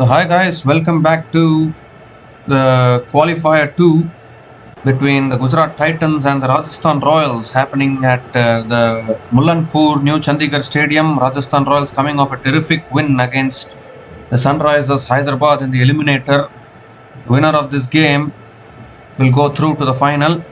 So hi guys, welcome back to the Qualifier 2 between the Gujarat Titans and the Rajasthan Royals happening at the Mullanpur New Chandigarh Stadium. Rajasthan Royals coming off a terrific win against the Sunrisers Hyderabad in the eliminator. The winner of this game will go through to the final.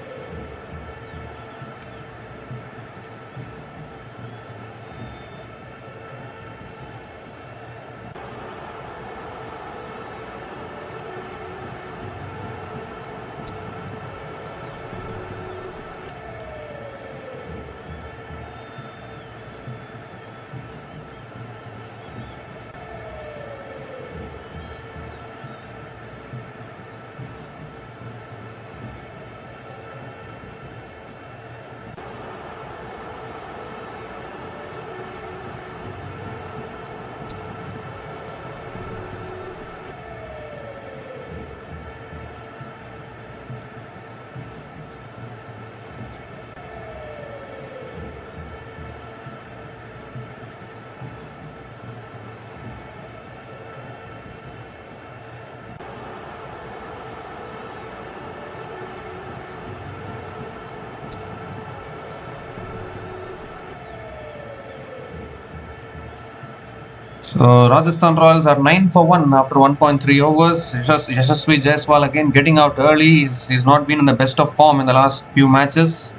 So Rajasthan Royals are 9 for 1 after 1.3 overs. Yashasvi Jaiswal again getting out early. He's not been in the best of form in the last few matches.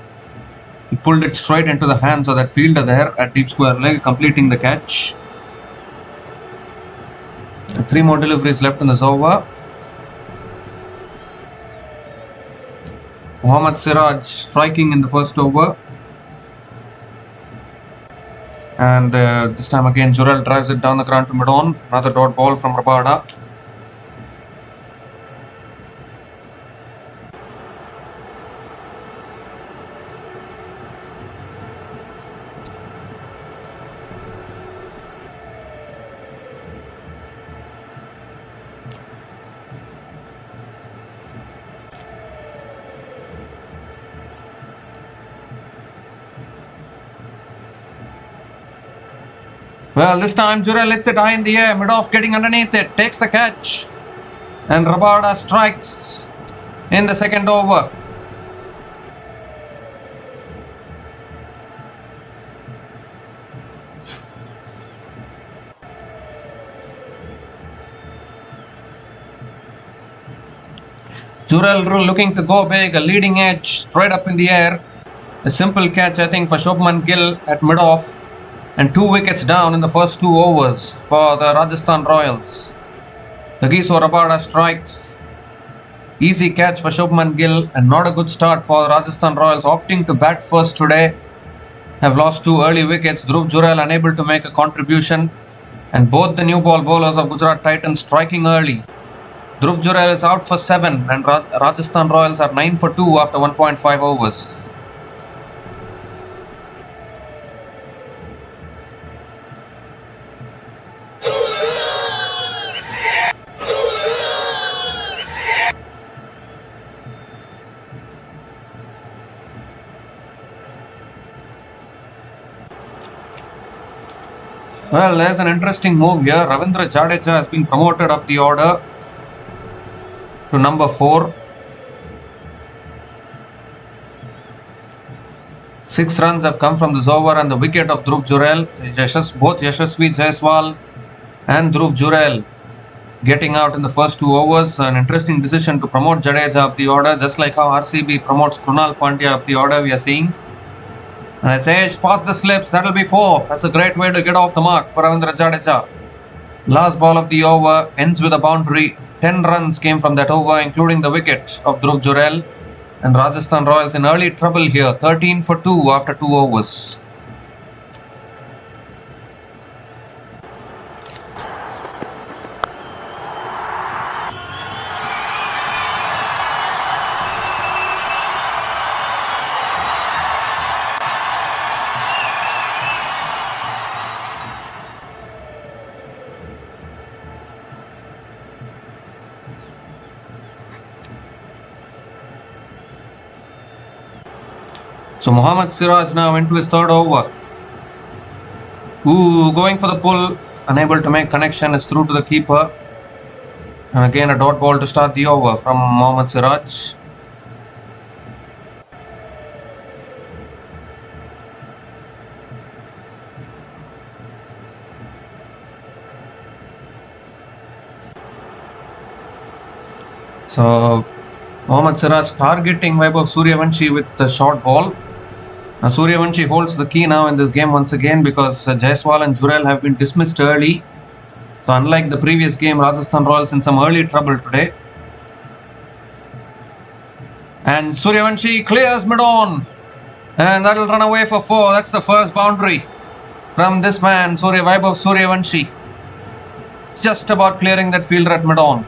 He pulled it straight into the hands of that fielder there at deep square leg, completing the catch. 3 more deliveries left in this over. Mohammad Siraj striking in the first over. And this time again, Jurel drives it down the ground to mid-on. Another dot ball from Rabada. Well, this time Jurel hits it high in the air, mid-off getting underneath it, takes the catch. And Rabada strikes in the second over. Jurel looking to go big, a leading edge straight up in the air. A simple catch, I think, for Shobman Gill at mid-off. And 2 wickets down in the first 2 overs for the Rajasthan Royals. Nagiso Rabada strikes. Easy catch for Shubman Gill and not a good start for Rajasthan Royals, opting to bat first today. Have lost 2 early wickets. Dhruv Jurel unable to make a contribution. And both the new ball bowlers of Gujarat Titans striking early. Dhruv Jurel is out for 7 and Rajasthan Royals are 9 for 2 after 1.5 overs. Well, there's an interesting move here. Ravindra Jadeja has been promoted up the order to number 4. 6 runs have come from this over and the wicket of Dhruv Jurel. Both Yashasvi Jaiswal and Dhruv Jurel getting out in the first 2 overs. An interesting decision to promote Jadeja up the order, just like how RCB promotes Krunal Pandya up the order we are seeing. And that's edge past the slips. That'll be 4. That's a great way to get off the mark for Ravindra Jadeja. Last ball of the over ends with a boundary. 10 runs came from that over, including the wicket of Dhruv Jurel. And Rajasthan Royals in early trouble here. 13 for 2 after 2 overs. So Mohammad Siraj now into his third over. Going for the pull, unable to make connection, is through to the keeper. And again a dot ball to start the over from Mohammad Siraj. So Mohammad Siraj targeting Vaibhav Suryavanshi with the short ball. Now Suryavanshi holds the key now in this game once again because Jaiswal and Jurel have been dismissed early. So unlike the previous game, Rajasthan Royals in some early trouble today. And Suryavanshi clears mid-on. And that will run away for 4. That's the first boundary from this man, Vaibhav Suryavanshi. Just about clearing that fielder at mid-on.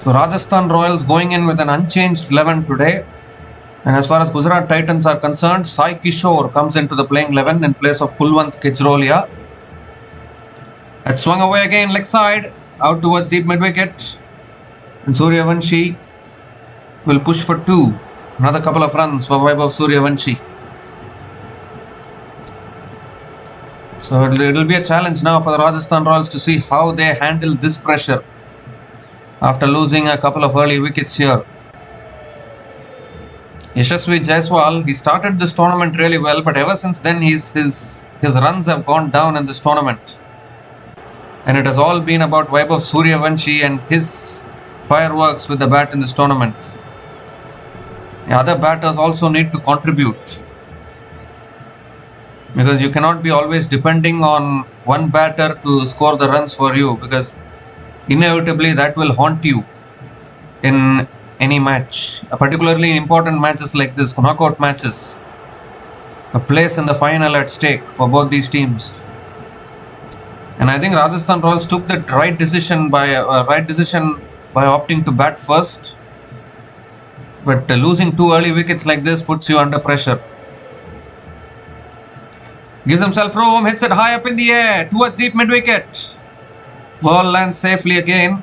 So Rajasthan Royals going in with an unchanged 11 today. And as far as Gujarat Titans are concerned, Sai Kishore comes into the playing 11 in place of Kulwant Kejrolia. That swung away again, leg side, out towards deep mid-wicket. And Suryavanshi will push for 2. Another couple of runs for Vaibhav Suryavanshi. So it will be a challenge now for the Rajasthan Royals to see how they handle this pressure after losing a couple of early wickets here. Yashasvi Jaiswal, he started this tournament really well, but ever since then his runs have gone down in this tournament. And it has all been about Vaibhav Suryavanshi and his fireworks with the bat in this tournament. The other batters also need to contribute, because you cannot be always depending on one batter to score the runs for you, because inevitably that will haunt you in any match, particularly in important matches like this, knockout matches. A place in the final at stake for both these teams. And I think Rajasthan Royals took the right decision by opting to bat first. But losing 2 early wickets like this puts you under pressure. Gives himself room, hits it high up in the air towards deep mid-wicket. Ball lands safely again.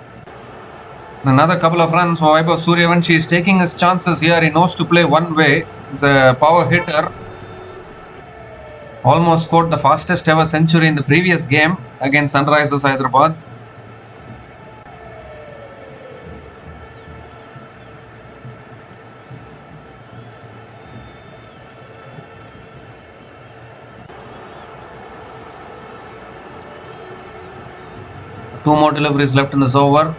Another couple of runs for Vaibhav Suryavanshi. Is taking his chances here. He knows to play one way. He's a power hitter. Almost scored the fastest ever century in the previous game against Sunrisers Hyderabad. Two more deliveries left in this over.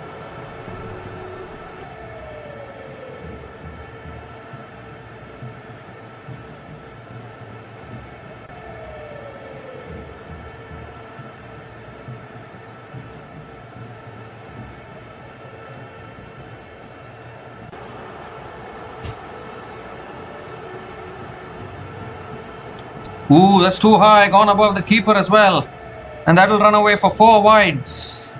Ooh, that's too high, gone above the keeper as well. And that will run away for 4 wides.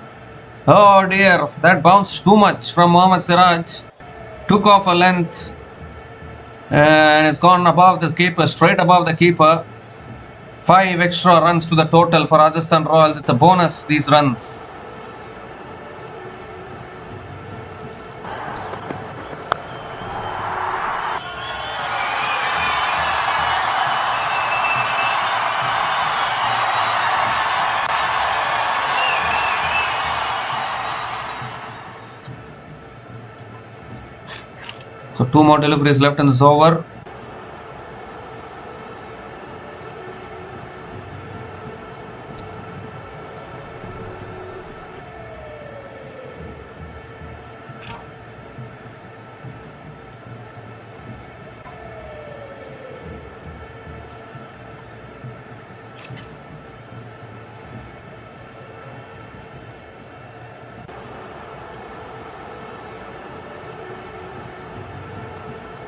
Oh dear, that bounced too much from Mohammad Siraj. Took off a length. And it's gone above the keeper, straight above the keeper. 5 extra runs to the total for Rajasthan Royals. It's a bonus, these runs. So 2 more deliveries left in this over.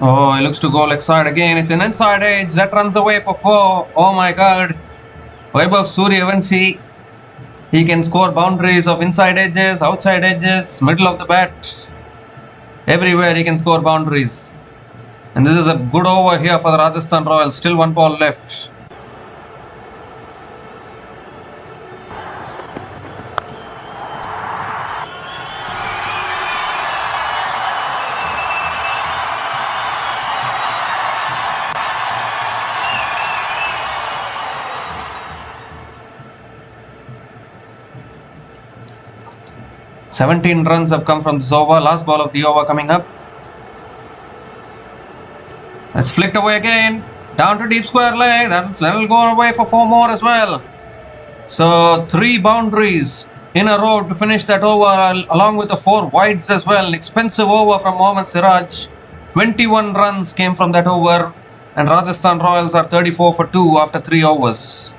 Oh, he looks to go leg side again. It's an inside edge. That runs away for 4. Oh my God. Vaibhav Suryavanshi. He can score boundaries of inside edges, outside edges, middle of the bat. Everywhere he can score boundaries. And this is a good over here for the Rajasthan Royals. Still 1 ball left. "17 runs have come from this over. Last ball of the over coming up. That's flicked away again. Down to deep square leg. That will go away for 4 more as well. So 3 boundaries in a row to finish that over, along with the 4 wides as well. An expensive over from Mohammad Siraj. 21 runs came from that over. And Rajasthan Royals are 34 for 2 after 3 overs.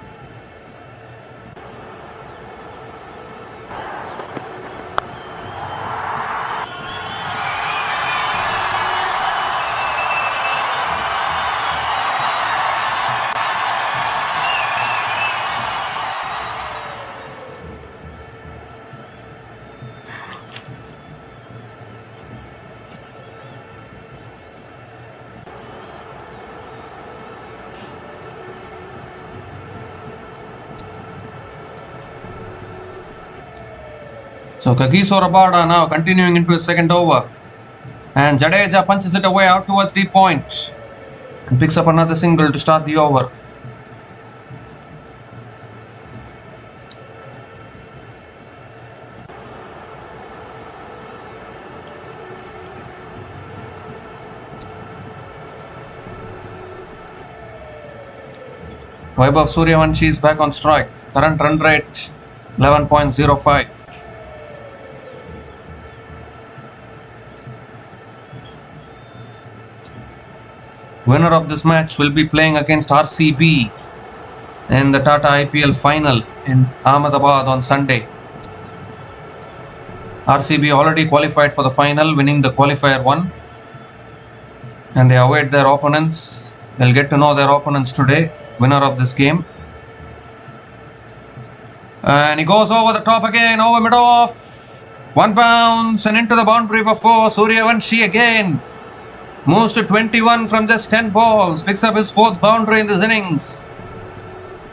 So Kagiso Rabada now continuing into his second over. And Jadeja punches it away out towards deep point. And picks up another single to start the over. Vaibhav Suryavanshi is back on strike. Current run rate 11.05. Winner of this match will be playing against RCB in the Tata IPL final in Ahmedabad on Sunday. RCB already qualified for the final, winning the Qualifier 1. And they await their opponents. They'll get to know their opponents today. Winner of this game. And he goes over the top again, over mid-off. 1 bounce and into the boundary for 4. Suryavanshi again. Moves to 21 from just 10 balls. Picks up his 4th boundary in this innings.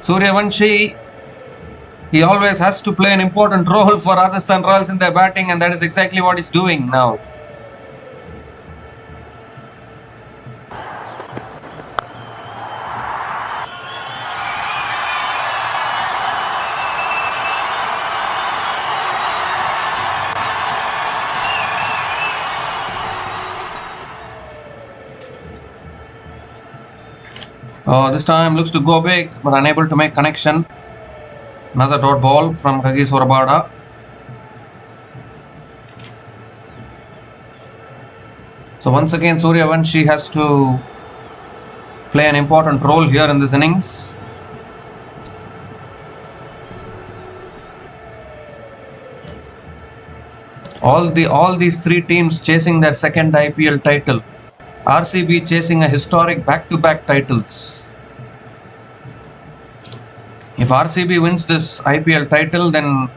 Suryavanshi, he always has to play an important role for Rajasthan Royals in their batting, and that is exactly what he's doing now. This time looks to go big, but unable to make connection. Another dot ball from Kagiso Rabada. So once again, Suryavanshi has to play an important role here in this innings. All these 3 teams chasing their second IPL title. RCB chasing a historic back-to-back titles. If RCB wins this IPL title, then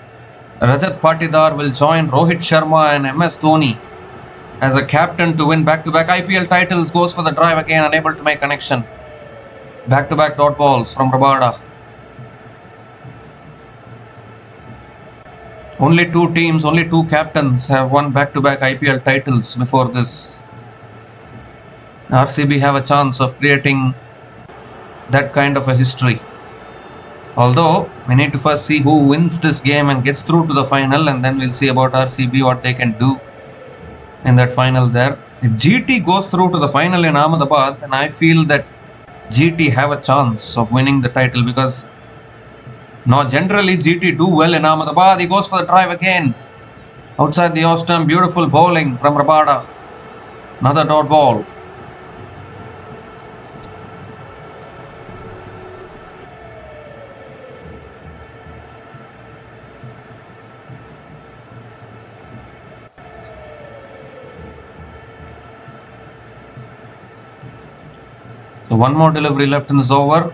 Rajat Patidar will join Rohit Sharma and MS Dhoni as a captain to win back-to-back IPL titles. Goes for the drive again, unable to make connection. Back-to-back dot balls from Rabada. Only 2 teams, only 2 captains have won back-to-back IPL titles before this. RCB have a chance of creating that kind of a history. Although, we need to first see who wins this game and gets through to the final, and then we'll see about RCB, what they can do in that final there. If GT goes through to the final in Ahmedabad, then I feel that GT have a chance of winning the title, because generally GT do well in Ahmedabad. He goes for the drive again. Outside the off stump, beautiful bowling from Rabada. Another dot ball. So 1 more delivery left in this over.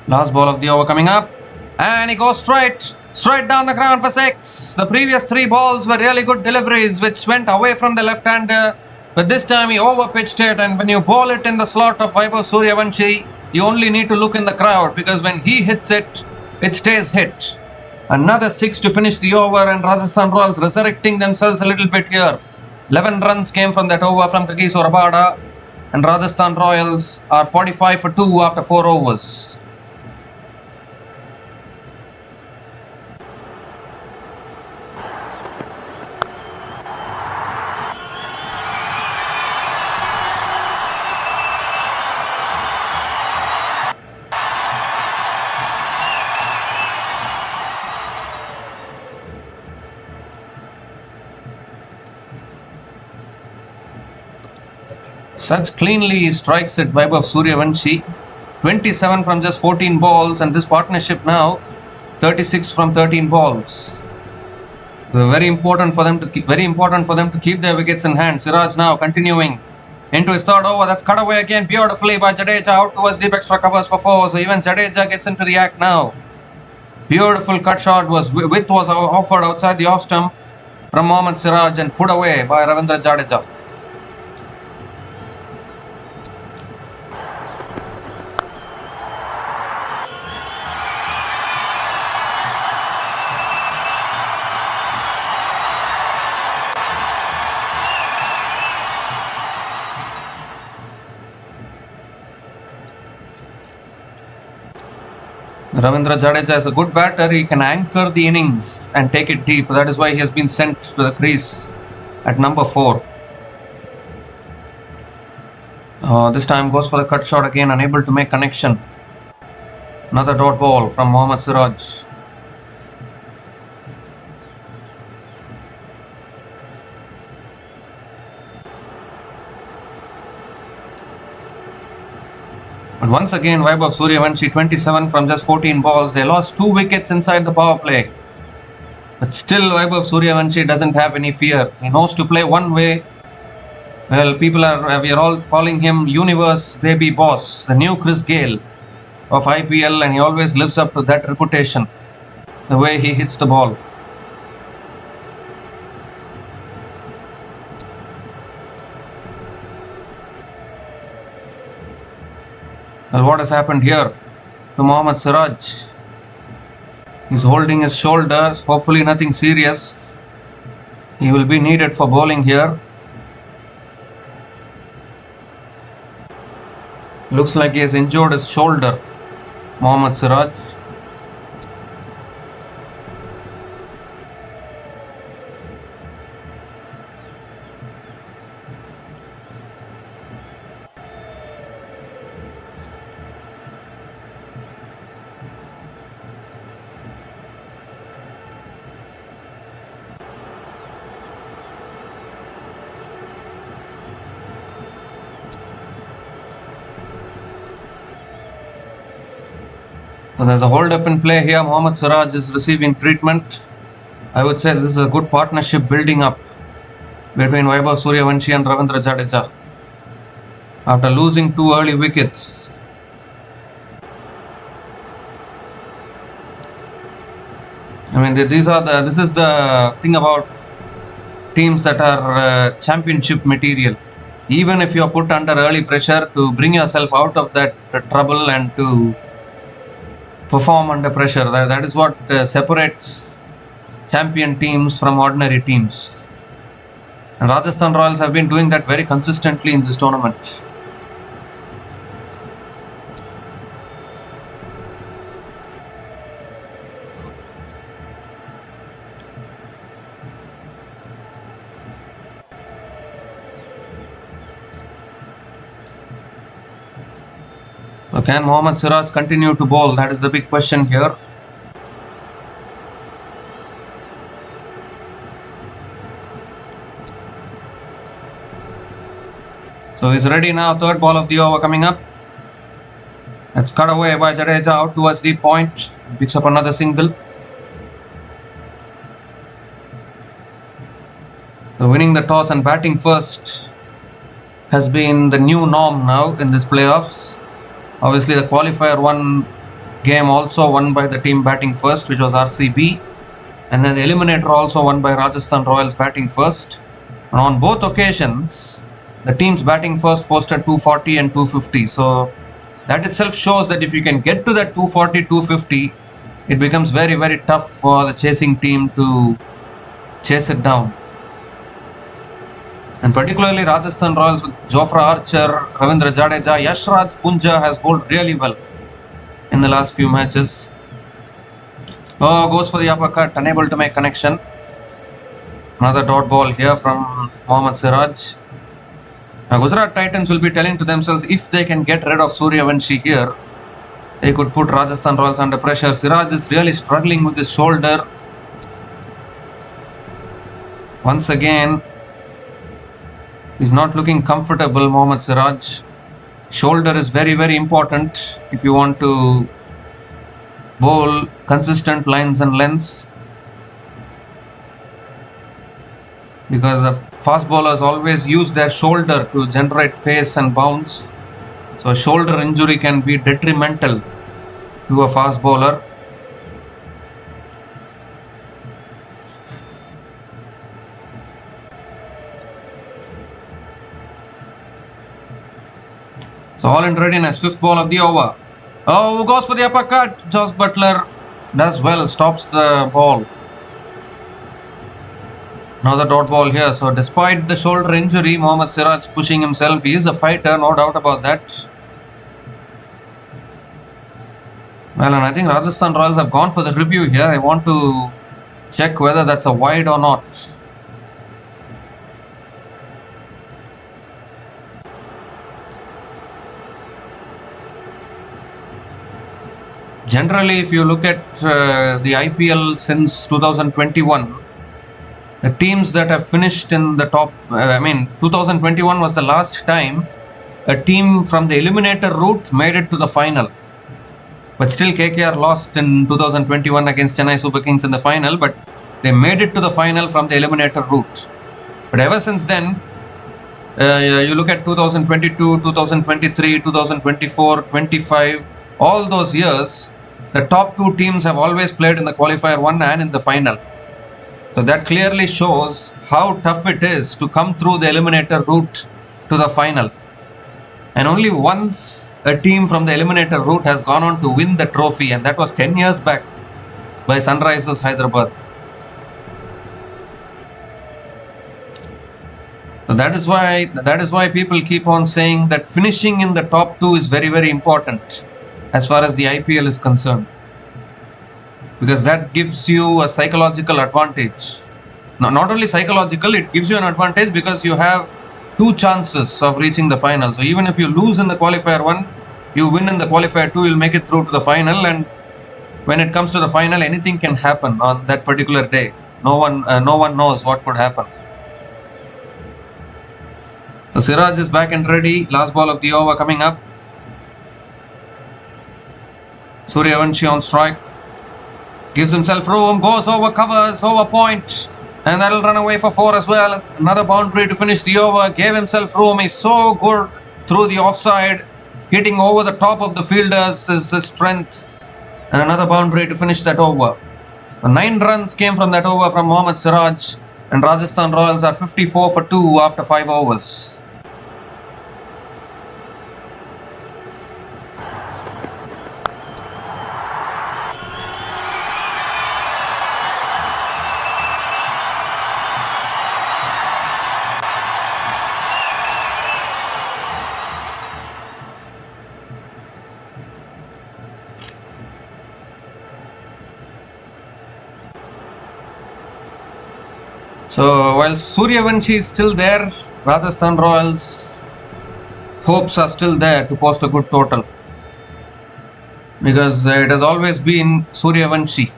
Last ball of the over coming up. And he goes straight down the ground for 6. The previous 3 balls were really good deliveries which went away from the left-hander. But this time he overpitched it, and when you ball it in the slot of Vaibhav Suryavanshi, you only need to look in the crowd, because when he hits it, it stays hit. Another 6 to finish the over, and Rajasthan Royals resurrecting themselves a little bit here. 11 runs came from that over from Kagiso Rabada, and Rajasthan Royals are 45 for 2 after 4 overs. Such cleanly strikes at Vaibhav Suryavanshi. 27 from just 14 balls, and this partnership now 36 from 13 balls. Very important for them to keep their wickets in hand. Siraj now continuing into his third over. That's cut away again beautifully by Jadeja, out towards deep extra covers for 4. So even Jadeja gets into the act now. Beautiful cut shot was offered outside the off stump from Mohammad Siraj and put away by Ravindra Jadeja. Ravindra Jadeja is a good batter. He can anchor the innings and take it deep. That is why he has been sent to the crease at number 4. This time goes for the cut shot again, unable to make connection. Another dot ball from Mohammad Siraj. But once again, Vaibhav Suryavanshi, 27 from just 14 balls. They lost 2 wickets inside the power play. But still, Vaibhav Suryavanshi doesn't have any fear. He knows to play one way. Well, we are all calling him Universe Baby Boss, the new Chris Gayle of IPL, and he always lives up to that reputation, the way he hits the ball. Well, what has happened here to Mohammad Siraj? He's holding his shoulders, hopefully nothing serious. He will be needed for bowling here. Looks like he has injured his shoulder, Mohammad Siraj. So there's a hold up in play here. Mohammad Siraj is receiving treatment. I would say this is a good partnership building up between Vaibhav Suryavanshi and Ravindra Jadeja after losing 2 early wickets. I mean, this is the thing about teams that are championship material. Even if you are put under early pressure, to bring yourself out of that trouble and to perform under pressure, that is what separates champion teams from ordinary teams. And Rajasthan Royals have been doing that very consistently in this tournament. So can Mohammad Siraj continue to bowl? That is the big question here. So he's ready now. Third ball of the over coming up. That's cut away by Jadeja out towards deep point. Picks up another single. So winning the toss and batting first has been the new norm now in this playoffs. Obviously, the qualifier one game also won by the team batting first, which was RCB. And then the eliminator also won by Rajasthan Royals batting first. And on both occasions, the teams batting first posted 240 and 250. So that itself shows that if you can get to that 240, 250, it becomes very, very tough for the chasing team to chase it down. And particularly Rajasthan Royals with Jofra Archer, Ravindra Jadeja, Yashraj Punja has bowled really well in the last few matches. Oh, goes for the uppercut, unable to make connection. Another dot ball here from Mohammad Siraj. Now, Gujarat Titans will be telling to themselves if they can get rid of Suryavanshi here, they could put Rajasthan Royals under pressure. Siraj is really struggling with his shoulder. Once again, he's not looking comfortable, Mohammad Siraj. Shoulder is very, very important if you want to bowl consistent lines and lengths, because the fast bowlers always use their shoulder to generate pace and bounce. So a shoulder injury can be detrimental to a fast bowler. So all in readiness, fifth ball of the over. Oh, goes for the uppercut. Josh Butler does well, stops the ball. Another dot ball here. So despite the shoulder injury, Mohammad Siraj pushing himself. He is a fighter, no doubt about that. Well, and I think Rajasthan Royals have gone for the review here. I want to check whether that's a wide or not. Generally, if you look at the IPL since 2021, the teams that have finished in the top, 2021 was the last time a team from the eliminator route made it to the final. But still, KKR lost in 2021 against Chennai Super Kings in the final, but they made it to the final from the eliminator route. But ever since then, you look at 2022, 2023, 2024, 25, all those years, the top two teams have always played in the qualifier 1 and in the final. So that clearly shows how tough it is to come through the eliminator route to the final. And only once a team from the eliminator route has gone on to win the trophy, and that was 10 years back by Sunrisers Hyderabad. So that is why people keep on saying that finishing in the top two is very, very important as far as the IPL is concerned, because that gives you a psychological advantage. Now, not only psychological, it gives you an advantage because you have two chances of reaching the final. So even if you lose in the qualifier 1, you win in the qualifier 2, you'll make it through to the final, and when it comes to the final, anything can happen on that particular day. No one knows what could happen. So Siraj is back and ready. Last ball of the over coming up. Suryavanshi on strike, gives himself room, goes over, covers, over point, and that'll run away for 4 as well. Another boundary to finish the over, gave himself room. He's so good through the offside, hitting over the top of the fielders is his strength. And another boundary to finish that over. 9 runs came from that over from Mohammad Siraj, and Rajasthan Royals are 54 for 2 after 5 overs. So while Suryavanshi is still there, Rajasthan Royals hopes are still there to post a good total, because it has always been Suryavanshi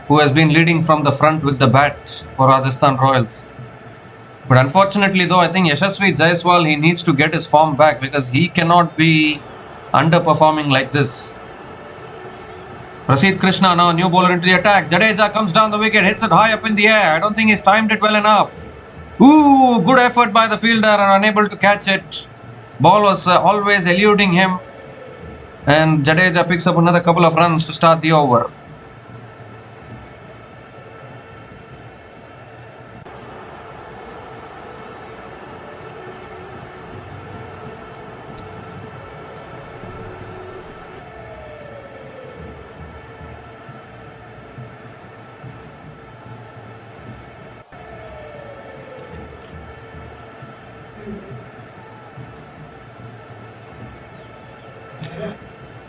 who has been leading from the front with the bat for Rajasthan Royals. But unfortunately though, I think Yashasvi Jaiswal, he needs to get his form back, because he cannot be underperforming like this. Prasidh Krishna now, new bowler into the attack. Jadeja comes down the wicket, hits it high up in the air. I don't think he's timed it well enough. Ooh, good effort by the fielder and unable to catch it. Ball was always eluding him. And Jadeja picks up another couple of runs to start the over.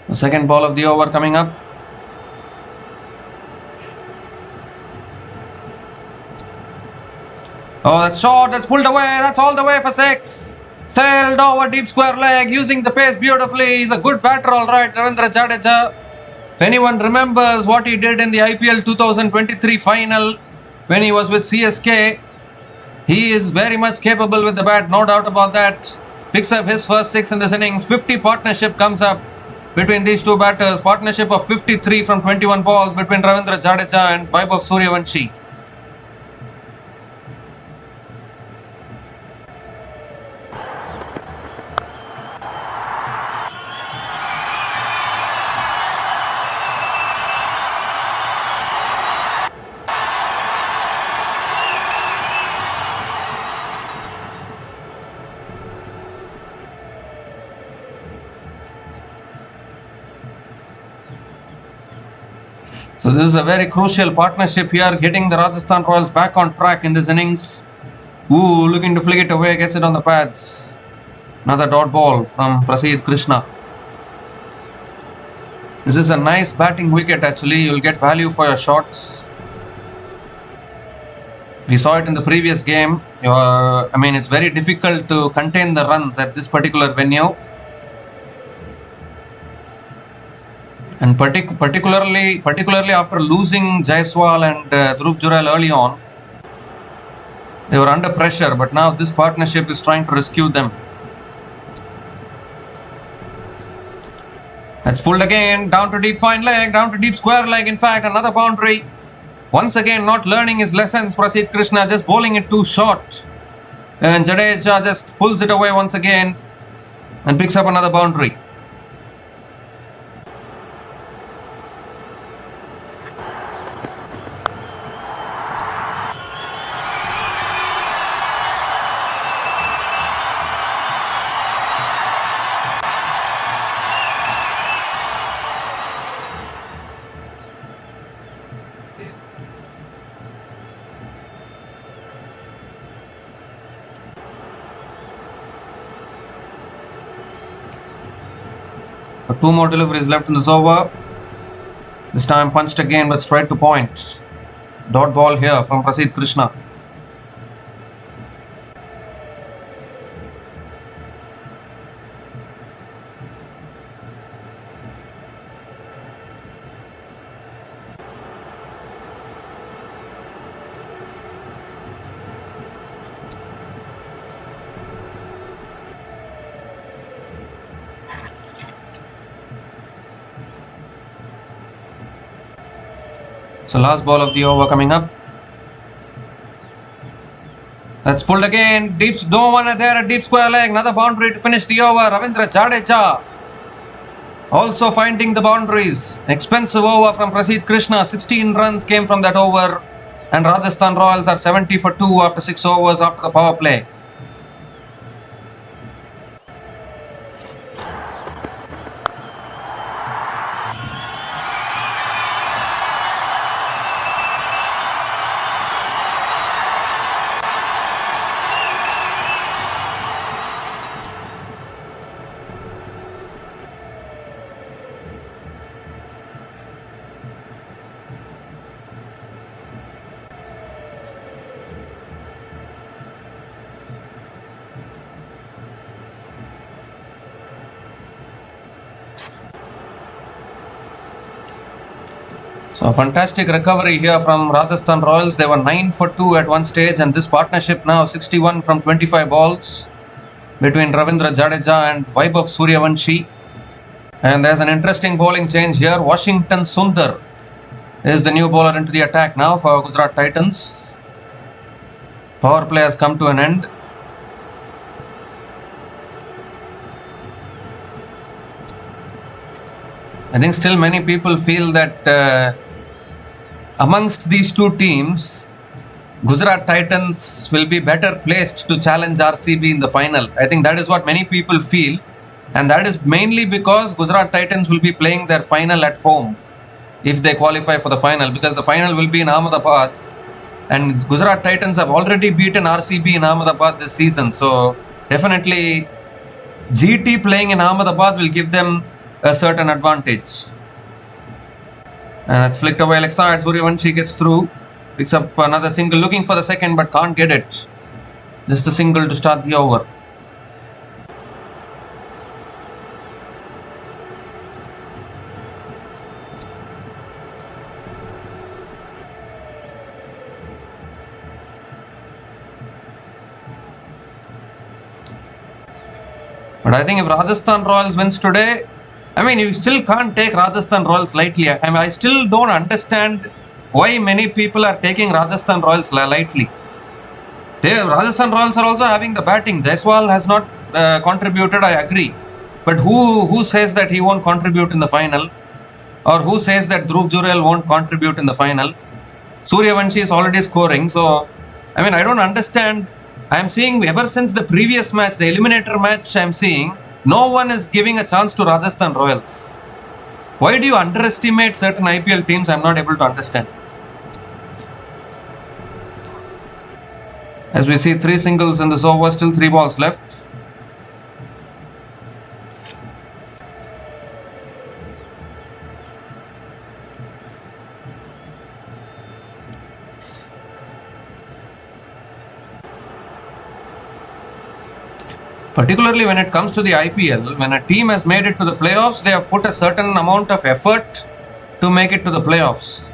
The second ball of the over coming up. Oh, that's short, that's pulled away, that's all the way for 6. Sailed over deep square leg, using the pace beautifully. He's a good batter, alright, Ravindra Jadeja. If anyone remembers what he did in the IPL 2023 final when he was with CSK, he is very much capable with the bat, no doubt about that. Picks up his first 6 in this innings. 50 partnership comes up between these two batters. Partnership of 53 from 21 balls between Ravindra Jadeja and Vaibhav Suryavanshi. So this is a very crucial partnership here, getting the Rajasthan Royals back on track in this innings. Ooh, looking to flick it away, gets it on the pads. Another dot ball from Prasidh Krishna. This is a nice batting wicket actually, you'll get value for your shots. We saw it in the previous game. It's very difficult to contain the runs at this particular venue. And particularly after losing Jaiswal and Dhruv Jurel early on, they were under pressure, but now this partnership is trying to rescue them. That's pulled again, down to deep fine leg, down to deep square leg, in fact, another boundary. Once again, not learning his lessons, Prasidh Krishna, just bowling it too short. And Jadeja just pulls it away once again and picks up another boundary. Two more deliveries left in this over. This time punched again but straight to point. Dot ball here from Prasidh Krishna. So last ball of the over coming up. That's pulled again. Deep, no one there at deep square leg. Another boundary to finish the over. Ravindra Jadeja also finding the boundaries. Expensive over from Prasidh Krishna. 16 runs came from that over. And Rajasthan Royals are 70 for 2 after 6 overs after the power play. So fantastic recovery here from Rajasthan Royals. They were 9 for 2 at one stage, and this partnership now 61 from 25 balls between Ravindra Jadeja and Vaibhav Suryavanshi. And there's an interesting bowling change here. Washington Sundar is the new bowler into the attack now for Gujarat Titans. Power play has come to an end. I think still many people feel that amongst these two teams, Gujarat Titans will be better placed to challenge RCB in the final. I think that is what many people feel, and that is mainly because Gujarat Titans will be playing their final at home if they qualify for the final, because the final will be in Ahmedabad, and Gujarat Titans have already beaten RCB in Ahmedabad this season. So definitely GT playing in Ahmedabad will give them a certain advantage. And it's flicked away like side. Suryavanshi gets through, picks up another single, looking for the second but can't get it. Just a single to start the over. But I think if Rajasthan Royals wins today, I mean, you still can't take Rajasthan Royals lightly. I mean, I still don't understand why many people are taking Rajasthan Royals lightly. Rajasthan Royals are also having the batting. Jaiswal has not contributed, I agree. But who says that he won't contribute in the final? Or who says that Dhruv Jurel won't contribute in the final? Suryavanshi is already scoring. So, I mean, I don't understand. I'm seeing ever since the previous match, the eliminator match, I'm seeing no one is giving a chance to Rajasthan Royals. Why do you underestimate certain IPL teams? I'm not able to understand. As we see 3 singles in this over, still 3 balls left. Particularly when it comes to the IPL, when a team has made it to the playoffs, they have put a certain amount of effort to make it to the playoffs.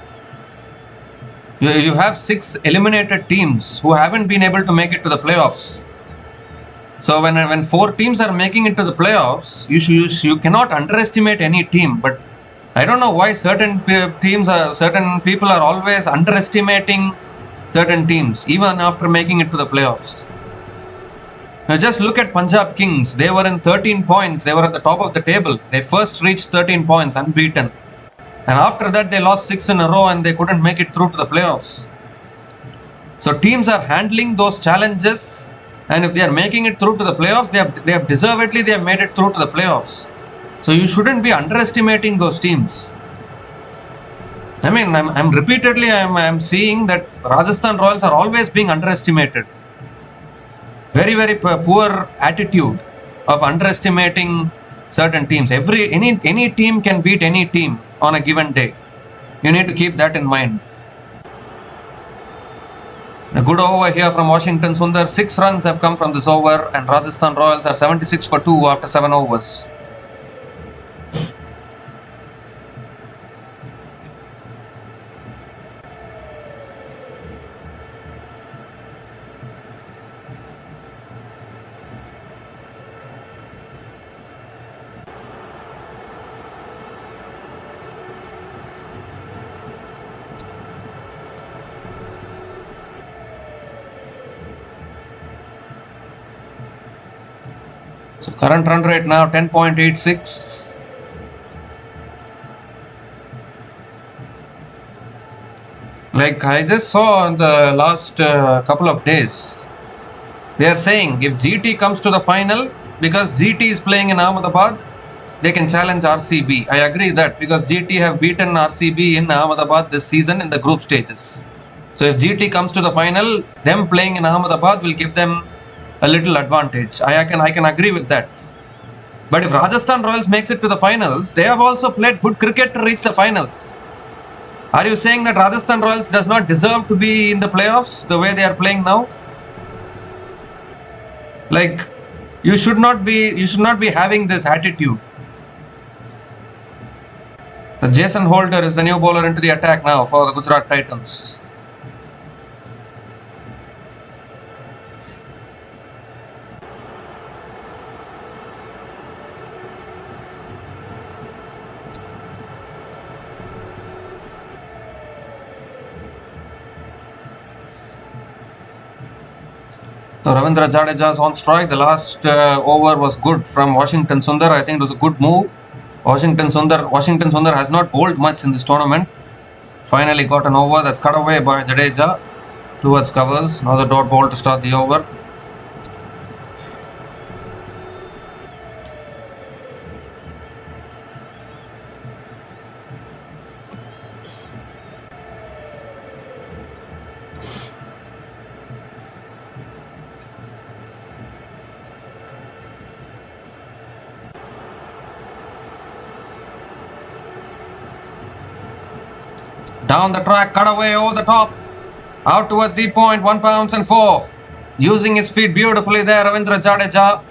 You have 6 eliminated teams who haven't been able to make it to the playoffs. So when 4 teams are making it to the playoffs, you cannot underestimate any team. But I don't know why certain people are always underestimating certain teams, even after making it to the playoffs. Now just look at Punjab Kings. They were in 13 points. They were at the top of the table. They first reached 13 points, unbeaten. And after that, they lost 6 in a row and they couldn't make it through to the playoffs. So teams are handling those challenges, and if they are making it through to the playoffs, they have deservedly made it through to the playoffs. So you shouldn't be underestimating those teams. I mean, I'm seeing that Rajasthan Royals are always being underestimated. Very, very poor attitude of underestimating certain teams. Any team can beat any team on a given day. You need to keep that in mind. A good over here from Washington Sundar. 6 runs have come from this over, and Rajasthan Royals are 76 for 2 after 7 overs. So current run rate now 10.86. Like I just saw in the last couple of days, they are saying if GT comes to the final, because GT is playing in Ahmedabad, they can challenge RCB. I agree that, because GT have beaten RCB in Ahmedabad this season in the group stages. So if GT comes to the final, them playing in Ahmedabad will give them a little advantage. I can agree with that. But if Rajasthan Royals makes it to the finals, they have also played good cricket to reach the finals. Are you saying that Rajasthan Royals does not deserve to be in the playoffs the way they are playing now? Like, you should not be having this attitude. The Jason Holder is the new bowler into the attack now for the Gujarat Titans. So Ravindra Jadeja is on strike. The last over was good from Washington Sundar. I think it was a good move. Washington Sundar has not bowled much in this tournament. Finally got an over that's cut away by Jadeja towards covers. Now the dot ball to start the over. Down the track, cut away over the top. Out towards deep point, 1 bounce and 4. Using his feet beautifully there, Ravindra Jadeja.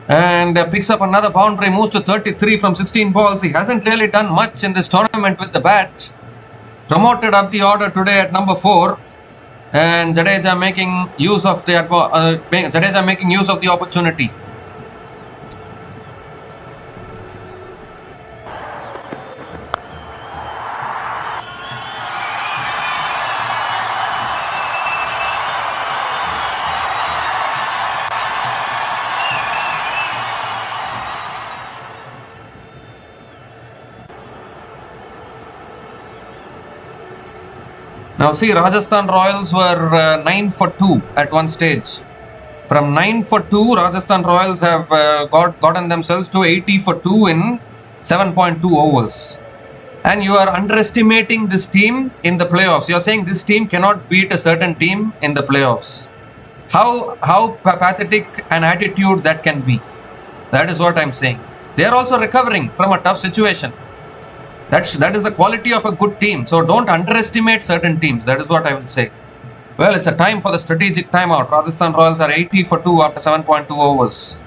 And picks up another boundary, moves to 33 from 16 balls. He hasn't really done much in this tournament with the bat. Promoted up the order today at number 4. And Jadeja making use of the opportunity. Now see, Rajasthan Royals were 9 for 2 at one stage. From 9 for 2, Rajasthan Royals have gotten themselves to 80 for 2 in 7.2 overs. And you are underestimating this team in the playoffs. You are saying this team cannot beat a certain team in the playoffs. How pathetic an attitude that can be. That is what I am saying. They are also recovering from a tough situation. That is the quality of a good team. So don't underestimate certain teams. That is what I will say. Well, it's a time for the strategic timeout. Rajasthan Royals are 80 for 2 after 7.2 overs.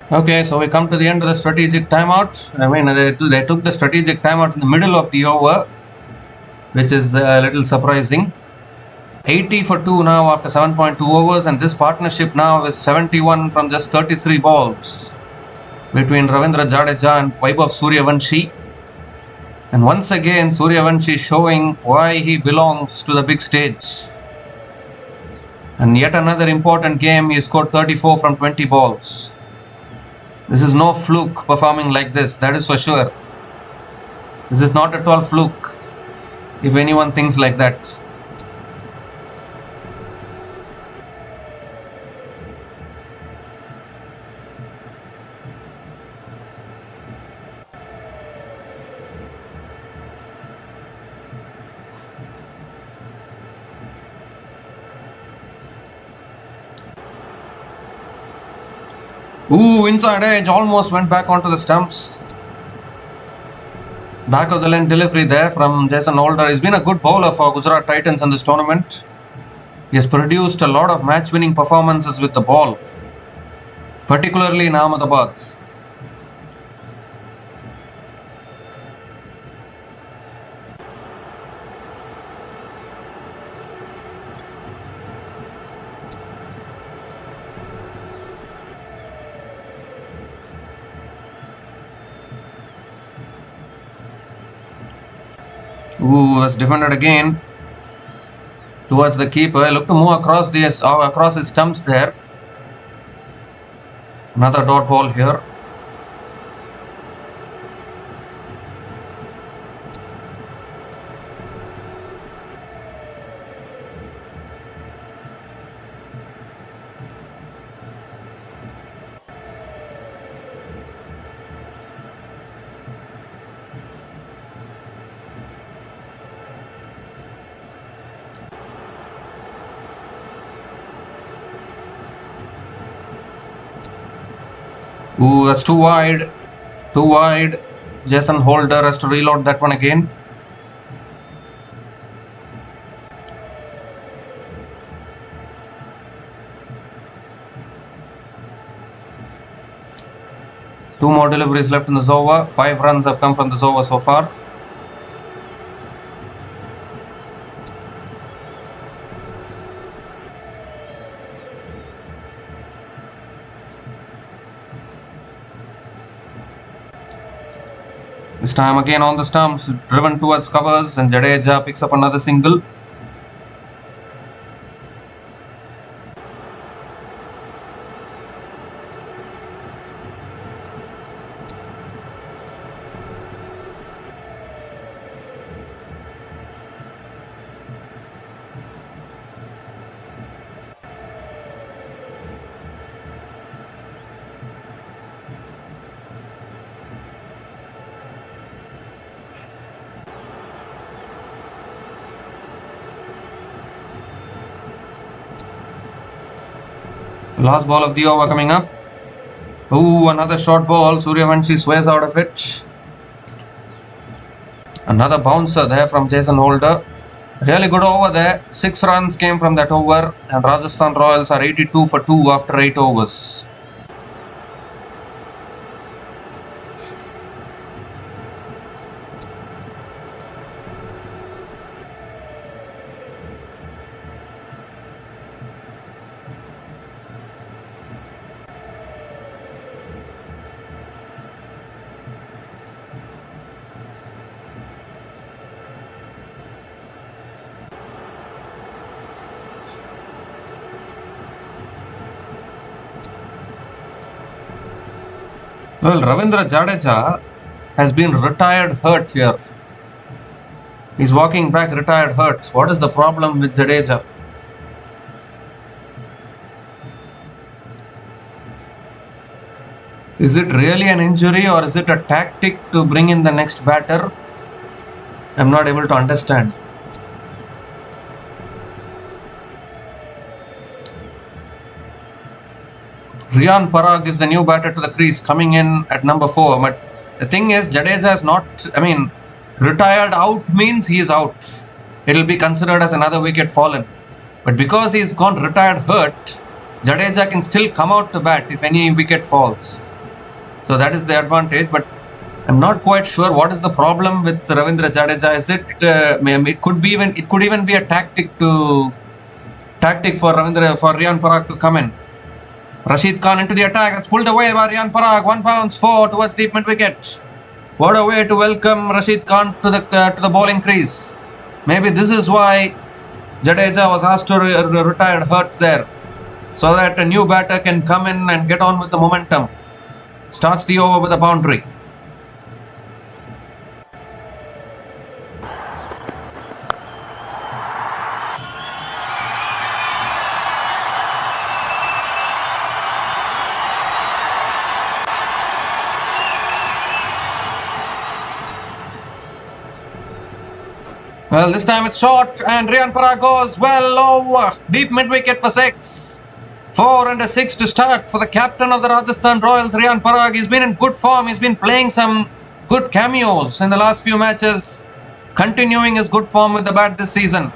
Okay, so we come to the end of the strategic timeout. I mean, they took the strategic timeout in the middle of the over, which is a little surprising. 80 for 2 now after 7.2 overs, and this partnership now is 71 from just 33 balls between Ravindra Jadeja and Vaibhav Suryavanshi. And once again, Suryavanshi showing why he belongs to the big stage. And yet another important game, he scored 34 from 20 balls. This is no fluke performing like this, that is for sure. This is not at all fluke, if anyone thinks like that. Ooh, inside edge, almost went back onto the stumps. Back of the lane delivery there from Jason Holder. He's been a good bowler for Gujarat Titans in this tournament. He has produced a lot of match-winning performances with the ball, particularly in Ahmedabad. Ooh, that's defended again towards the keeper. Look to move across his stumps there. Another dot ball here. Ooh, that's too wide. Too wide. Jason Holder has to reload that one again. Two more deliveries left in this over. 5 runs have come from this over so far. This time again on the stumps, driven towards covers, and Jadeja picks up another single. Last ball of the over coming up. Ooh, another short ball. Suryavanshi sways out of it. Another bouncer there from Jason Holder. Really good over there. 6 runs came from that over, and Rajasthan Royals are 82 for 2 after 8 overs. Well, Ravindra Jadeja has been retired hurt here. He's walking back retired hurt. What is the problem with Jadeja? Is it really an injury, or is it a tactic to bring in the next batter? I'm not able to understand. Riyan Parag is the new batter to the crease, coming in at number 4. But the thing is, Jadeja is not, retired out means he is out. It will be considered as another wicket fallen. But because he's gone retired hurt, Jadeja can still come out to bat if any wicket falls. So that is the advantage. But I'm not quite sure what is the problem with Ravindra Jadeja. Is it? It could even be a tactic for Riyan Parag to come in. Rashid Khan into the attack. That's pulled away by Riyan Parag. 1 bounce 4 towards deep mid wicket. What a way to welcome Rashid Khan to the bowling crease. Maybe this is why Jadeja was asked to retire hurt there, so that a new batter can come in and get on with the momentum. Starts the over with a boundary. Well, this time it's short, and Riyan Parag goes well over. Deep mid-wicket for 6. 4 and a 6 to start for the captain of the Rajasthan Royals, Riyan Parag. He's been in good form. He's been playing some good cameos in the last few matches, continuing his good form with the bat this season.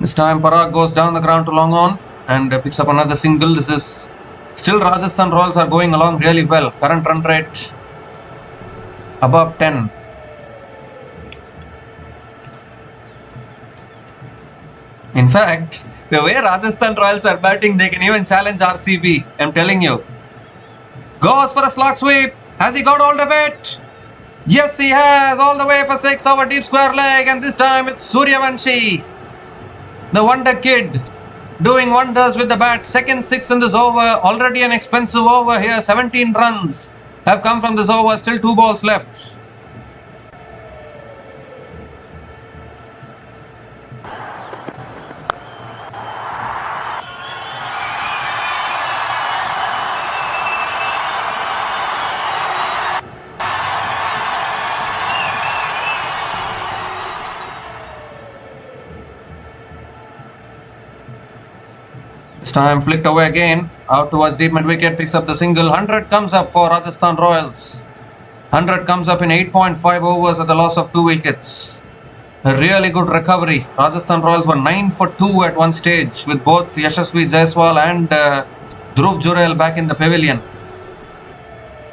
This time Parag goes down the ground to long on and picks up another single. This is still Rajasthan Royals are going along really well. Current run rate above 10. In fact, the way Rajasthan Royals are batting, they can even challenge RCB. I'm telling you. Goes for a slog sweep. Has he got all of it? Yes, he has. All the way for 6 over deep square leg. And this time it's Suryavanshi, the wonder kid, doing wonders with the bat. Second 6 in this over. Already an expensive over here. 17 runs have come from this over. Still 2 balls left. This time flicked away again, out towards deep mid wicket, picks up the single. 100 comes up for Rajasthan Royals. 100 comes up in 8.5 overs at the loss of 2 wickets. A really good recovery. Rajasthan Royals were 9 for 2 at one stage with both Yashasvi Jaiswal and Dhruv Jurel back in the pavilion.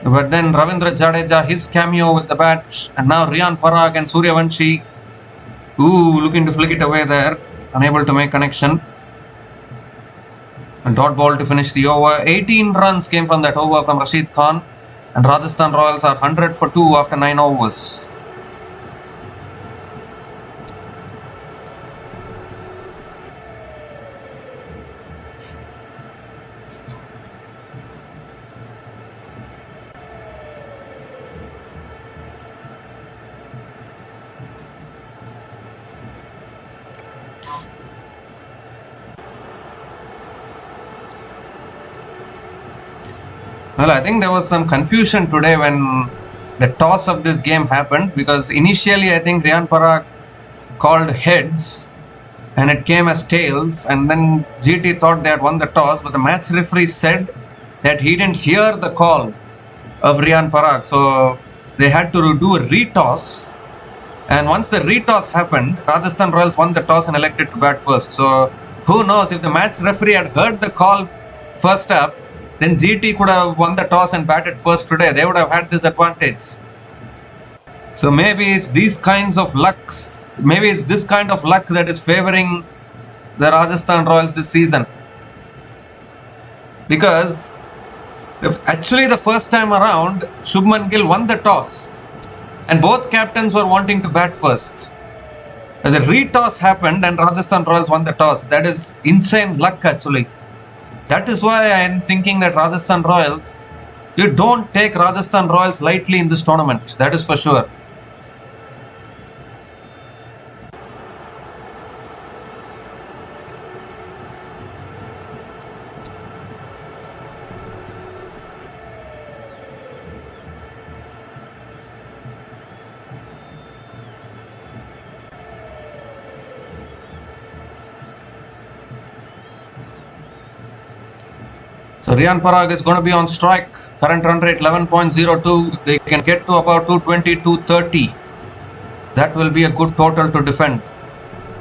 But then Ravindra Jadeja, his cameo with the bat, and now Riyan Parag and Suryavanshi, looking to flick it away there, unable to make connection. A dot ball to finish the over. 18 runs came from that over from Rashid Khan, and Rajasthan Royals are 100 for 2 after 9 overs. Well, I think there was some confusion today when the toss of this game happened, because initially I think Riyan Parag called heads and it came as tails, and then GT thought they had won the toss, but the match referee said that he didn't hear the call of Riyan Parag, so they had to do a retoss, and once the retoss happened, Rajasthan Royals won the toss and elected to bat first. So who knows, if the match referee had heard the call first up, then GT could have won the toss and batted first today. They would have had this advantage. So maybe it's these kinds of lucks. Maybe it's this kind of luck that is favoring the Rajasthan Royals this season. Because actually the first time around, Shubman Gill won the toss and both captains were wanting to bat first. The retoss happened and Rajasthan Royals won the toss. That is insane luck actually. That is why I am thinking that Rajasthan Royals, you don't take Rajasthan Royals lightly in this tournament. That is for sure. So Riyan Parag is going to be on strike. Current run rate 11.02. They can get to about 220, 230. That will be a good total to defend.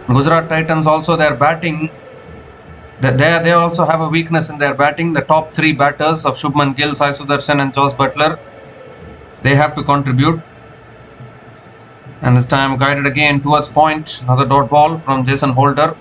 Gujarat Titans also, their batting, they also have a weakness in their batting. The top 3 batters of Shubman Gill, Sai Sudarshan and Jos Buttler, they have to contribute. And this time guided again towards point. Another dot ball from Jason Holder.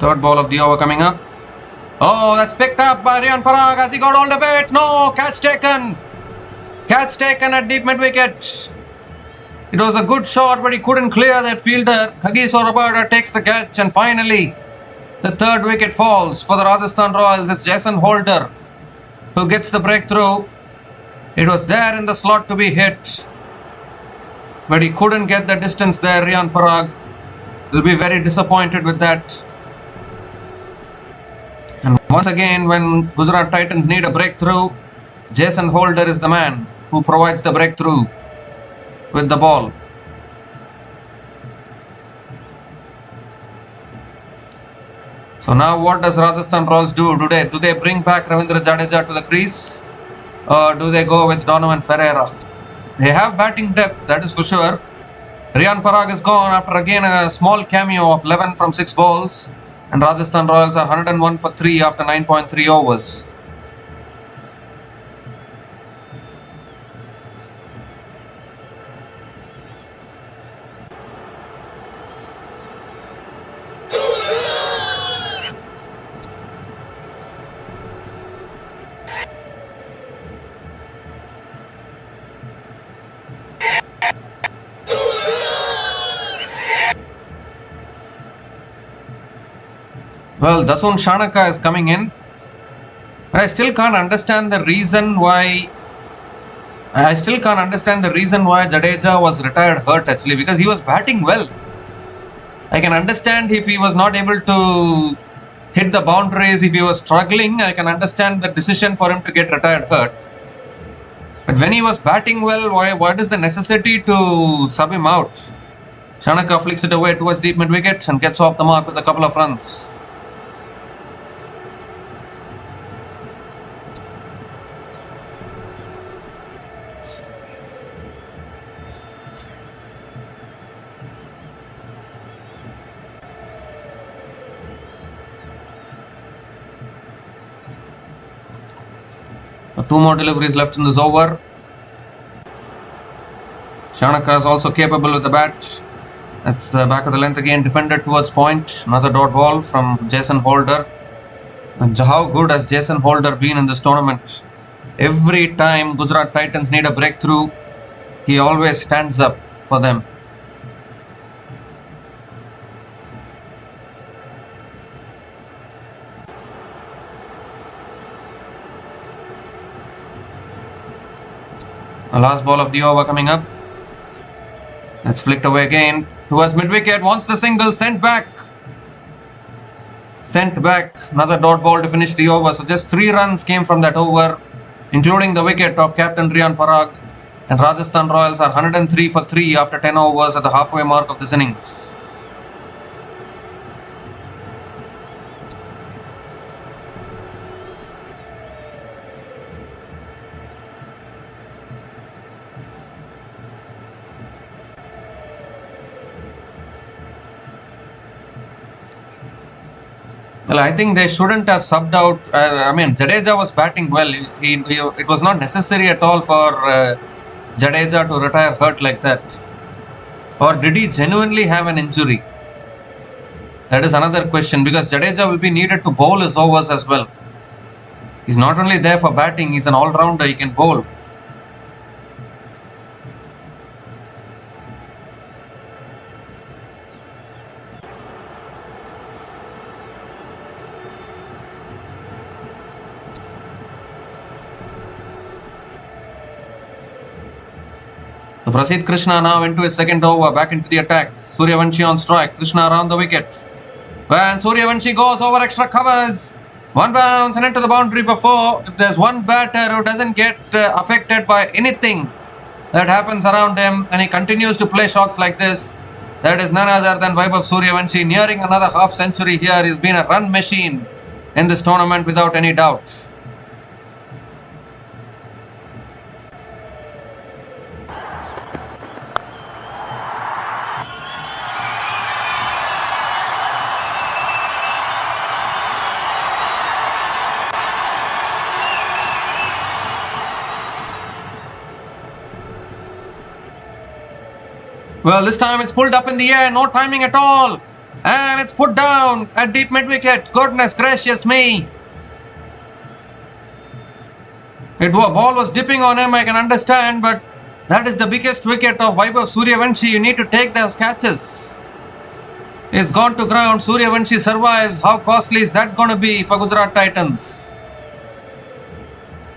Third ball of the over coming up. Oh, that's picked up by Riyan Parag. Has he got all of it? No, catch taken. Catch taken at deep mid-wicket. It was a good shot, but he couldn't clear that fielder. Kagiso Rabada takes the catch, and finally, the third wicket falls for the Rajasthan Royals. It's Jason Holder who gets the breakthrough. It was there in the slot to be hit, but he couldn't get the distance there. Riyan Parag will be very disappointed with that. And once again, when Gujarat Titans need a breakthrough, Jason Holder is the man who provides the breakthrough with the ball. So now what does Rajasthan Royals do? Do they bring back Ravindra Jadeja to the crease, or do they go with Donovan Ferreira? They have batting depth, that is for sure. Riyan Parag is gone after again a small cameo of 11 from 6 balls, and Rajasthan Royals are 101 for 3 after 9.3 overs. Well, Dasun Shanaka is coming in. I still can't understand the reason why. Jadeja was retired hurt actually, because he was batting well. I can understand if he was not able to hit the boundaries, if he was struggling, I can understand the decision for him to get retired hurt. But when he was batting well, what is the necessity to sub him out? Shanaka flicks it away towards deep mid-wicket and gets off the mark with a couple of runs. Two more deliveries left in this over. Shanaka is also capable with the bat. That's the back of the length again, defended towards point. Another dot ball from Jason Holder. And how good has Jason Holder been in this tournament? Every time Gujarat Titans need a breakthrough, he always stands up for them. The last ball of the over coming up. That's flicked away again towards mid-wicket. Wants the single, sent back. Another dot ball to finish the over. So just 3 runs came from that over, including the wicket of captain Riyan Parag. And Rajasthan Royals are 103 for 3 after 10 overs at the halfway mark of this innings. Well, I think they shouldn't have subbed out. Jadeja was batting well. It was not necessary at all for Jadeja to retire hurt like that. Or did he genuinely have an injury? That is another question, because Jadeja will be needed to bowl his overs as well. He's not only there for batting, he's an all-rounder, he can bowl. So Prasidh Krishna now into his second over, back into the attack. Suryavanshi on strike, Krishna around the wicket. When Suryavanshi goes over extra covers, 1 bounce and into the boundary for 4. If there's one batter who doesn't get affected by anything that happens around him and he continues to play shots like this, that is none other than Vaibhav Suryavanshi, nearing another half century here. He's been a run machine in this tournament without any doubt. Well, this time it's pulled up in the air, no timing at all. And it's put down at deep mid-wicket. Goodness gracious me. Ball was dipping on him, I can understand, but that is the biggest wicket of Vaibhav Suryavanshi. You need to take those catches. It's gone to ground. Suryavanshi survives. How costly is that going to be for Gujarat Titans?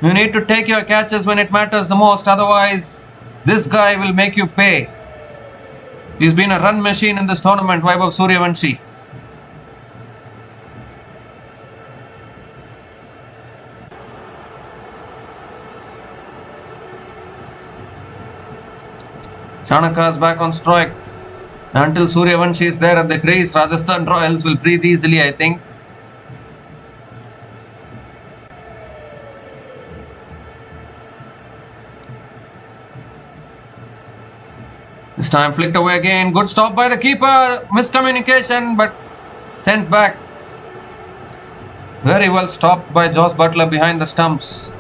You need to take your catches when it matters the most. Otherwise, this guy will make you pay. He's been a run machine in this tournament, Vaibhav Suryavanshi. Chanaka is back on strike. Until Suryavanshi is there at the crease, Rajasthan Royals will breathe easily, I think. This time flicked away again. Good stop by the keeper. Miscommunication, but sent back. Very well stopped by Josh Butler behind the stumps.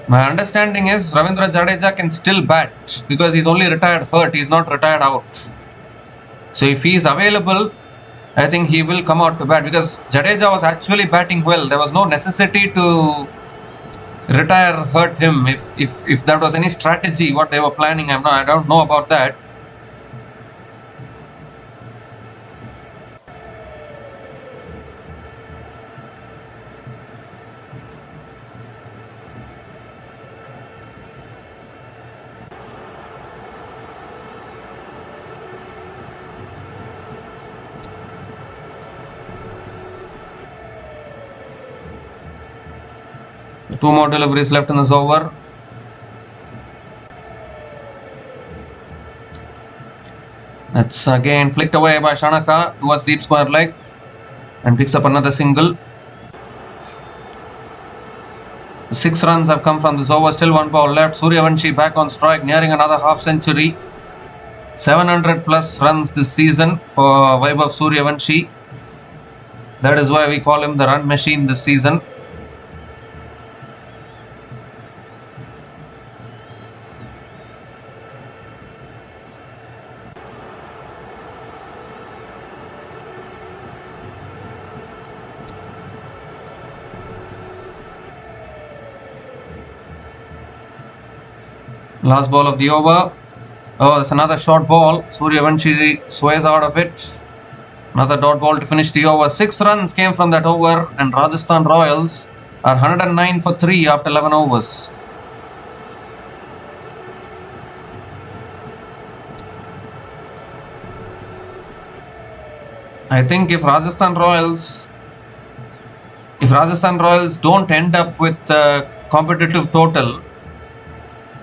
My understanding is Ravindra Jadeja can still bat because he's only retired hurt. He's not retired out. So if he is available, I think he will come out to bat because Jadeja was actually batting well. There was no necessity to retire hurt him if that was any strategy what they were planning. I don't know about that. Two more deliveries left in this over. That's again flicked away by Shanaka towards deep square leg and picks up another single. 6 runs have come from this over. Still 1 ball left. Suryavanshi back on strike, nearing another half century. 700 plus runs this season for Vaibhav Suryavanshi. That is why we call him the run machine this season. Last ball of the over. Oh, that's another short ball. Suryavanshi sways out of it. Another dot ball to finish the over. 6 runs came from that over, and Rajasthan Royals are 109 for 3 after 11 overs. I think if Rajasthan Royals don't end up with a competitive total,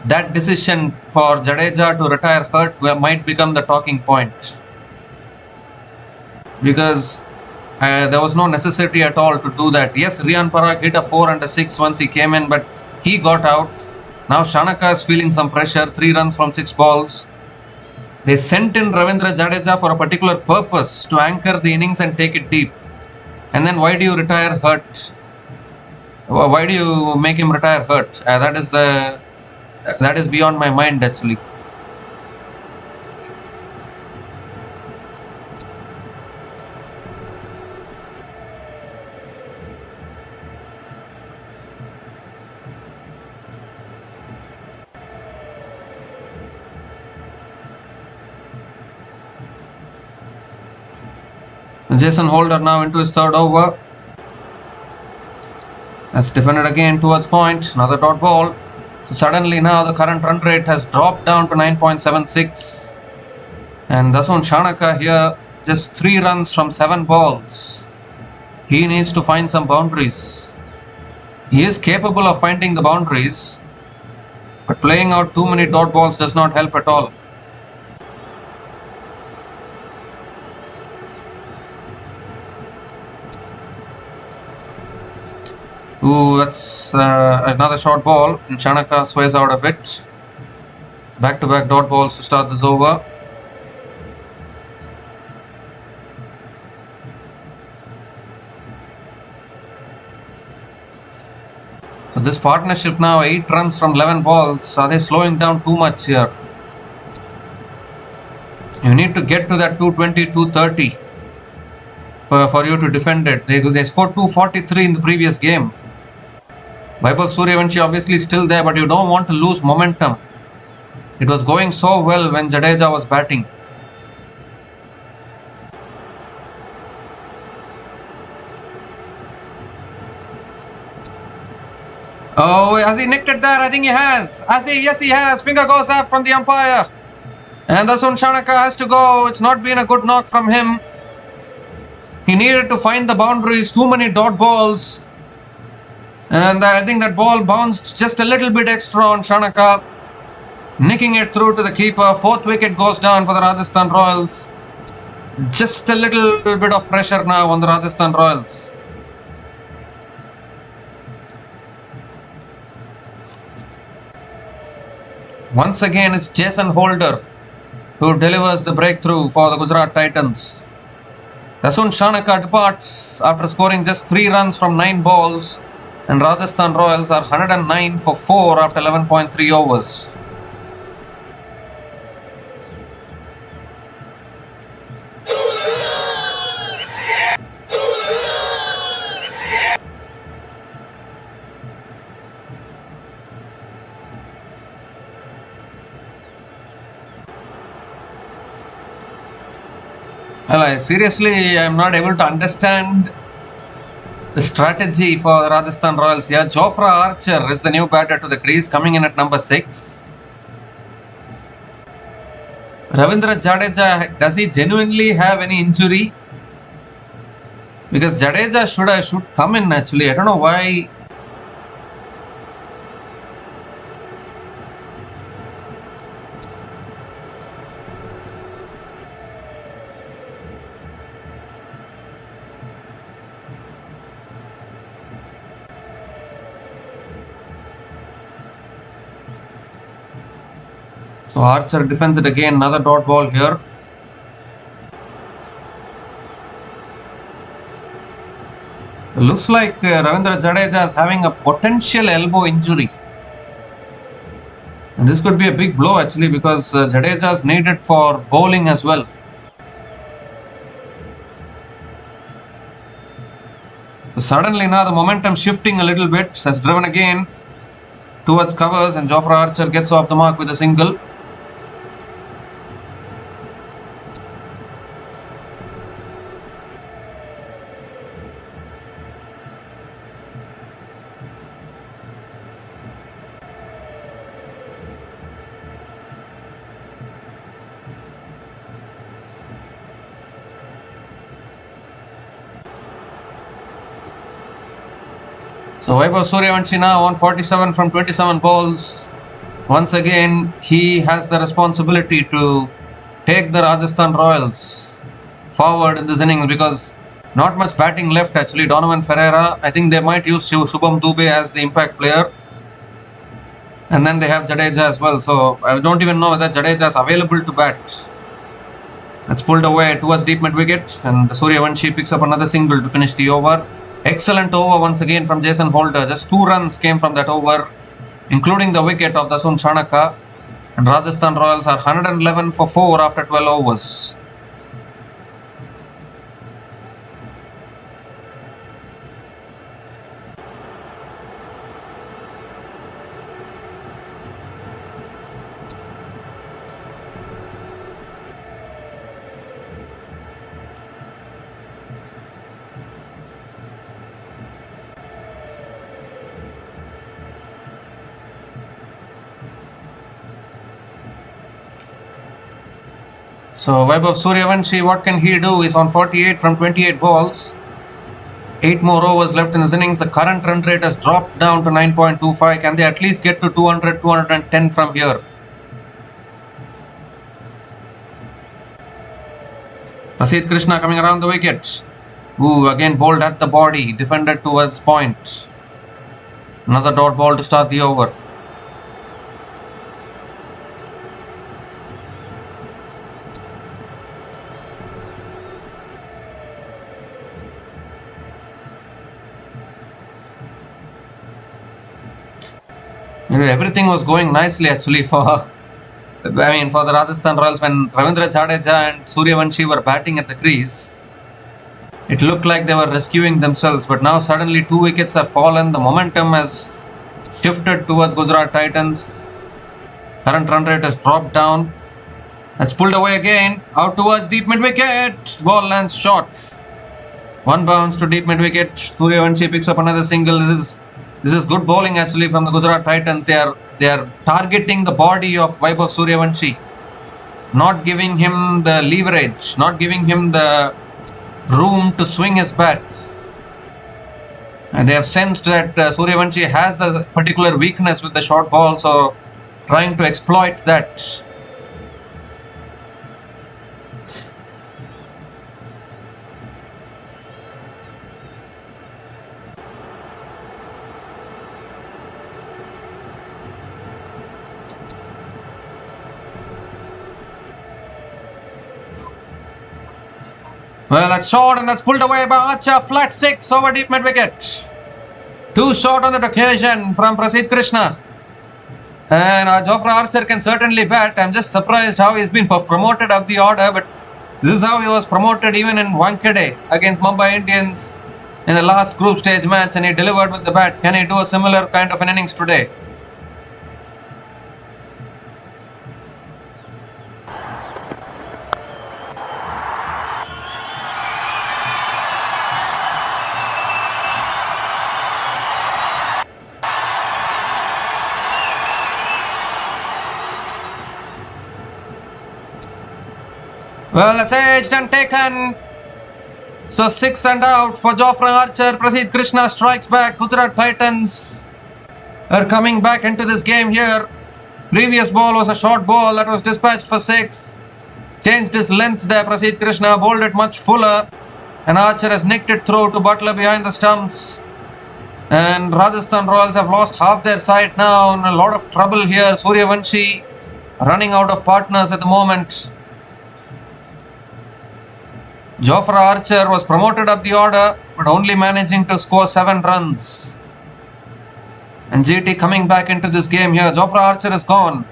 that decision for Jadeja to retire hurt might become the talking point, because there was no necessity at all to do that. Yes, Riyan Parag hit a 4 and a 6 once he came in, but he got out. Now Shanaka is feeling some pressure. 3 runs from 6 balls. They sent in Ravindra Jadeja for a particular purpose, to anchor the innings and take it deep. And then why do you retire hurt? Why do you make him retire hurt? That is beyond my mind actually. Jason Holder now into his 3rd over. That's defended again towards point. Another dot ball. So suddenly now the current run rate has dropped down to 9.76. And Dasun Shanaka here, just 3 runs from 7 balls. He needs to find some boundaries. He is capable of finding the boundaries, but playing out too many dot balls does not help at all. Ooh, that's another short ball, and Shanaka sways out of it. Back-to-back dot balls to start this over. So this partnership now 8 runs from 11 balls. Are they slowing down too much here? You need to get to that 220, 230 for you to defend it. They scored 243 in the previous game. Vaibhav Suryavanshi obviously still there, but you don't want to lose momentum. It was going so well when Jadeja was batting. Oh, has he nicked it there? I think he has. Yes, he has. Finger goes up from the umpire. And Dasun Shanaka has to go. It's not been a good knock from him. He needed to find the boundaries. Too many dot balls. And I think that ball bounced just a little bit extra on Shanaka. Nicking it through to the keeper. Fourth wicket goes down for the Rajasthan Royals. Just a little bit of pressure now on the Rajasthan Royals. Once again, it's Jason Holder who delivers the breakthrough for the Gujarat Titans. Dasun Shanaka departs after scoring just 3 runs from 9 balls, and Rajasthan Royals are 109 for 4 after 11.3 overs. Well, I am not able to understand the strategy for the Rajasthan Royals here. Jofra Archer is the new batter to the crease, coming in at number 6. Ravindra Jadeja, does he genuinely have any injury? Because Jadeja should come in actually. I don't know why. So Archer defends it again, another dot ball here. It looks like Ravindra Jadeja is having a potential elbow injury. And this could be a big blow actually, because Jadeja is needed for bowling as well. So suddenly now the momentum shifting a little bit, has driven again towards covers, and Jofra Archer gets off the mark with a single. So Vaibhav Suryavanshi now on 47 from 27 balls. Once again, he has the responsibility to take the Rajasthan Royals forward in this innings, because not much batting left actually. Donovan Ferreira, I think they might use Shubham Dubey as the impact player. And then they have Jadeja as well. So I don't even know whether Jadeja is available to bat. That's pulled away towards deep mid wicket, and Suryavanshi picks up another single to finish the over. Excellent over once again from Jason Holder. Just 2 runs came from that over, including the wicket of Dasun Shanaka. And Rajasthan Royals are 111 for 4 after 12 overs. So Vaibhav Suryavanshi, what can he do? He's on 48 from 28 balls. 8 more overs left in this innings. The current run rate has dropped down to 9.25. Can they at least get to 200, 210 from here? Prasidh Krishna coming around the wicket. Ooh, again bowled at the body. Defended towards point. Another dot ball to start the over. Everything was going nicely actually for for the Rajasthan Royals, when Ravindra Jadeja and Suryavanshi were batting at the crease, it looked like they were rescuing themselves. But now suddenly 2 wickets have fallen. The momentum has shifted towards Gujarat Titans. Current run rate has dropped down. That's pulled away again. Out towards deep mid wicket. Ball lands short. One bounce to deep mid wicket. Suryavanshi picks up another single. This is good bowling actually from the Gujarat Titans. They are targeting the body of Vaibhav Suryavanshi, not giving him the leverage, not giving him the room to swing his bat. And they have sensed that Suryavanshi has a particular weakness with the short ball, so trying to exploit that. Well, that's short and that's pulled away by Archer. Flat 6 over deep mid wicket. Too short on that occasion from Prasidh Krishna. And Jofra Archer can certainly bat. I'm just surprised how he's been promoted up the order, but this is how he was promoted even in Wankhede against Mumbai Indians in the last group stage match, and he delivered with the bat. Can he do a similar kind of an innings today? Well, that's edged and taken. So 6 and out for Jofra Archer. Prasidh Krishna strikes back. Gujarat Titans are coming back into this game here. Previous ball was a short ball that was dispatched for 6. Changed his length there. Prasidh Krishna bowled it much fuller. And Archer has nicked it through to Butler behind the stumps. And Rajasthan Royals have lost half their side now. In a lot of trouble here. Suryavanshi running out of partners at the moment. Jofra Archer was promoted up the order, but only managing to score 7 runs. And GT coming back into this game here. Jofra Archer is gone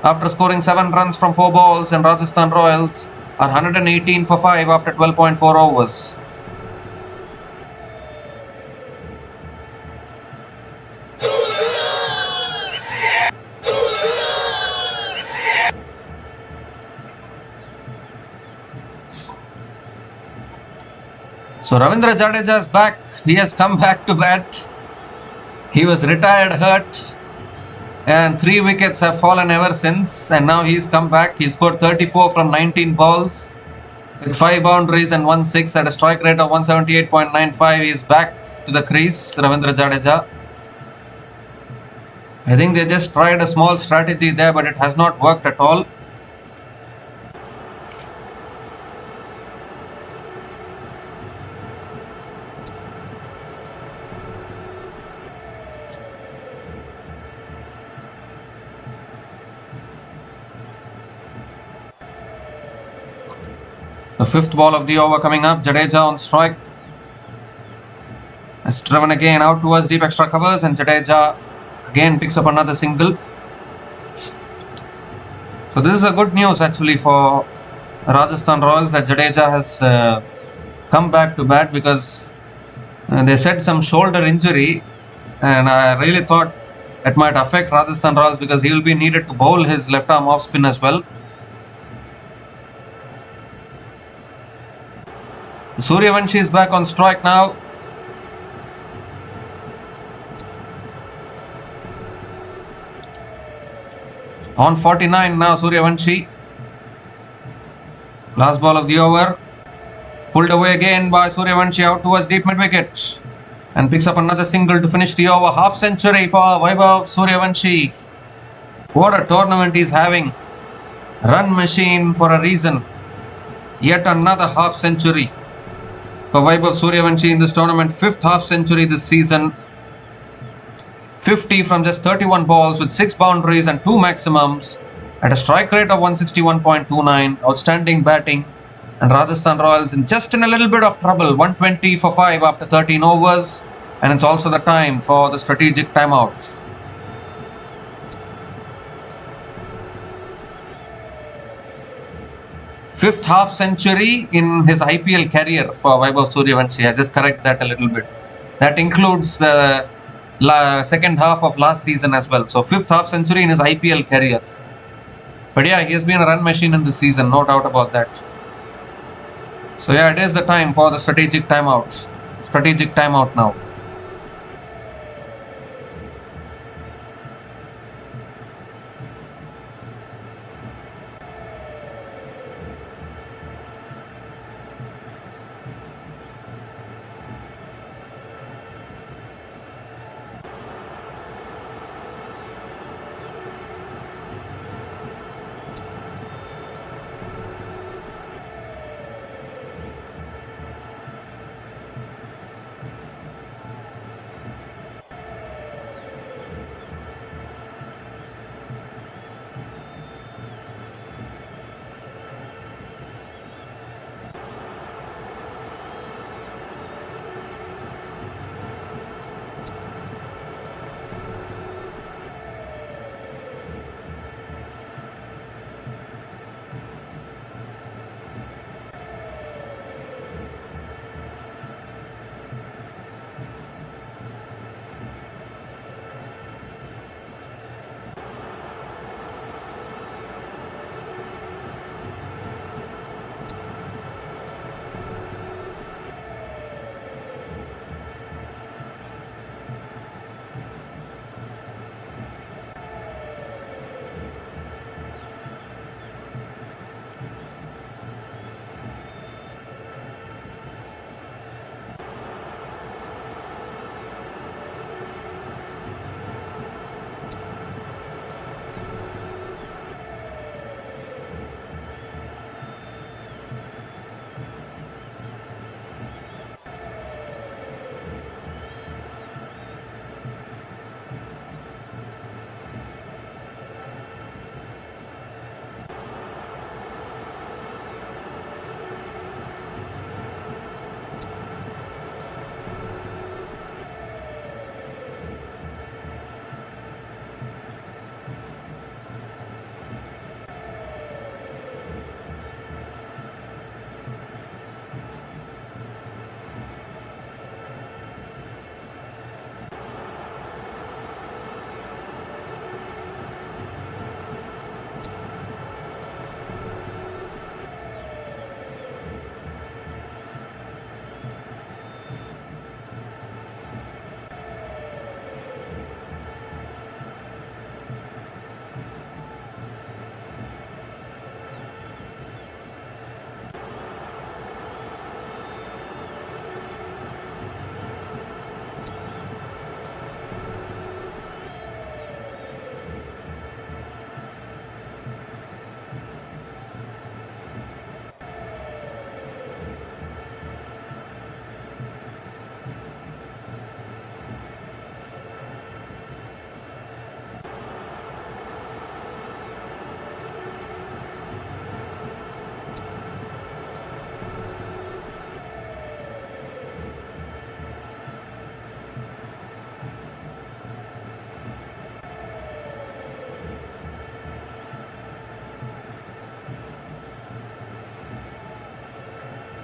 after scoring 7 runs from 4 balls, and Rajasthan Royals are 118 for 5 after 12.4 overs. So Ravindra Jadeja is back. He has come back to bat. He was retired hurt, and 3 wickets have fallen ever since, and now he's come back. He scored 34 from 19 balls with 5 boundaries and 1 6 at a strike rate of 178.95. He is back to the crease, Ravindra Jadeja. I think they just tried a small strategy there, but it has not worked at all. The 5th ball of the over coming up. Jadeja on strike. Has driven again out towards deep extra covers, and Jadeja again picks up another single. So this is a good news actually for Rajasthan Royals, that Jadeja has come back to bat, because they said some shoulder injury, and I really thought it might affect Rajasthan Royals because he will be needed to bowl his left arm off spin as well. Suryavanshi is back on strike now. On 49 now, Suryavanshi. Last ball of the over. Pulled away again by Suryavanshi out towards deep mid wicket. And picks up another single to finish the over. Half century for Vaibhav Suryavanshi. What a tournament he's having. Run machine for a reason. Yet another half century for Vaibhav Suryavanshi in this tournament. 5th half century this season. 50 from just 31 balls with 6 boundaries and 2 maximums at a strike rate of 161.29. Outstanding batting. And Rajasthan Royals in a little bit of trouble. 120 for 5 after 13 overs. And it's also the time for the strategic timeout. 5th half century in his IPL career for Vaibhav Suryavanshi. I just correct that a little bit. That includes the second half of last season as well. So 5th half century in his IPL career. But yeah, he has been a run machine in this season, no doubt about that. So yeah, it is the time for the strategic timeouts. Strategic timeout now.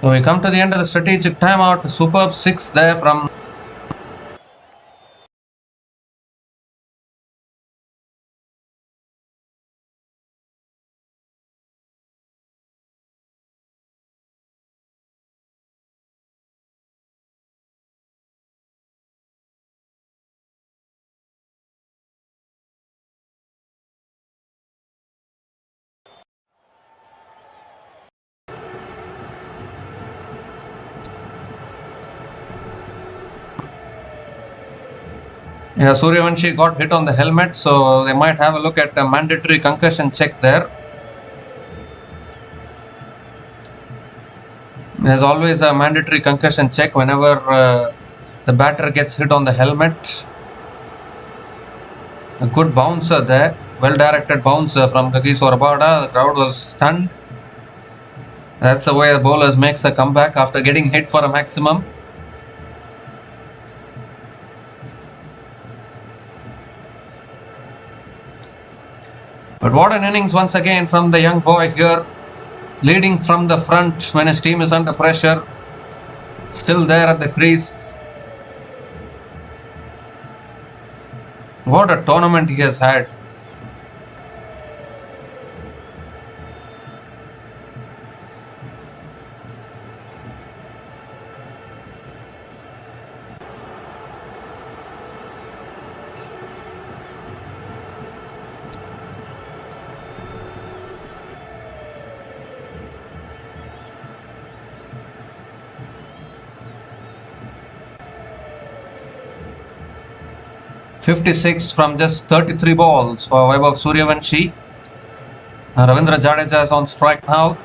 So we come to the end of the strategic timeout. Superb 6 there from Suryavanshi got hit on the helmet, so they might have a look at a mandatory concussion check there. There's always a mandatory concussion check whenever the batter gets hit on the helmet. A good bouncer there, well-directed bouncer from Kagiso Rabada. The crowd was stunned. That's the way the bowlers makes a comeback after getting hit for a maximum. But what an innings once again from the young boy here. leading from the front when his team is under pressure. Still there at the crease. What a tournament he has had. .56 from just 33 balls for Vaibhav Suryavanshi. Ravindra Jadeja is on strike now.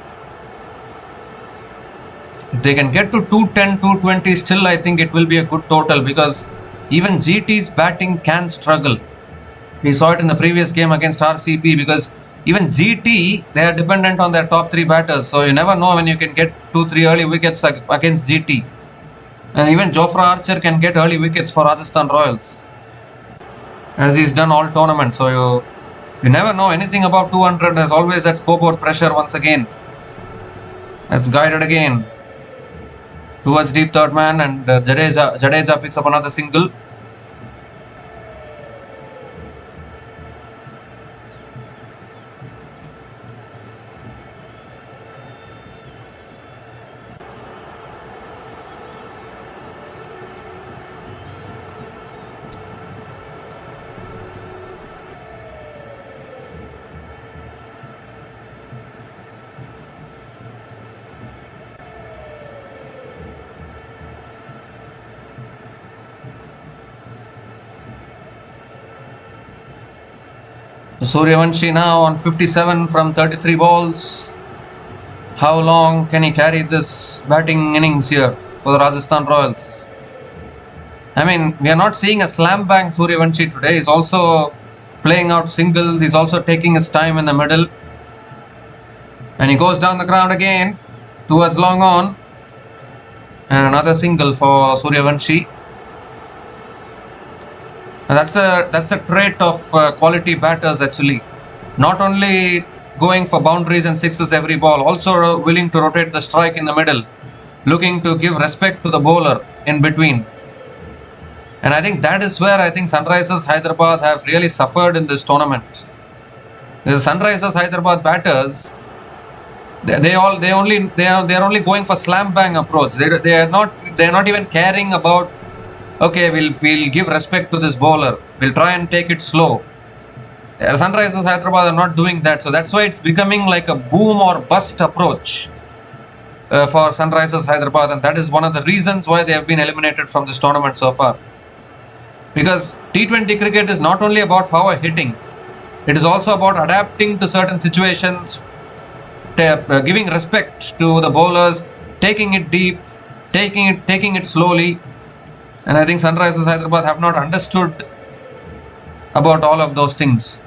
If they can get to 210, 220, still I think it will be a good total, because even GT's batting can struggle. We saw it in the previous game against RCB, because even GT, they are dependent on their top 3 batters. So you never know when you can get 2-3 early wickets against GT. And even Jofra Archer can get early wickets for Rajasthan Royals, as he's done all tournaments. So you never know. Anything above 200, there's always that scoreboard pressure once again. That's guided again towards deep third man, and Jadeja picks up another single. Suryavanshi now on 57 from 33 balls. How long can he carry this batting innings here for the Rajasthan Royals? I mean, we are not seeing a slam bang Suryavanshi today. He's also playing out singles. He's also taking his time in the middle. And he goes down the ground again towards long on. And another single for Suryavanshi. And that's a trait of quality batters actually. Not only going for boundaries and sixes every ball, also willing to rotate the strike in the middle, looking to give respect to the bowler in between. And I think that is where I think Sunrisers Hyderabad have really suffered in this tournament. The Sunrisers Hyderabad batters, they are only going for slam bang approach. They are not even caring about, okay, we'll give respect to this bowler. We'll try and take it slow. Sunrisers Hyderabad are not doing that. So that's why it's becoming like a boom or bust approach for Sunrisers Hyderabad. And that is one of the reasons why they have been eliminated from this tournament so far. Because T20 cricket is not only about power hitting. It is also about adapting to certain situations, giving respect to the bowlers, taking it deep, taking it slowly. And I think Sunrisers Hyderabad have not understood about all of those things.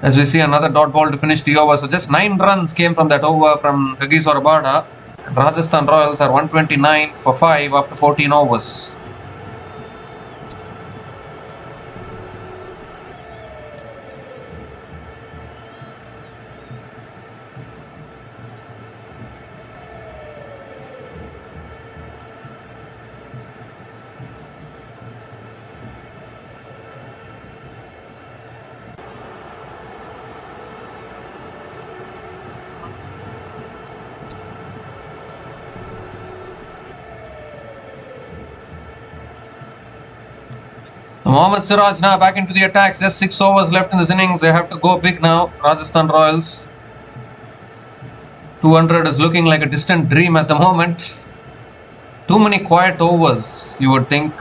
As we see another dot ball to finish the over. So just 9 runs came from that over from Kagiso Rabada. Rajasthan Royals are 129 for 5 after 14 overs. Mohammad Siraj now back into the attacks. Just 6 overs left in this innings. They have to go big now. Rajasthan Royals. 200 is looking like a distant dream at the moment. Too many quiet overs, you would think.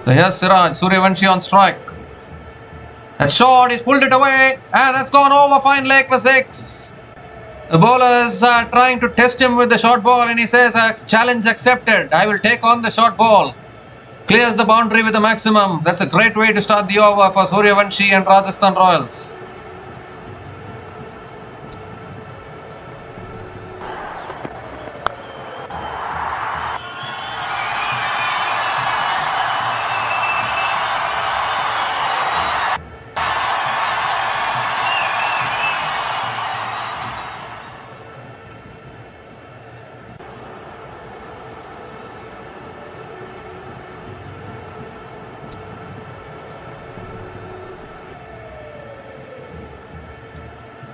So here's Siraj. Suryavanshi on strike. That shot, he's pulled it away. And that's gone over. Fine leg for 6. The bowlers are trying to test him with the short ball, and he says, challenge accepted. I will take on the short ball. Clears the boundary with the maximum. That's a great way to start the over for Suryavanshi and Rajasthan Royals.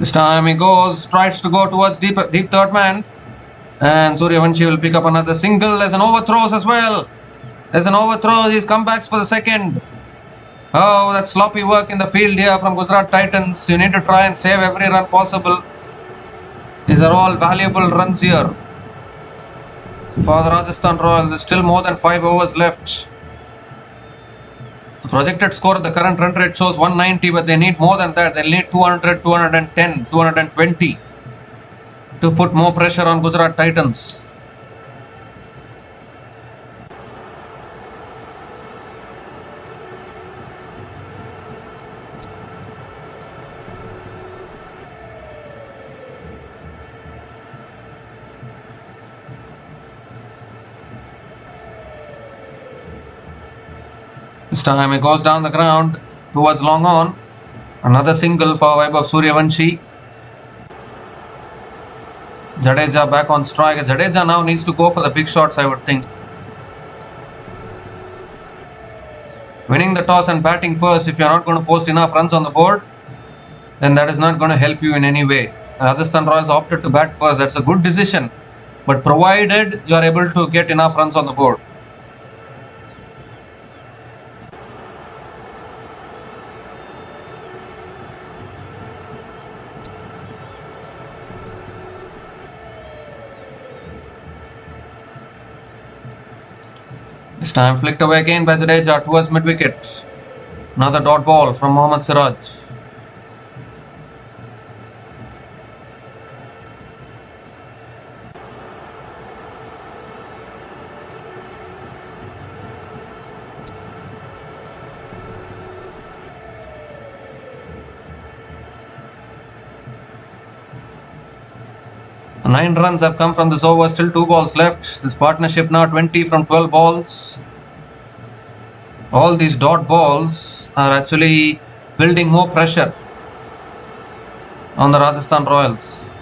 This time he tries to go towards deep third man. And Suryavanshi will pick up another single. There's an overthrows as well. There's an overthrow. He's comebacks for the second. Oh, that's sloppy work in the field here from Gujarat Titans. You need to try and save every run possible. These are all valuable runs here. For the Rajasthan Royals, there's still more than 5 overs left. The projected score of the current run rate shows 190, but they need more than that. They'll need 200, 210, 220 to put more pressure on Gujarat Titans. This time it goes down the ground towards long on. Another single for Vaibhav Suryavanshi. Jadeja back on strike. Jadeja now needs to go for the big shots, I would think. Winning the toss and batting first, if you're not going to post enough runs on the board, then that is not going to help you in any way. Rajasthan Royals opted to bat first. That's a good decision. But provided you are able to get enough runs on the board. This time flicked away again by Jadeja towards mid-wicket. Another dot ball from Mohammad Siraj. Nine runs have come from this over, still 2 balls left. This partnership now 20 from 12 balls. All these dot balls are actually building more pressure on the Rajasthan Royals.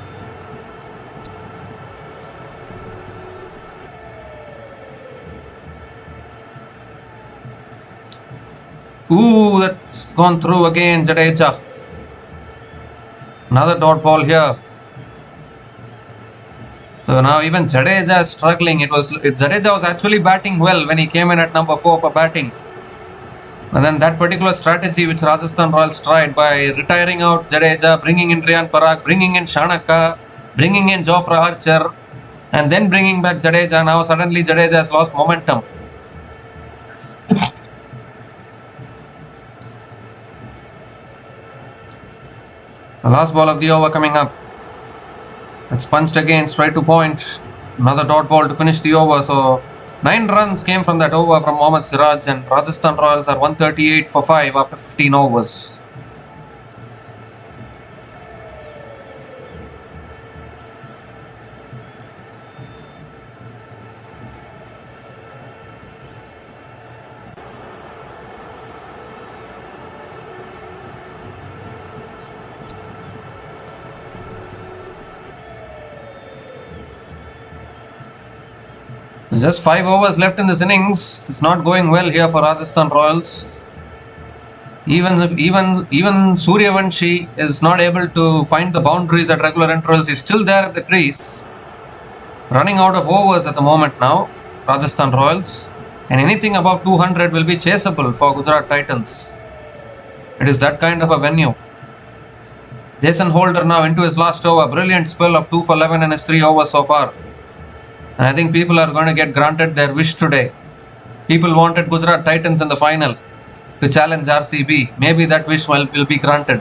Ooh, that's gone through again, Jadeja. Another dot ball here. So now even Jadeja is struggling. Jadeja was actually batting well when he came in at number 4 for batting. And then that particular strategy which Rajasthan Royals tried by retiring out Jadeja, bringing in Riyan Parag, bringing in Shanaka, bringing in Jofra Archer, and then bringing back Jadeja. Now suddenly Jadeja has lost momentum. The last ball of the over coming up. It's punched again, straight to point. Another dot ball to finish the over. So 9 runs came from that over from Mohammad Siraj, and Rajasthan Royals are 138 for 5 after 15 overs. Just 5 overs left in this innings. It's not going well here for Rajasthan Royals. Even Suryavanshi is not able to find the boundaries at regular intervals. He's still there at the crease. Running out of overs at the moment now, Rajasthan Royals. And anything above 200 will be chaseable for Gujarat Titans. It is that kind of a venue. Jason Holder now into his last over. Brilliant spell of 2 for 11 in his 3 overs so far. And I think people are going to get granted their wish today. People wanted Gujarat Titans in the final to challenge RCB. Maybe that wish will be granted.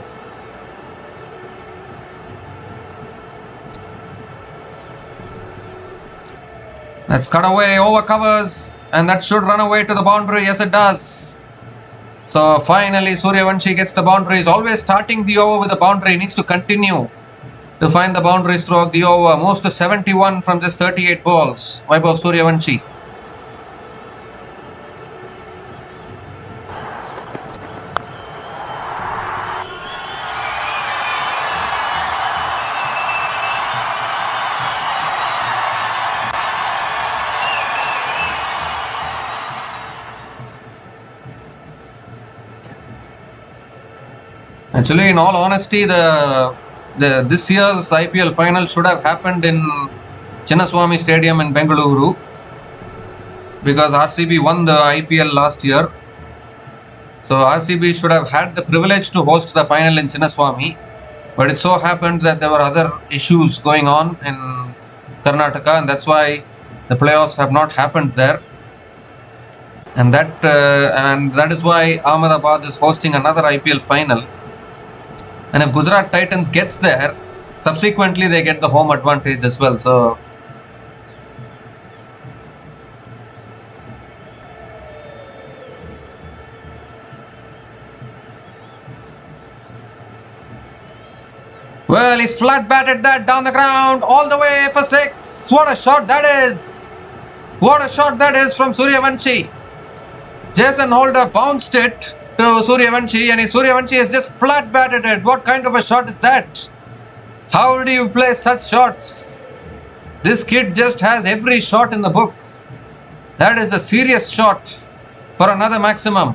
Let's cut away, over covers, and that should run away to the boundary. Yes, it does. So finally Suryavanshi gets the boundaries. Always starting the over with the boundary. He needs to continue to find the boundaries throughout the over. Moves to 71 from just 38 balls. Vaibhav Suryavanshi. Actually, in all honesty, the this year's IPL final should have happened in Chinnaswamy Stadium in Bengaluru, because RCB won the IPL last year. So RCB should have had the privilege to host the final in Chinnaswamy, but it so happened that there were other issues going on in Karnataka, and that's why the playoffs have not happened there. And that is why Ahmedabad is hosting another IPL final. And if Gujarat Titans gets there, subsequently they get the home advantage as well. So well, he's flat batted that down the ground all the way for 6. What a shot that is! What a shot that is from Suryavanshi. Jason Holder bounced it to Suryavanshi, and Suryavanshi has just flat batted it. What kind of a shot is that? How do you play such shots? This kid just has every shot in the book. That is a serious shot for another maximum.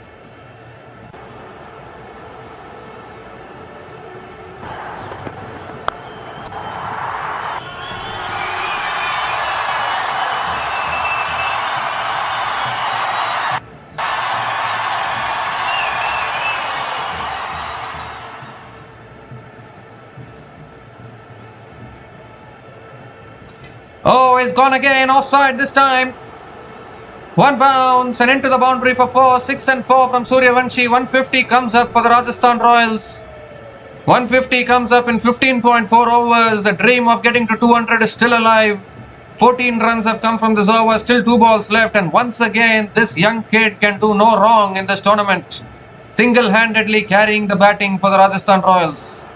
Oh, he's gone again, offside this time. One bounce and into the boundary for 4. 6 and 4 from Suryavanshi. 150 comes up for the Rajasthan Royals. 150 comes up in 15.4 overs. The dream of getting to 200 is still alive. 14 runs have come from this over. Still 2 balls left. And once again, this young kid can do no wrong in this tournament. Single-handedly carrying the batting for the Rajasthan Royals.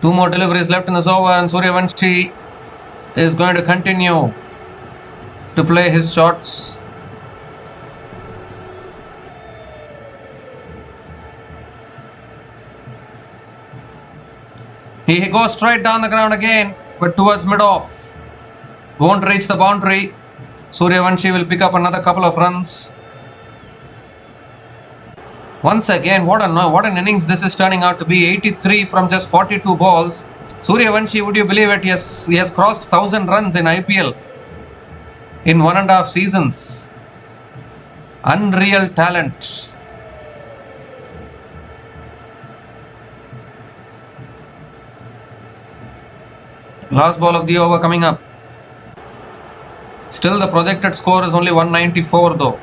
Two more deliveries left in this over, and Suryavanshi is going to continue to play his shots. He goes straight down the ground again, but towards mid-off. Won't reach the boundary. Suryavanshi will pick up another couple of runs. Once again, what an innings this is turning out to be. 83 from just 42 balls. Suryavanshi, would you believe it? He has crossed 1,000 runs in IPL in 1.5 seasons. Unreal talent. Last ball of the over coming up. Still, the projected score is only 194 though.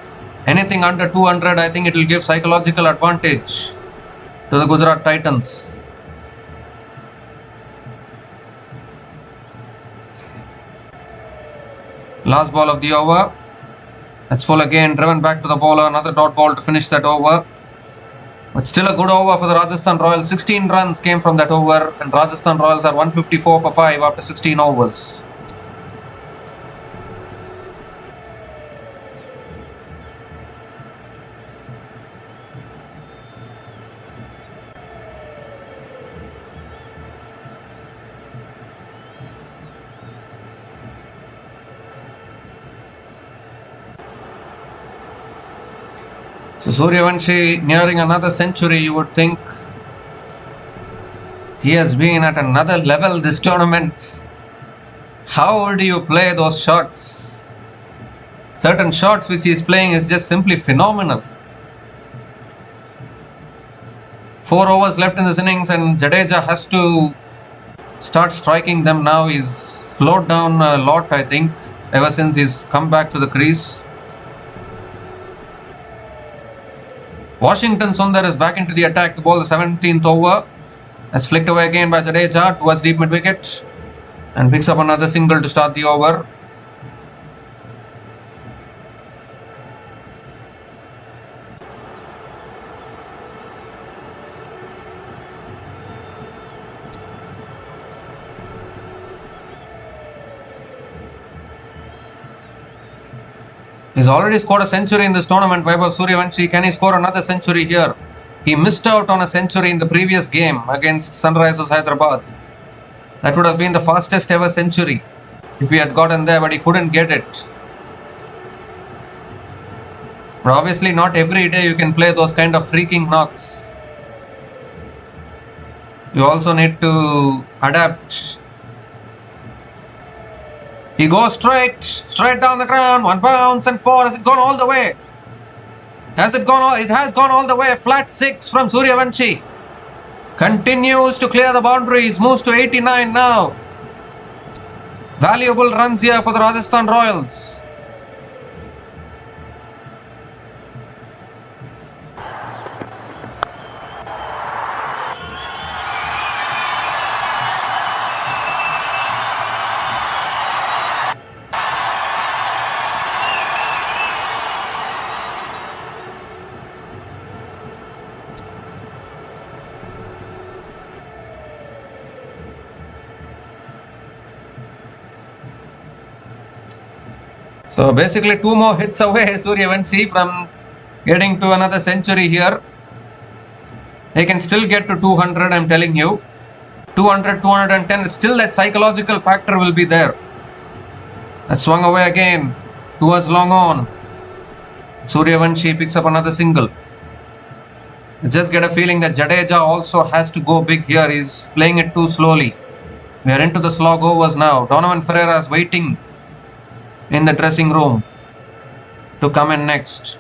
Anything under 200, I think it will give psychological advantage to the Gujarat Titans. Last ball of the over. That's full again, driven back to the bowler. Another dot ball to finish that over. But still a good over for the Rajasthan Royals. 16 runs came from that over, and Rajasthan Royals are 154 for 5 after 16 overs. So Suryavanshi nearing another century, you would think. He has been at another level this tournament. How do you play those shots? Certain shots which he is playing is just simply phenomenal. 4 overs left in this innings, and Jadeja has to start striking them now. He's slowed down a lot, I think, ever since he's come back to the crease. Washington Sundar is back into the attack to bowl the 17th over. That's flicked away again by Jadeja towards deep mid wicket, and picks up another single to start the over. He's already scored a century in this tournament, Vaibhav Suryavanshi. Can he score another century here? He missed out on a century in the previous game against Sunrisers Hyderabad. That would have been the fastest ever century if he had gotten there, but he couldn't get it. But obviously not every day you can play those kind of freaking knocks. You also need to adapt. He goes straight down the ground, 1 bounce and 4. Has it gone all the way? Has it gone all? It has gone all the way. Flat 6 from Suryavanshi. Continues to clear the boundaries. Moves to 89 now. Valuable runs here for the Rajasthan Royals. So basically 2 more hits away Suryavanshi from getting to another century here. He can still get to 200, I'm telling you. 200, 210, still that psychological factor will be there. That swung away again towards long on. Suryavanshi picks up another single. I just get a feeling that Jadeja also has to go big here. He's playing it too slowly. We are into the slog overs now. Donovan Ferreira is waiting in the dressing room to come in next.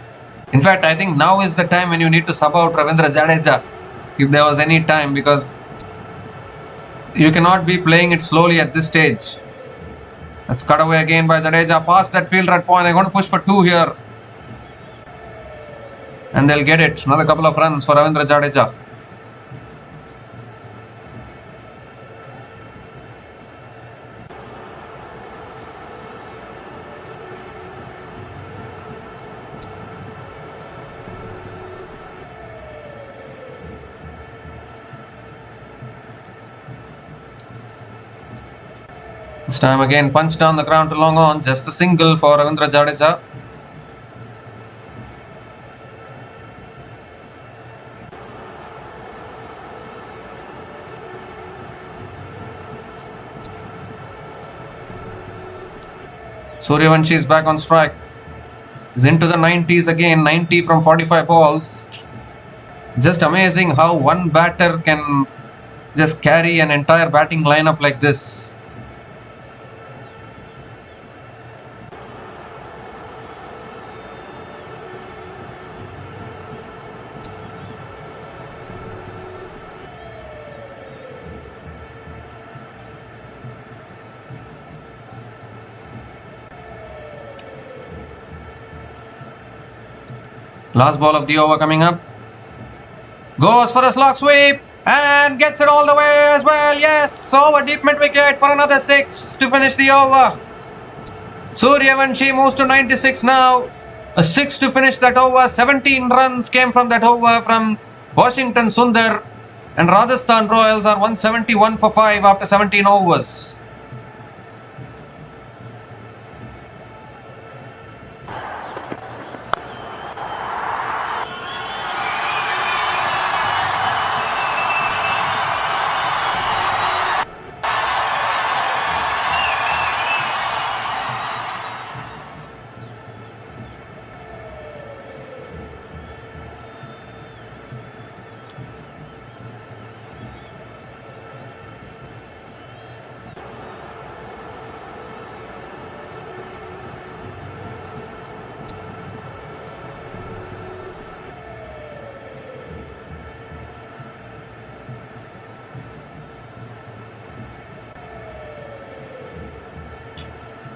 In fact, I think now is the time when you need to sub out Ravindra Jadeja, if there was any time, because you cannot be playing it slowly at this stage. Let's cut away again by Jadeja, past that fielder at point. They're going to push for 2 here, and they'll get it. Another couple of runs for Ravindra Jadeja. This time again, punch down the ground to long on. Just a single for Ravindra Jadeja. Suryavanshi is back on strike. He's into the 90s again. 90 from 45 balls. Just amazing how one batter can just carry an entire batting lineup like this. Last ball of the over coming up. Goes for a slog sweep and gets it all the way as well. Yes, over deep mid wicket for another 6 to finish the over. Suryavanshi moves to 96 now. A 6 to finish that over. 17 runs came from that over from Washington Sundar. And Rajasthan Royals are 171 for 5 after 17 overs.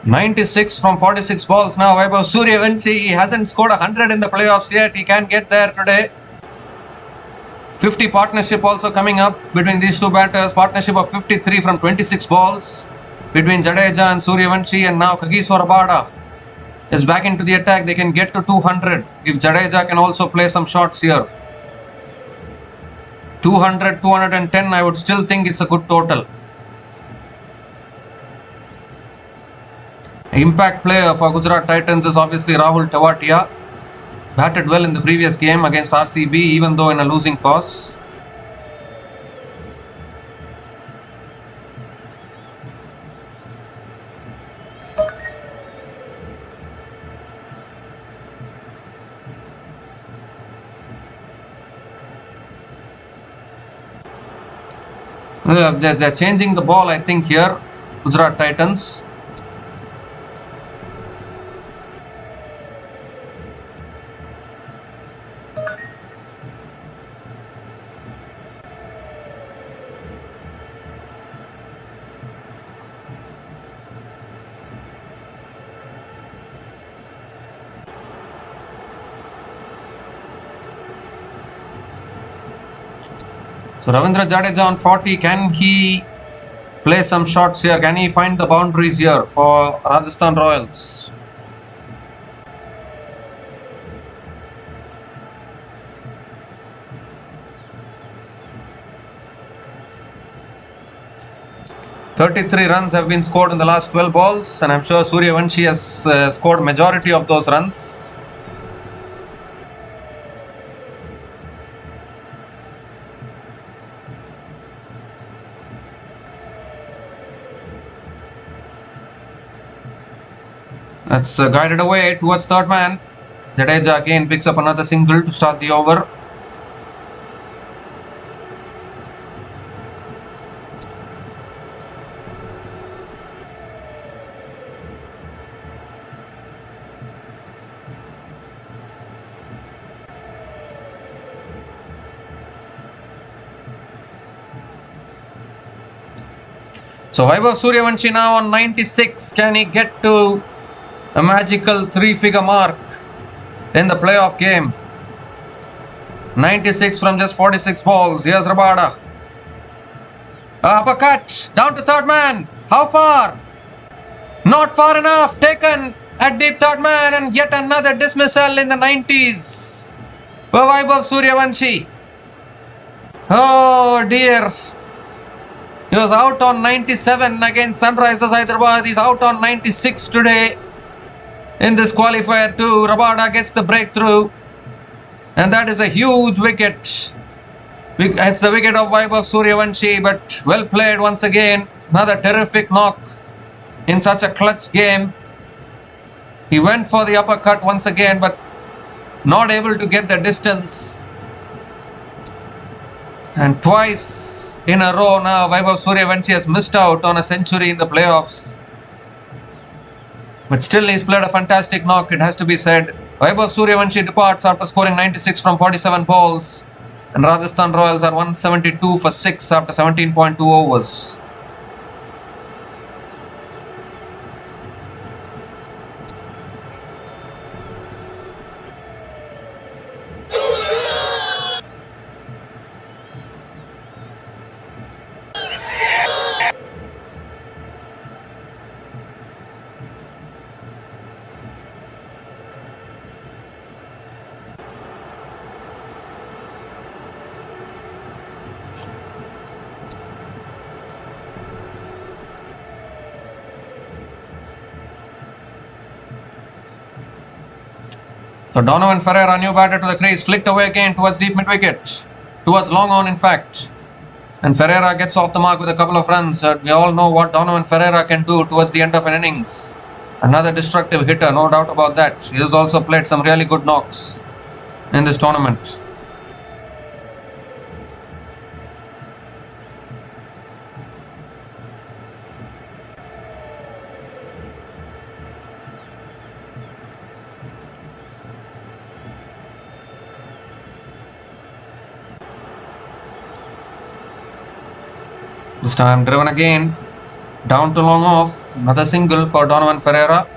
(96 from 46 balls now. Vaibhav Suryavanshi hasn't scored 100 in the playoffs yet. He can get there today. 50 partnership also coming up between these two batters. Partnership of 53 from 26 balls between Jadeja and Suryavanshi. And now Kagiso Rabada is back into the attack. They can get to 200 if Jadeja can also play some shots here. 200, 210, I would still think it's a good total. Impact player for Gujarat Titans is obviously Rahul Tewatia. Batted well in the previous game against RCB, even though in a losing cause. They're changing the ball, I think, here, Gujarat Titans. So Ravindra Jadeja on 40, can he play some shots here? Can he find the boundaries here for Rajasthan Royals? "33 runs have been scored in the last 12 balls, and I'm sure Suryavanshi has scored majority of those runs. That's guided away towards third man. Jadeja again picks up another single to start the over. So Vaibhav Suryavanshi now on 96. Can he get to a magical 3-figure mark in the playoff game? 96 from just 46 balls. Here's Rabada. Uppercut down to third man. How far? Not far enough. Taken at deep third man, and yet another dismissal in the 90s for Vaibhav Suryavanshi. Oh dear. He was out on 97 against Sunrisers Hyderabad. He's out on 96 today in this qualifier too. Rabada gets the breakthrough, and that is a huge wicket. It's the wicket of Vaibhav Suryavanshi, but well played once again. Another terrific knock in such a clutch game. He went for the uppercut once again, but not able to get the distance. And twice in a row now, Vaibhav Suryavanshi has missed out on a century in the playoffs. But still, he's played a fantastic knock, it has to be said. Vaibhav Suryavanshi departs after scoring 96 from 47 balls. And Rajasthan Royals are 172 for 6 after 17.2 overs. So Donovan Ferreira, new batter to the crease, flicked away again towards deep mid-wicket. Towards long on, in fact. And Ferreira gets off the mark with a couple of runs. We all know what Donovan Ferreira can do towards the end of an innings. Another destructive hitter, no doubt about that. He has also played some really good knocks in this tournament. This time driven again, down to long off, another single for Donovan Ferreira.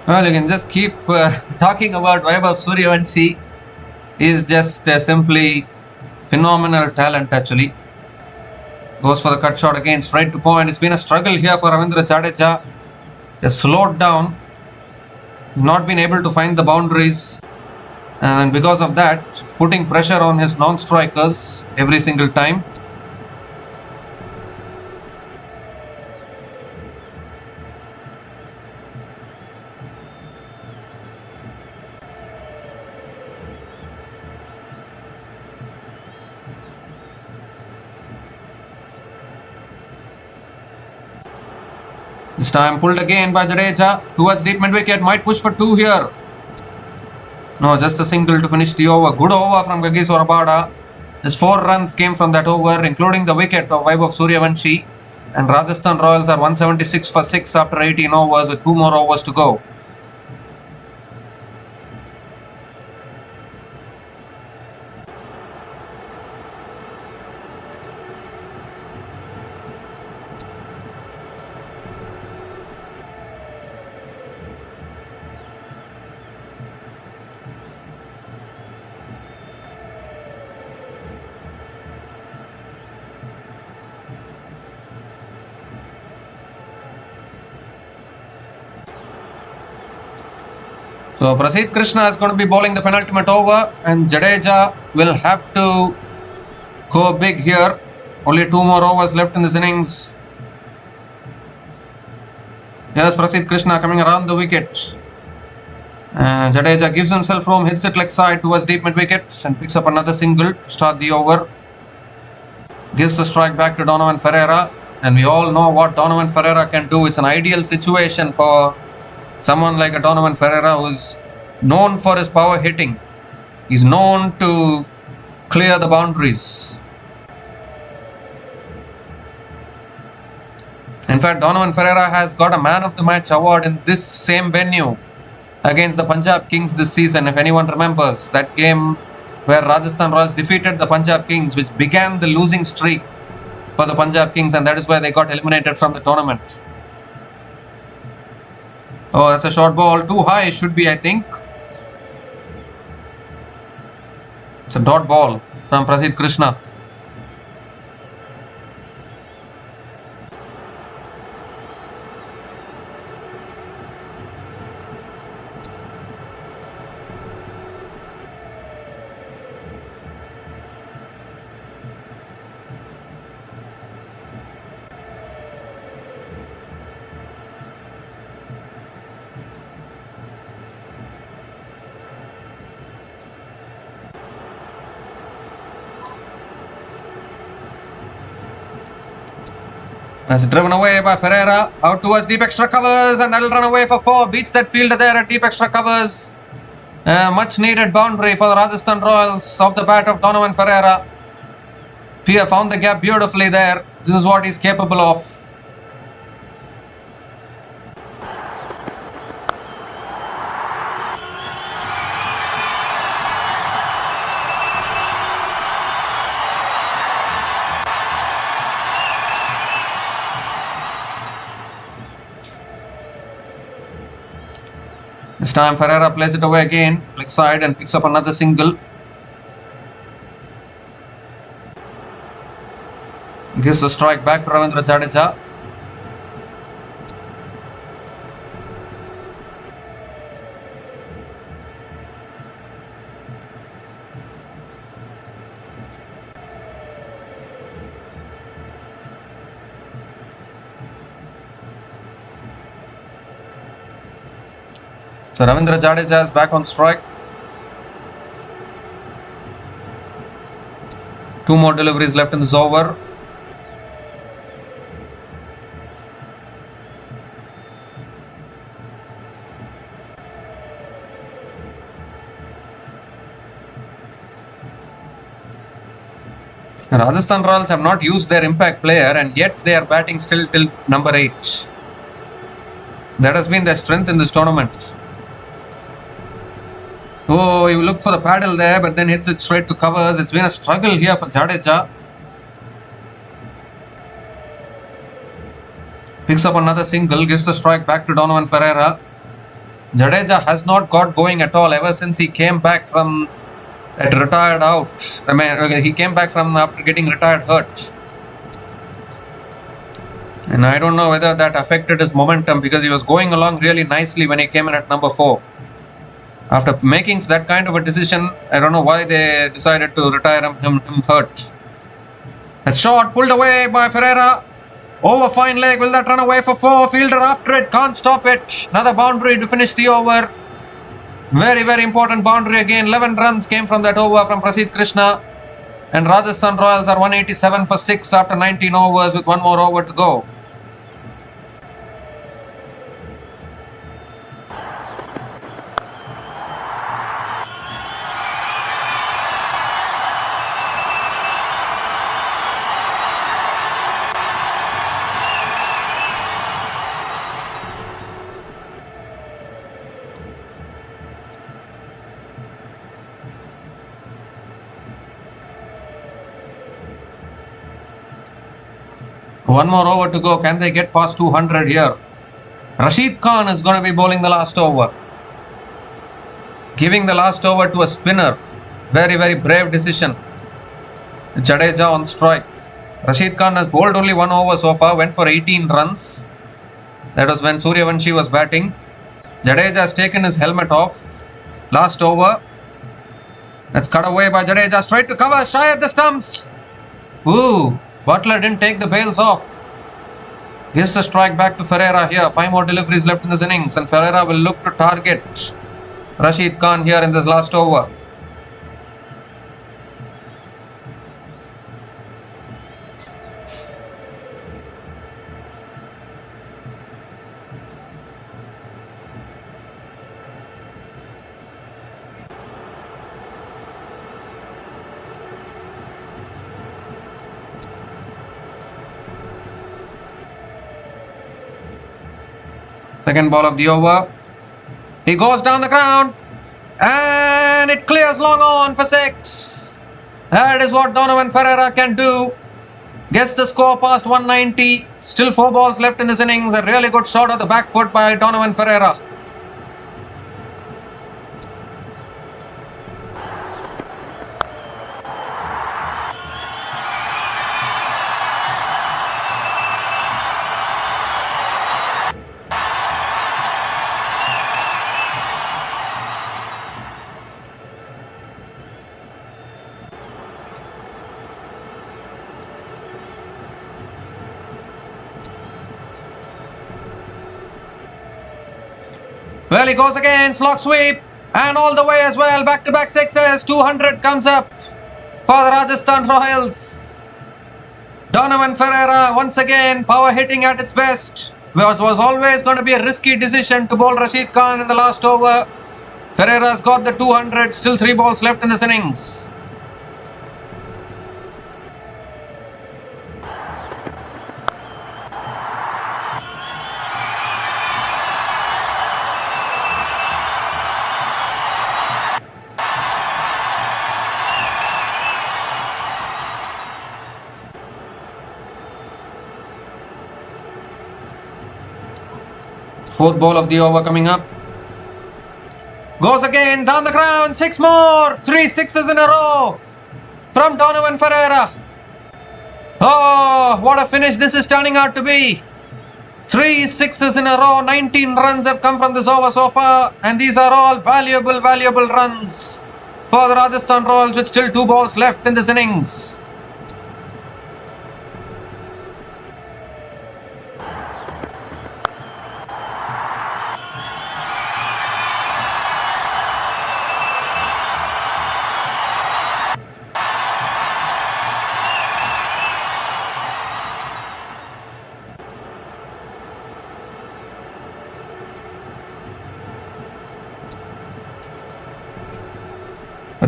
Well, you can just keep talking about Vaibhav Suryavanshi. He is just simply phenomenal talent actually. Goes for the cut shot again, straight to point. It's been a struggle here for Ravindra Jadeja. He's slowed down. He's not been able to find the boundaries. And because of that, it's putting pressure on his non-strikers every single time. This time pulled again by Jadeja towards deep mid wicket. Might push for 2 here. No, just a single to finish the over. Good over from Gagiswar Rabada. His 4 runs came from that over, including the wicket of Vaibhav Suryavanshi. And Rajasthan Royals are 176 for 6 after 18 overs with 2 more overs to go. So Prasidh Krishna is going to be bowling the penultimate over, and Jadeja will have to go big here. Only 2 more overs left in this innings. Here's Prasidh Krishna coming around the wicket. Jadeja gives himself room, hits it leg side towards deep mid wicket and picks up another single to start the over. Gives the strike back to Donovan Ferreira, and we all know what Donovan Ferreira can do. It's an ideal situation for someone like a Donovan Ferreira who is known for his power hitting. He's known to clear the boundaries. In fact, Donovan Ferreira has got a Man of the Match award in this same venue against the Punjab Kings this season. If anyone remembers that game where Rajasthan Royals defeated the Punjab Kings, which began the losing streak for the Punjab Kings, and that is why they got eliminated from the tournament. Oh, that's a short ball. Too high should be, I think. It's a dot ball from Prasidh Krishna. That's driven away by Ferreira, out towards deep extra covers, and that'll run away for 4. Beats that fielder there at deep extra covers. Much needed boundary for the Rajasthan Royals off the bat of Donovan Ferreira. Pia found the gap beautifully there. This is what he's capable of. This time Ferreira plays it away again, leg side, and picks up another single. Gives the strike back to Ravindra Jadeja. So Ravindra Jadeja is back on strike. 2 more deliveries left in this over. Rajasthan Royals have not used their impact player, and yet they are batting still till number 8. That has been their strength in this tournament. Oh, you look for the paddle there, but then hits it straight to covers. It's been a struggle here for Jadeja. Picks up another single, gives the strike back to Donovan Ferreira. Jadeja has not got going at all ever since he came back from retired out. He came back from after getting retired hurt. And I don't know whether that affected his momentum because he was going along really nicely when he came in at number 4. After making that kind of a decision, I don't know why they decided to retire him hurt. A shot pulled away by Ferreira. Over fine leg. Will that run away for 4? Fielder after it. Can't stop it. Another boundary to finish the over. Very, very important boundary again. 11 runs came from that over from Prasidh Krishna. And Rajasthan Royals are 187 for 6 after 19 overs with one more over to go. One more over to go. Can they get past 200 here? Rashid Khan is going to be bowling the last over. Giving the last over to a spinner. Very, very brave decision. Jadeja on strike. Rashid Khan has bowled only one over so far. Went for 18 runs. That was when Suryavanshi was batting. Jadeja has taken his helmet off. Last over. That's cut away by Jadeja. Straight to cover. Shy at the stumps. Ooh. Butler didn't take the bails off. Gives the strike back to Ferreira here. 5 more deliveries left in this innings and Ferreira will look to target Rashid Khan here in this last over. Second ball of the over. He goes down the ground and it clears long on for 6. That is what Donovan Ferreira can do. Gets the score past 190. Still 4 balls left in this innings. A really good shot of the back foot by Donovan Ferreira. Well, he goes again, slog sweep, and all the way as well, back-to-back sixes, 200 comes up for the Rajasthan Royals. Donovan Ferreira, once again, power hitting at its best, which was always going to be a risky decision to bowl Rashid Khan in the last over. Ferreira's got the 200, still 3 balls left in this innings. Fourth ball of the over coming up. Goes again, down the ground, 6 more. 3 sixes in a row from Donovan Ferreira. Oh, what a finish this is turning out to be. 3 sixes in a row, 19 runs have come from this over so far. And these are all valuable runs for the Rajasthan Royals with still 2 balls left in this innings.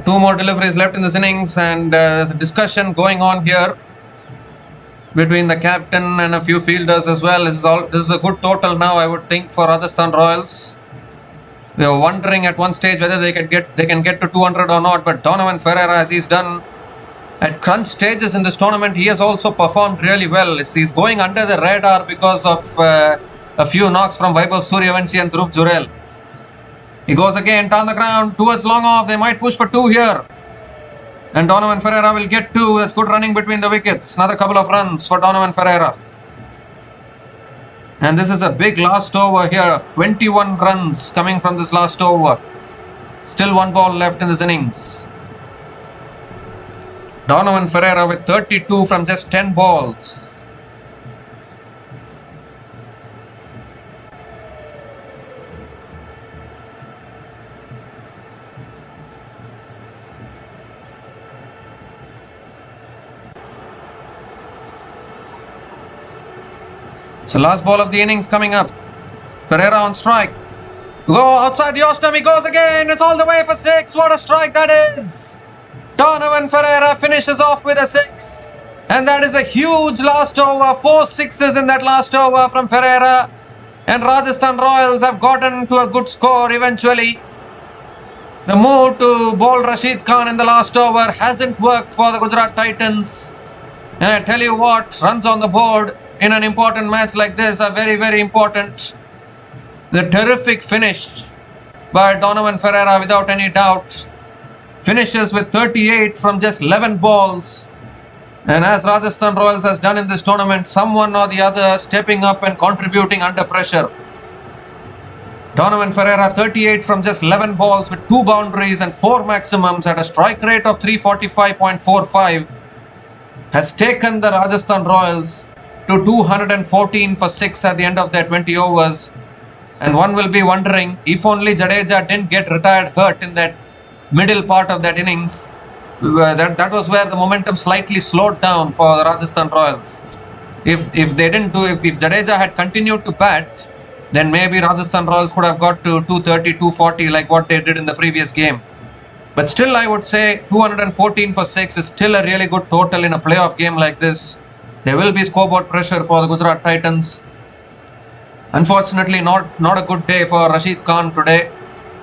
Two more deliveries left in this innings and there's a discussion going on here between the captain and a few fielders as well. This is a good total now, I would think, for Rajasthan Royals. We were wondering at one stage whether they can get to 200 or not, but Donovan Ferreira, as he's done at crunch stages in this tournament, he has also performed really well. He's going under the radar because of a few knocks from Vaibhav Suryavanshi and Dhruv Jurel. He goes again down the ground towards long off. They might push for 2 here. And Donovan Ferreira will get 2. That's good running between the wickets. Another couple of runs for Donovan Ferreira. And this is a big last over here. 21 runs coming from this last over. Still one ball left in this innings. Donovan Ferreira with 32 from just 10 balls. So last ball of the innings coming up. Ferreira on strike. Go outside the off-stump, he goes again. It's all the way for 6. What a strike that is. Donovan Ferreira finishes off with a 6. And that is a huge last over. 4 sixes in that last over from Ferreira. And Rajasthan Royals have gotten to a good score eventually. The move to bowl Rashid Khan in the last over hasn't worked for the Gujarat Titans. And I tell you what, runs on the board in an important match like this are very, very important. The terrific finish by Donovan Ferreira, without any doubt, finishes with 38 from just 11 balls. And as Rajasthan Royals has done in this tournament, someone or the other stepping up and contributing under pressure. Donovan Ferreira 38 from just 11 balls with 2 boundaries and 4 maximums at a strike rate of 345.45 has taken the Rajasthan Royals to 214 for 6 at the end of their 20 overs. And one will be wondering, if only Jadeja didn't get retired hurt in that middle part of that innings, that was where the momentum slightly slowed down for the Rajasthan Royals. If Jadeja had continued to bat, then maybe Rajasthan Royals could have got to 230, 240 like what they did in the previous game. But still, I would say 214 for 6 is still a really good total in a playoff game like this. There will be scoreboard pressure for the Gujarat Titans. Unfortunately, not a good day for Rashid Khan today.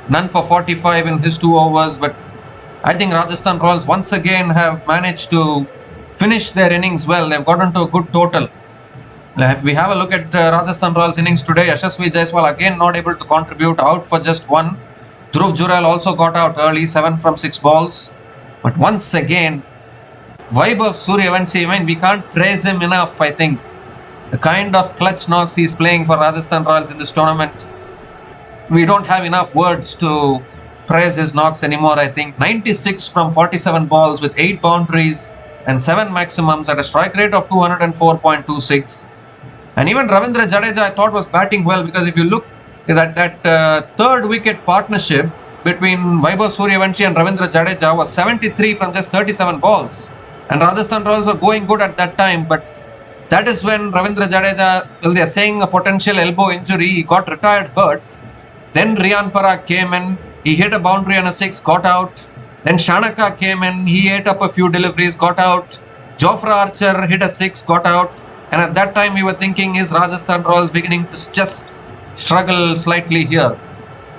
None for 45 in his 2 overs. But I think Rajasthan Royals once again have managed to finish their innings well. They've gotten to a good total. If we have a look at Rajasthan Royals innings today, Yashasvi Jaiswal again not able to contribute, out for just 1. Dhruv Jurel also got out early, 7 from 6 balls. But once again, Vaibhav Suryavanshi, we can't praise him enough, I think. The kind of clutch knocks he's playing for Rajasthan Royals in this tournament, we don't have enough words to praise his knocks anymore, I think. 96 from 47 balls with 8 boundaries and 7 maximums at a strike rate of 204.26. And even Ravindra Jadeja, I thought, was batting well, because if you look at that third wicket partnership between Vaibhav Suryavanshi and Ravindra Jadeja was 73 from just 37 balls. And Rajasthan Royals were going good at that time, but that is when Ravindra Jadeja, well, they are saying a potential elbow injury, he got retired hurt. Then Riyan Parag came in, he hit a boundary and a 6, got out. Then Shanaka came in, he ate up a few deliveries, got out. Jofra Archer hit a 6, got out. And at that time we were thinking, is Rajasthan Royals beginning to just struggle slightly here?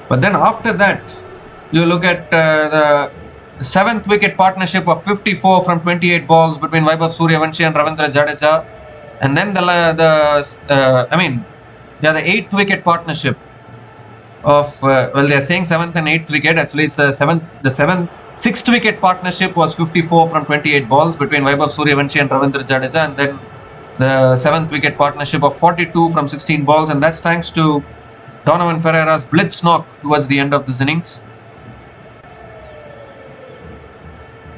But then after that, you look at the 7th wicket partnership of 54 from 28 balls between Vaibhav Suryavanshi and Ravindra Jadeja. And then the 8th wicket partnership of, well, they're saying 7th and 8th wicket. Actually, it's the 6th wicket partnership was 54 from 28 balls between Vaibhav Suryavanshi and Ravindra Jadeja. And then the 7th wicket partnership of 42 from 16 balls. And that's thanks to Donovan Ferreira's blitz knock towards the end of this innings.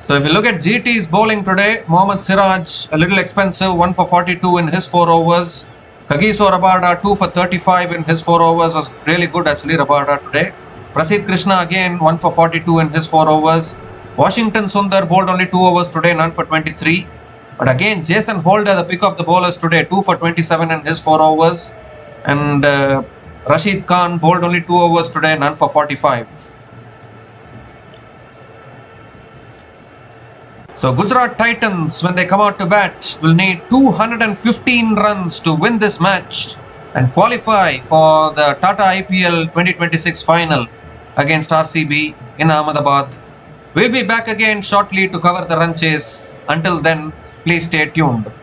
So if you look at GT's bowling today, Mohammad Siraj, a little expensive, 1 for 42 in his 4 overs. Kagiso Rabada, 2 for 35 in his 4 overs, was really good actually, Rabada today. Prasidh Krishna again, 1 for 42 in his 4 overs. Washington Sundar bowled only 2 overs today, none for 23. But again, Jason Holder, the pick of the bowlers today, 2 for 27 in his 4 overs. And Rashid Khan bowled only 2 overs today, none for 45. So Gujarat Titans, when they come out to bat, will need 215 runs to win this match and qualify for the Tata IPL 2026 final against RCB in Ahmedabad. We'll be back again shortly to cover the run chase. Until then, please stay tuned.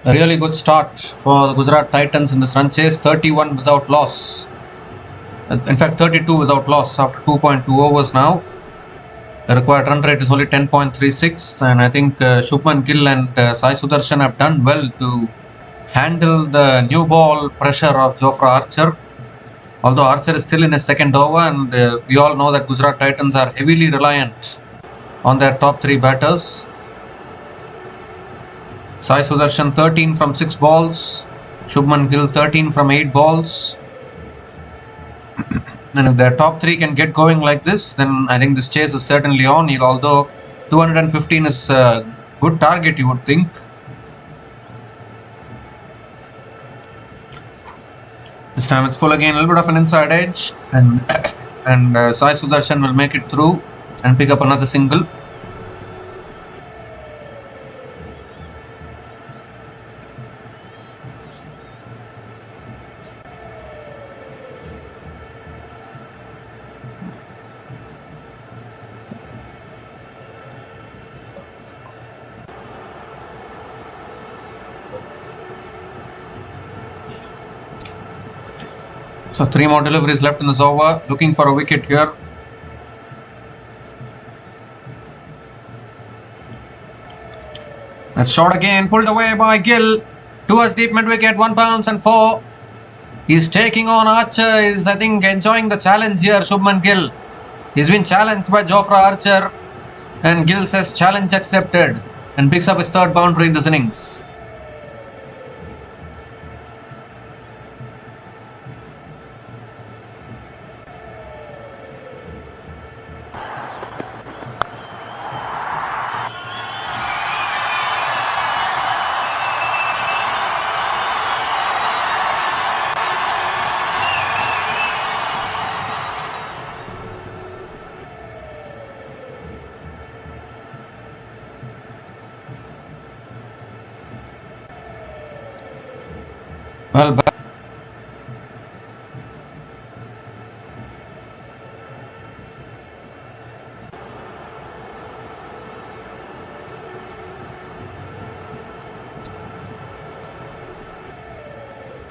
A really good start for the Gujarat Titans in this run chase. 31 without loss. In fact, 32 without loss after 2.2 overs now. The required run rate is only 10.36, and I think Shubman Gill and Sai Sudarshan have done well to handle the new ball pressure of Jofra Archer. Although Archer is still in his second over, and we all know that Gujarat Titans are heavily reliant on their top 3 batters. Sai Sudarshan 13 from 6 balls, Shubman Gill 13 from 8 balls. And if their top 3 can get going like this, then I think this chase is certainly on. Although 215 is a good target, you would think. This time it's full again, a little bit of an inside edge, and Sai Sudarshan will make it through and pick up another single. So 3 more deliveries left in this over, looking for a wicket here. That's short again, pulled away by Gill towards deep mid wicket, 1 bounce and 4. He's taking on Archer, is I think enjoying the challenge here, Shubman Gill. He's been challenged by Jofra Archer, and Gill says challenge accepted and picks up his 3rd boundary in this innings. Well,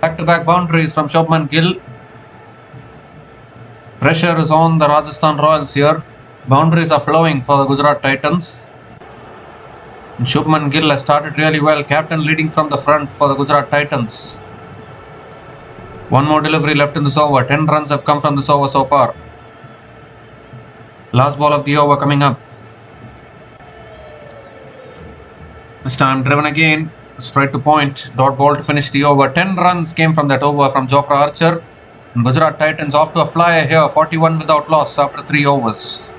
back-to-back boundaries from Shubman Gill. Pressure is on the Rajasthan Royals here. Boundaries are flowing for the Gujarat Titans. And Shubman Gill has started really well. Captain leading from the front for the Gujarat Titans. 1 more delivery left in this over. 10 runs have come from this over so far. Last ball of the over coming up. This time driven again. Straight to point. Dot ball to finish the over. 10 runs came from that over from Jofra Archer. And Gujarat Titans off to a flyer here. 41 without loss after 3 overs.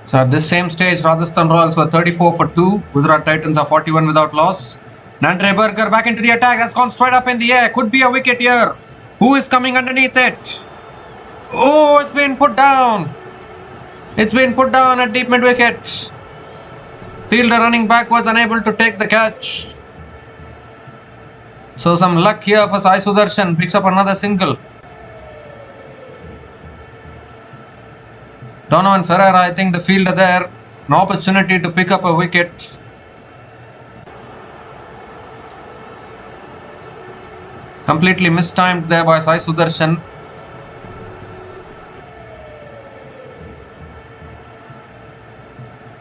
So at this same stage, Rajasthan Royals were 34 for 2. Gujarat Titans are 41 without loss. Nandre Burger back into the attack. That's gone straight up in the air. Could be a wicket here. Who is coming underneath it? Oh, it's been put down. It's been put down at deep mid wicket. Fielder running backwards, unable to take the catch. So some luck here for Sai Sudarshan. Picks up another single. Donovan Ferreira, I think the fielder there, an opportunity to pick up a wicket. Completely mistimed there by Sai Sudarshan.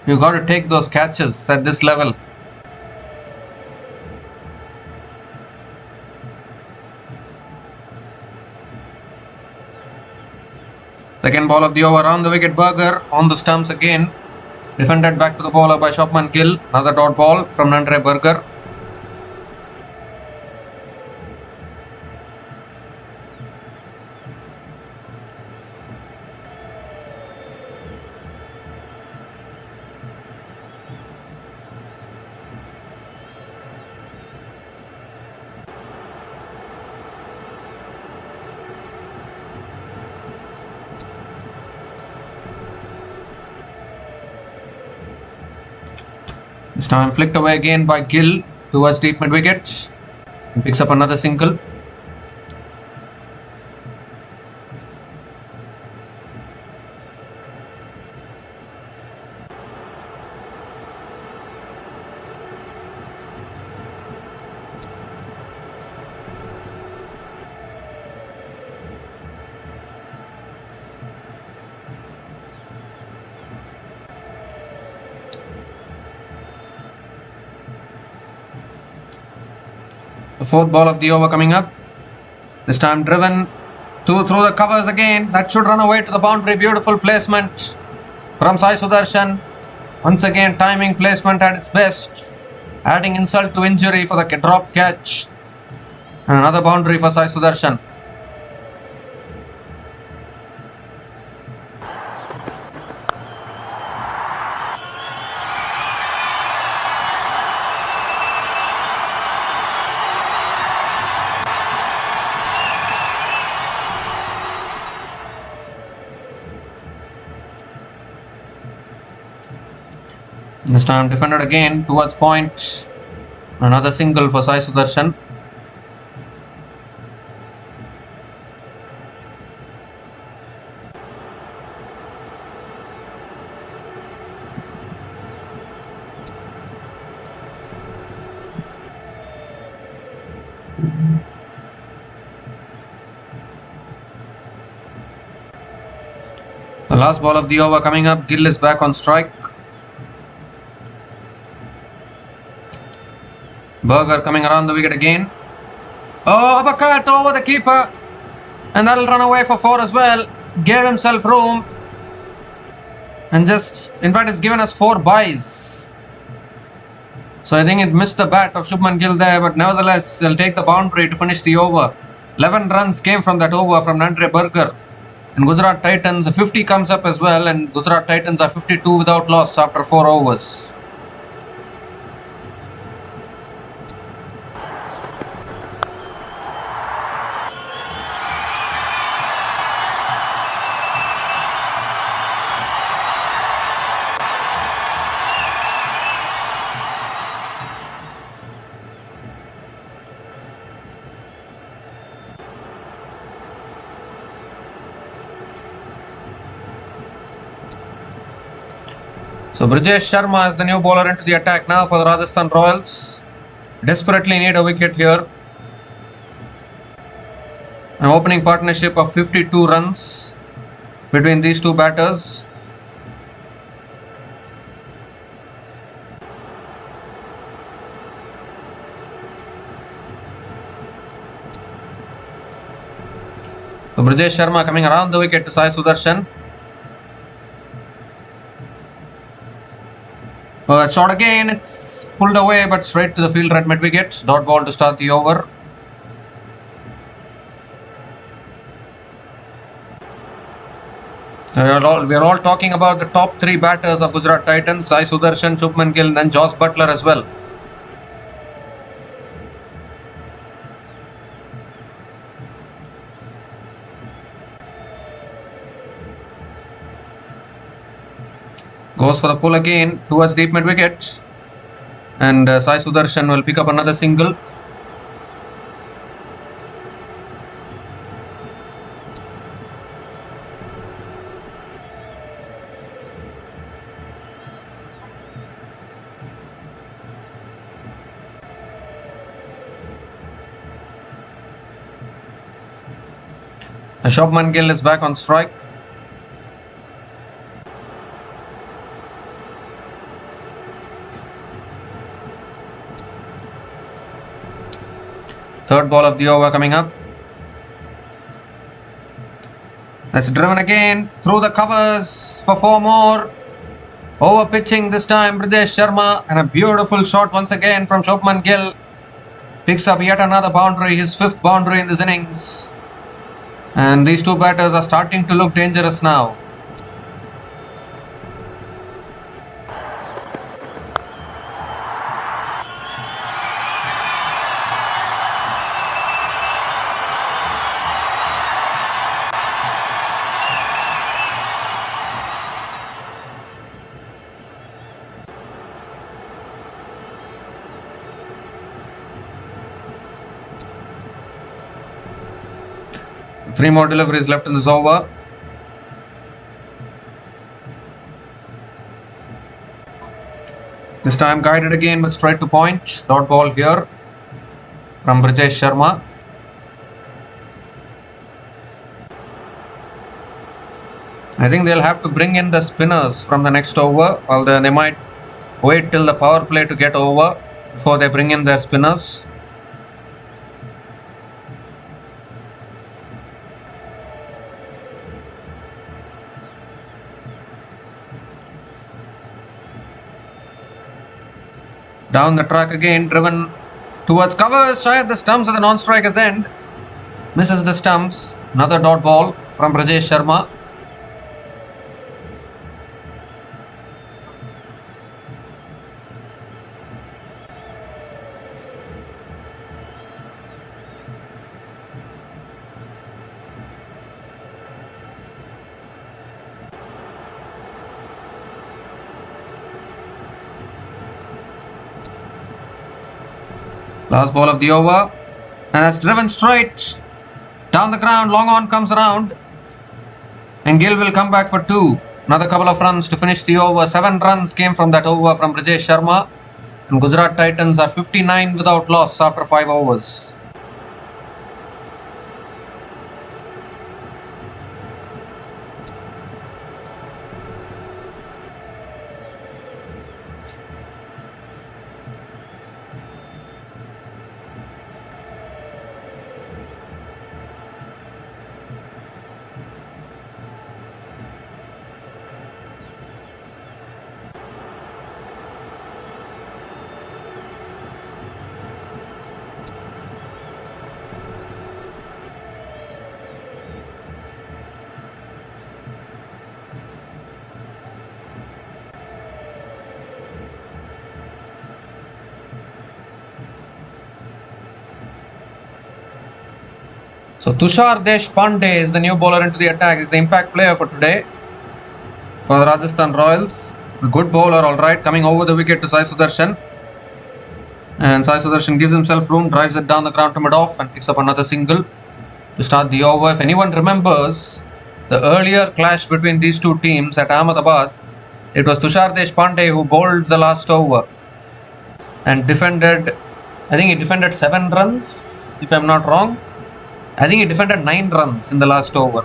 You got to take those catches at this level. Second ball of the over, on the wicket, Burger on the stumps again. Defended back to the bowler by Shubman Gill. Another dot ball from Nandre Burger. This time flicked away again by Gill towards deep mid wicket. And picks up another single. The fourth ball of the over coming up. This time driven through the covers again. That should run away to the boundary. Beautiful placement from Sai Sudarshan. Once again, timing placement at its best. Adding insult to injury for the drop catch. And another boundary for Sai Sudarshan. This time defended again towards point. Another single for Sai Sudarshan. The last ball of the over coming up. Gill is back on strike. Berger coming around the wicket again. Oh, uppercut over the keeper. And that'll run away for 4 as well. Gave himself room. And just, in fact, it's given us 4 byes. So I think it missed the bat of Shubman Gill there. But nevertheless, he'll take the boundary to finish the over. 11 runs came from that over from Andre Berger. And Gujarat Titans, 50 comes up as well. And Gujarat Titans are 52 without loss after 4 overs. So Brijesh Sharma is the new bowler into the attack now for the Rajasthan Royals. Desperately need a wicket here. An opening partnership of 52 runs between these two batters. So Brijesh Sharma coming around the wicket to Sai Sudarshan. Shot again, it's pulled away but straight to the fielder at mid wicket. Dot ball to start the over. We are all talking about the top 3 batters of Gujarat Titans. Sai Sudarshan, Shubman Gill, and then Josh Butler as well. Goes for the pull again towards deep mid wicket. And Sai Sudarshan will pick up another single. Shubman Gill is back on strike. Third ball of the over coming up. That's driven again through the covers for 4 more. Over pitching this time Brijesh Sharma, and a beautiful shot once again from Shubman Gill. Picks up yet another boundary, his 5th boundary in this innings. And these two batters are starting to look dangerous now. 3 more deliveries left in this over. This time guided again with straight to point. Dot ball here from Brijesh Sharma. I think they'll have to bring in the spinners from the next over, although they might wait till the power play to get over before they bring in their spinners. Down the track again, driven towards covers, Shayad the stumps at the non-striker's end. Misses the stumps. Another dot ball from Rajesh Sharma. Last ball of the over, and that's driven straight down the ground. Long on comes around, and Gill will come back for 2. Another couple of runs to finish the over. 7 runs came from that over from Brijesh Sharma, and Gujarat Titans are 59 without loss after 5 overs. So Tushar Deshpande is the new bowler into the attack. He's the impact player for today for the Rajasthan Royals. A good bowler, alright, coming over the wicket to Sai Sudarshan. And Sai Sudarshan gives himself room, drives it down the ground to mid-off and picks up another single to start the over. If anyone remembers the earlier clash between these two teams at Ahmedabad, it was Tushar Deshpande who bowled the last over and defended, I think he defended 7 runs, if I'm not wrong. I think he defended 9 runs in the last over.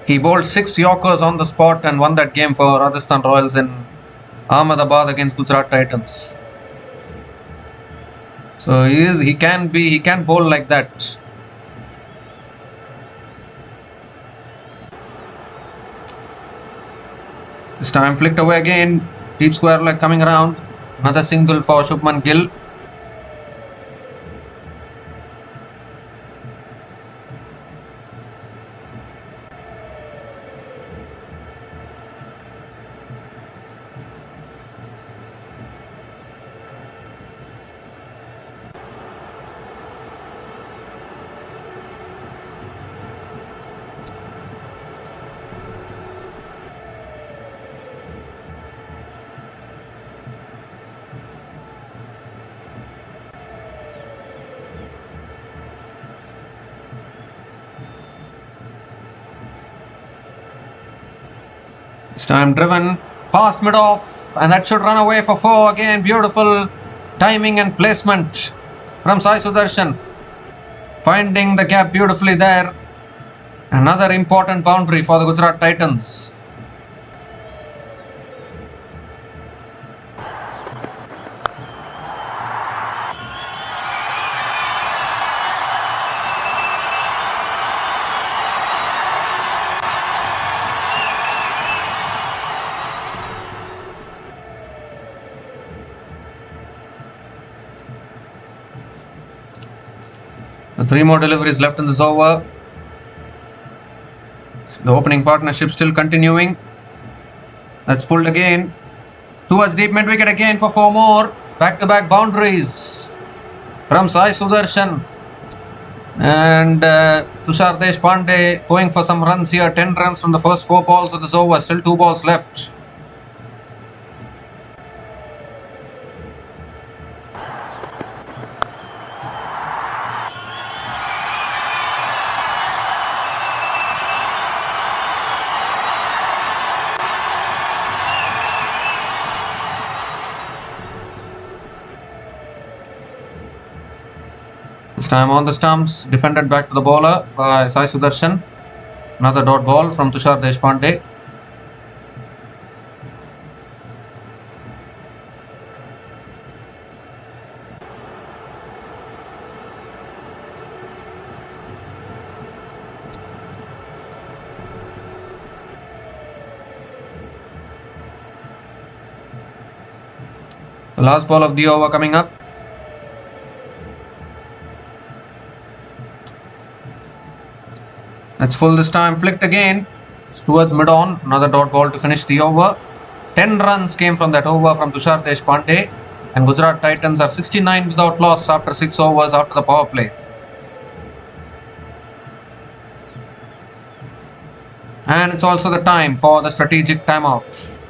He bowled 6 Yorkers on the spot and won that game for Rajasthan Royals in Ahmedabad against Gujarat Titans. So he can bowl like that. This time flicked away again. Deep square leg coming around. Another single for Shubman Gill. This time driven past mid-off, and that should run away for 4 again. Beautiful timing and placement from Sai Sudarshan, finding the gap beautifully there. Another important boundary for the Gujarat Titans. The 3 more deliveries left in this over. The opening partnership still continuing. That's pulled again towards deep mid wicket again for 4 more. Back-to-back boundaries from Sai Sudarshan. And Tushar Deshpande going for some runs here. 10 runs from the first 4 balls of this over. Still 2 balls left. time on the stumps, defended back to the bowler by Sai Sudarshan. Another dot ball from Tushar Deshpande. The last ball of the over coming up. That's full this time, flicked again towards mid-on. Another dot ball to finish the over. 10 runs came from that over from Tushar Deshpande, and Gujarat Titans are 69 without loss after 6 overs after the power play. And it's also the time for the strategic timeout.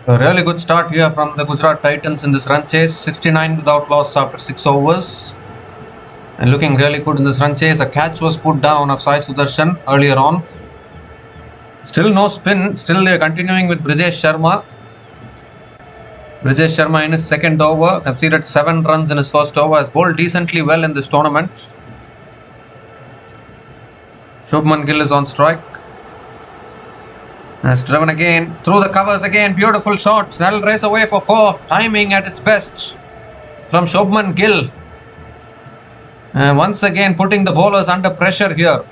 A really good start here from the Gujarat Titans in this run chase. 69 without loss after 6 overs. And looking really good in this run chase. A catch was put down of Sai Sudarshan earlier on. Still no spin. Still they are continuing with Brijesh Sharma. Brijesh Sharma in his second over conceded 7 runs in his first over. Has bowled decently well in this tournament. Shubman Gill is on strike. Has driven again through the covers again. Beautiful shots. That'll race away for 4. Timing at its best from Shubman Gill. And once again putting the bowlers under pressure here.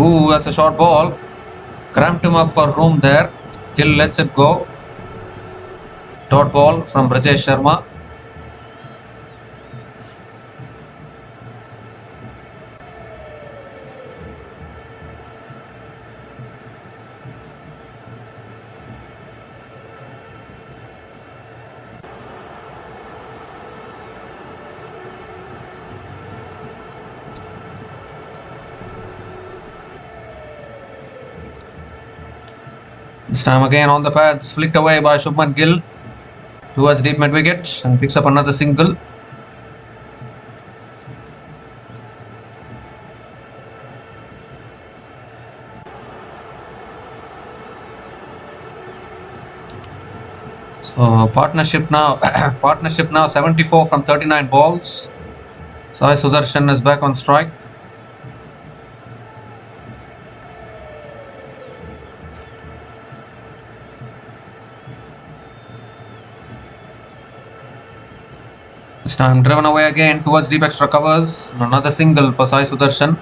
Ooh, that's a short ball. Cramped him up for room there. Gill lets it go. Dot ball from Brajesh Sharma. This time again on the pads, flicked away by Shubman Gill towards deep mid wicket and picks up another single. So partnership now 74 from 39 balls. Sai Sudarshan is back on strike. This time driven away again towards deep extra covers. Another single for Sai Sudarshan.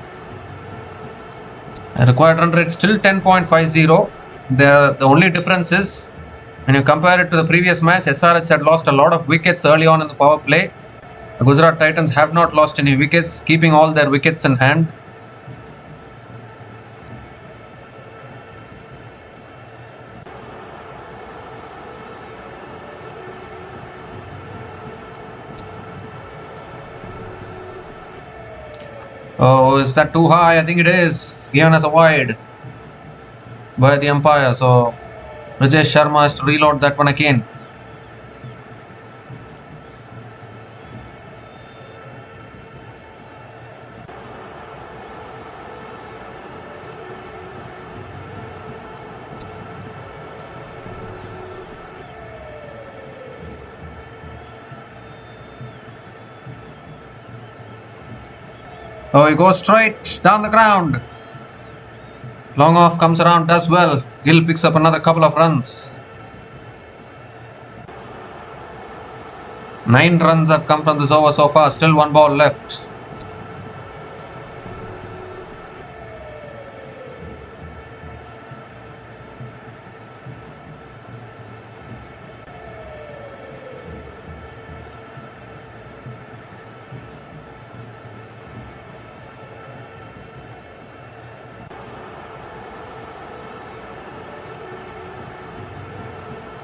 A required run rate still 10.50. The only difference is when you compare it to the previous match, SRH had lost a lot of wickets early on in the power play. The Gujarat Titans have not lost any wickets, keeping all their wickets in hand. Oh, is that too high? I think it is. Given as a wide by the umpire. So Rajesh Sharma has to reload that one again. Oh, he goes straight down the ground. Long off comes around, does well. Gill picks up another couple of runs. 9 runs have come from this over so far. Still 1 ball left.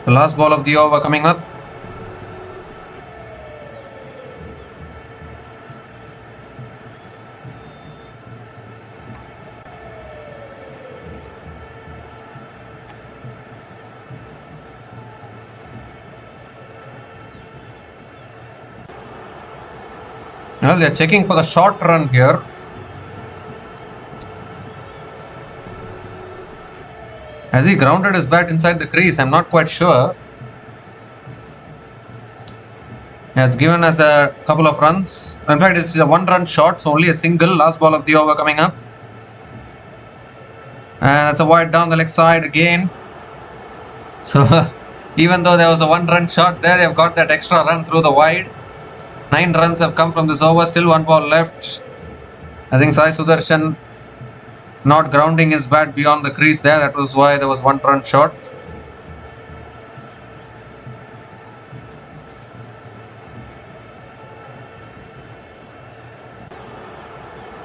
The last ball of the over coming up. Well, they are checking for the short run here. Has he grounded his bat inside the crease? I'm not quite sure. He has given us a couple of runs. In fact, it's a 1-run shot, so only a single. Last ball of the over coming up. And that's a wide down the leg side again. So, even though there was a 1-run shot there, they've got that extra run through the wide. 9 runs have come from this over. Still 1 ball left. I think Sai Sudarshan not grounding his bat beyond the crease there. That was why there was 1-run shot.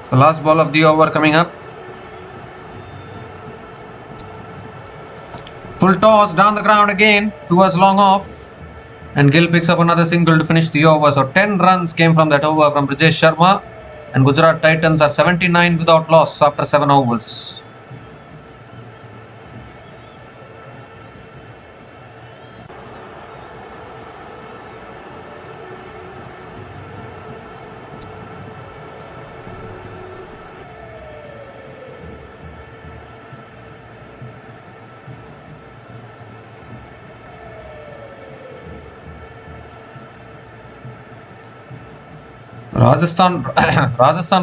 So last ball of the over coming up. Full toss down the ground again towards long off. And Gill picks up another single to finish the over. So 10 runs came from that over from Brajesh Sharma. And Gujarat Titans are 79 without loss after 7 overs. Rajasthan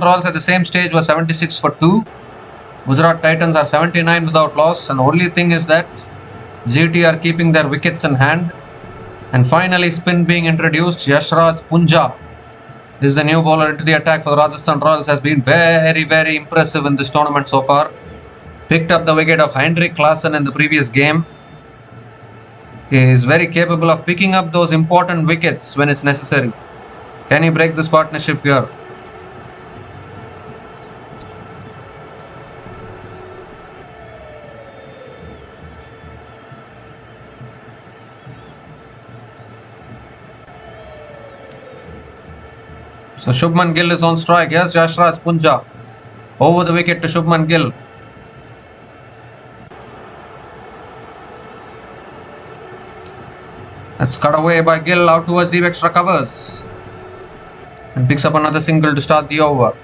Royals at the same stage were 76 for 2. Gujarat Titans are 79 without loss, and the only thing is that GT are keeping their wickets in hand. And finally spin being introduced. Yashraj Punja This is the new bowler into the attack for the Rajasthan Royals. Has been very, very impressive in this tournament so far. Picked up the wicket of Heinrich Klaasen in the previous game. He is very capable of picking up those important wickets when it's necessary. Can he break this partnership here? So Shubman Gill is on strike. Yes, Yashraj Punja. Over the wicket to Shubman Gill. That's cut away by Gill out towards deep extra covers. And picks up another single to start the over.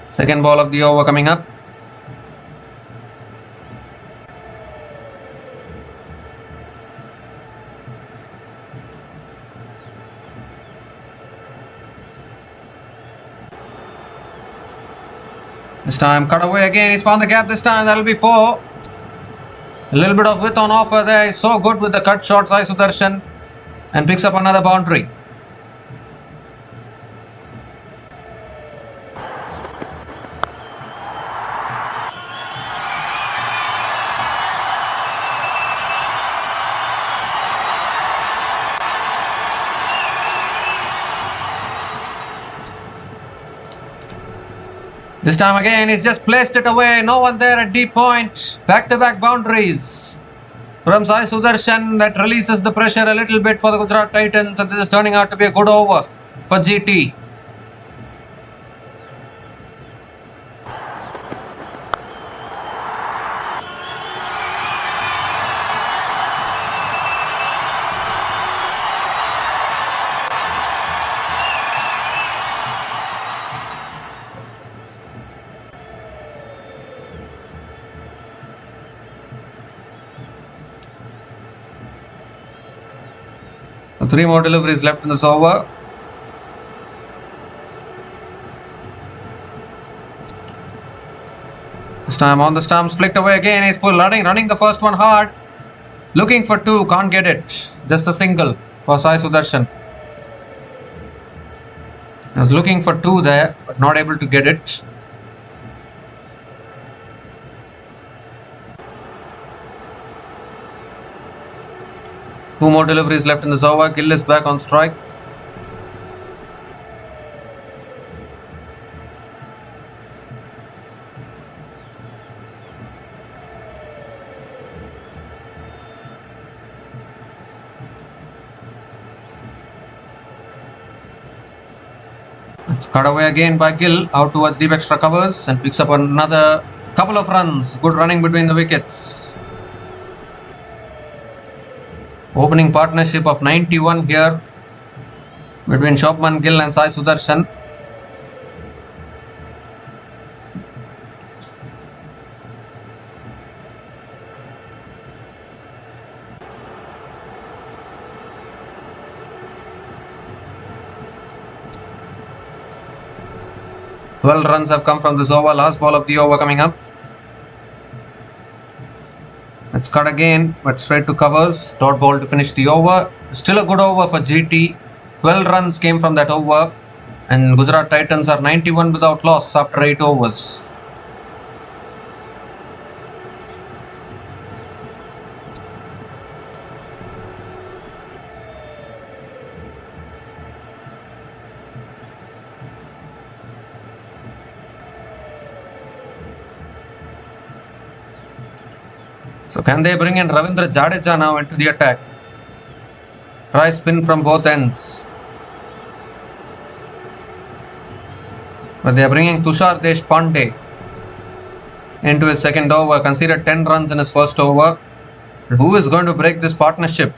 Second ball of the over coming up. This time cut away again. He's found the gap this time. That'll be 4. A little bit of width on offer there. He's so good with the cut shots, Sai Sudarshan. And picks up another boundary. This time again, he's just placed it away. No one there at deep point. Back-to-back boundaries from Sai Sudarshan. That releases the pressure a little bit for the Gujarat Titans. And this is turning out to be a good over for GT. So 3 more deliveries left in this over. This time on the stumps, flicked away again. He's running the first one hard. Looking for 2, can't get it. Just a single for Sai Sudarshan. I was looking for 2 there, but not able to get it. Two more deliveries left in this over. Gill is back on strike. It's cut away again by Gill out towards deep extra covers and picks up another couple of runs. Good running between the wickets. Opening partnership of 91 here between Shubman Gill and Sai Sudarshan. Twelve runs have come from this over. Last ball of the over coming up. It's cut again, but straight to covers. Dot ball to finish the over. Still a good over for GT. 12 runs came from that over. And Gujarat Titans are 91 without loss after 8 overs. So can they bring in Ravindra Jadeja now into the attack? Try spin from both ends. But they are bringing Tushar Deshpande into his second over. Conceded 10 runs in his first over. Who is going to break this partnership?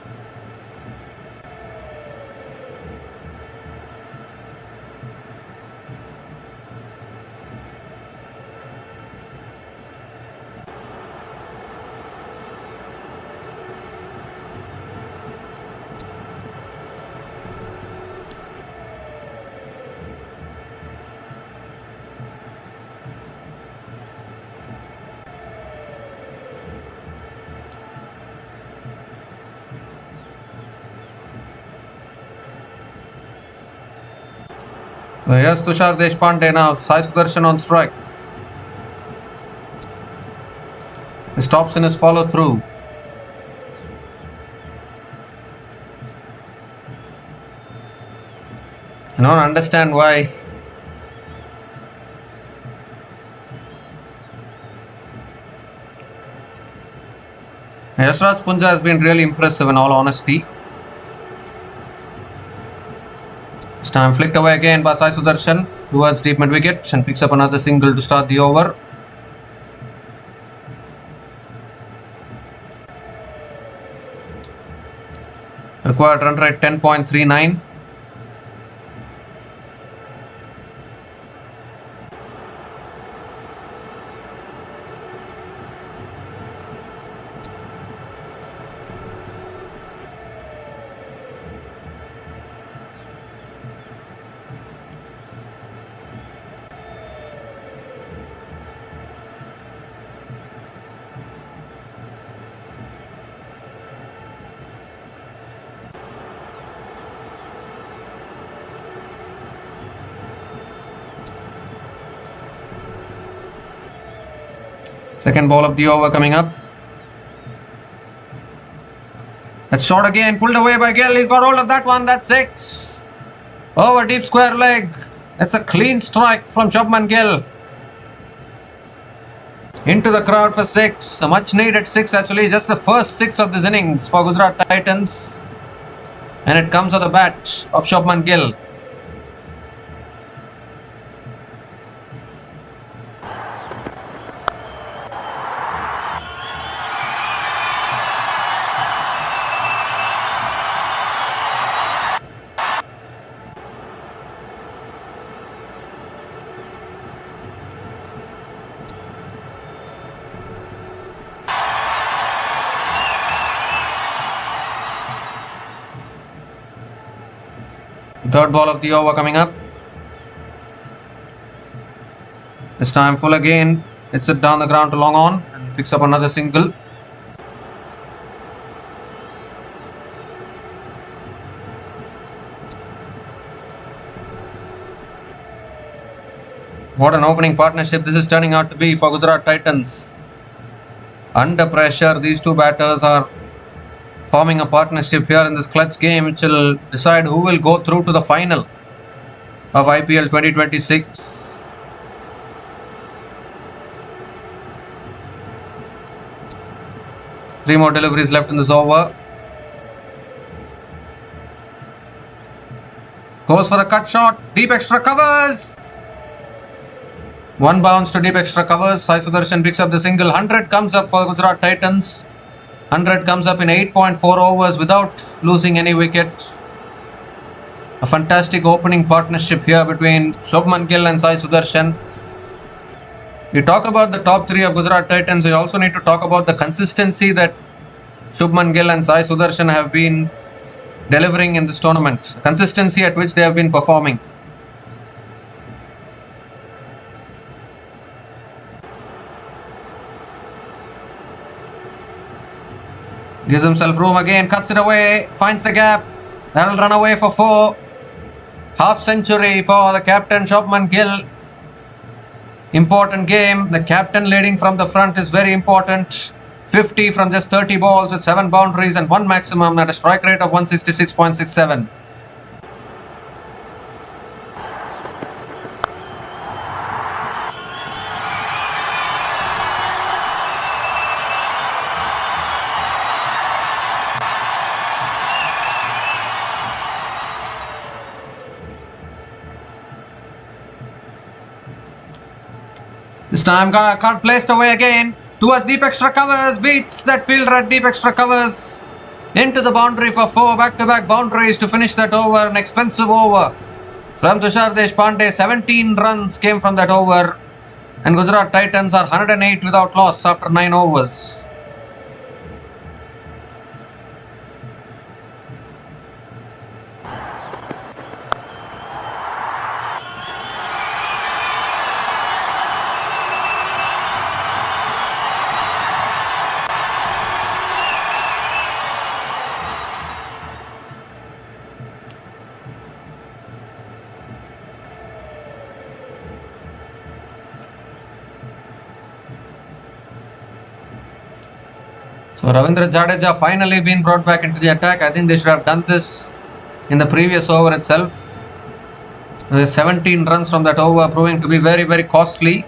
Here's Tushar Deshpande now. Sai Sudarshan on strike. He stops in his follow through. I don't understand why. Yasraj Punja has been really impressive in all honesty. This time flicked away again by Sai Sudarshan towards deep mid wicket and picks up another single to start the over. Required run rate 10.39. Second ball of the over coming up. That's short again, pulled away by Gill. He's got hold of that one. That's 6. Over deep square leg. That's a clean strike from Shubman Gill. Into the crowd for 6. A much needed 6 actually. Just the first 6 of this innings for Gujarat Titans. And it comes on the bat of Shubman Gill. Third ball of the over coming up. This time full again. Hits it down the ground to long on and picks up another single. What an opening partnership this is turning out to be for Gujarat Titans. Under pressure, these two batters are forming a partnership here in this clutch game which will decide who will go through to the final of IPL 2026. Three more deliveries left in this over. Goes for the cut shot. Deep extra covers. One bounce to deep extra covers. Sai Sudarshan picks up the single. 100 comes up for Gujarat Titans. 100 comes up in 8.4 overs without losing any wicket. A fantastic opening partnership here between Shubman Gill and Sai Sudarshan. We talk about the top 3 of Gujarat Titans. We also need to talk about the consistency that Shubman Gill and Sai Sudarshan have been delivering in this tournament. The consistency at which they have been performing. Gives himself room again, cuts it away, finds the gap. That'll run away for 4. Half century for the captain Shubman Gill. Important game. The captain leading from the front is very important. 50 from just 30 balls with 7 boundaries and 1 maximum at a strike rate of 166.67. This time card placed away again towards deep extra covers, beats that fielder at deep extra covers into the boundary for 4 back-to-back boundaries to finish that over. An expensive over from Tushar Deshpande. 17 runs came from that over and Gujarat Titans are 108 without loss after 9 overs. So Ravindra Jadeja finally been brought back into the attack. I think they should have done this in the previous over itself. 17 runs from that over proving to be very, very costly.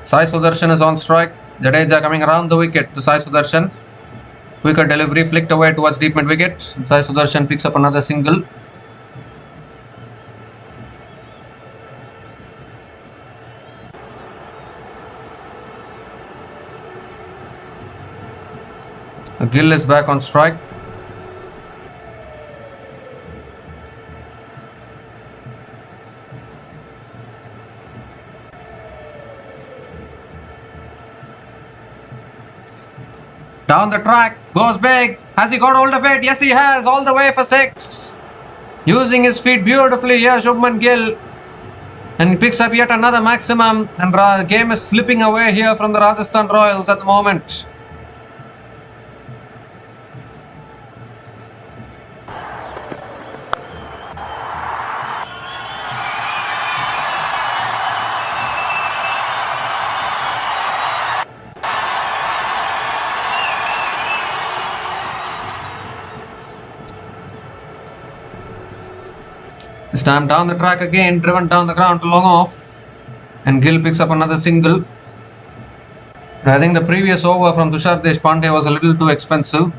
Sai Sudarshan is on strike. Jadeja coming around the wicket to Sai Sudarshan. Quicker delivery flicked away towards deep mid wicket. Sai Sudarshan picks up another single. Gill is back on strike. Down the track, goes big. Has he got hold of it? Yes, he has. All the way for 6. Using his feet beautifully here, Shubman Gill. And he picks up yet another maximum. And the game is slipping away here from the Rajasthan Royals at the moment. This time down the track again, driven down the ground to long off. And Gill picks up another single. I think the previous over from Tushar Deshpande was a little too expensive.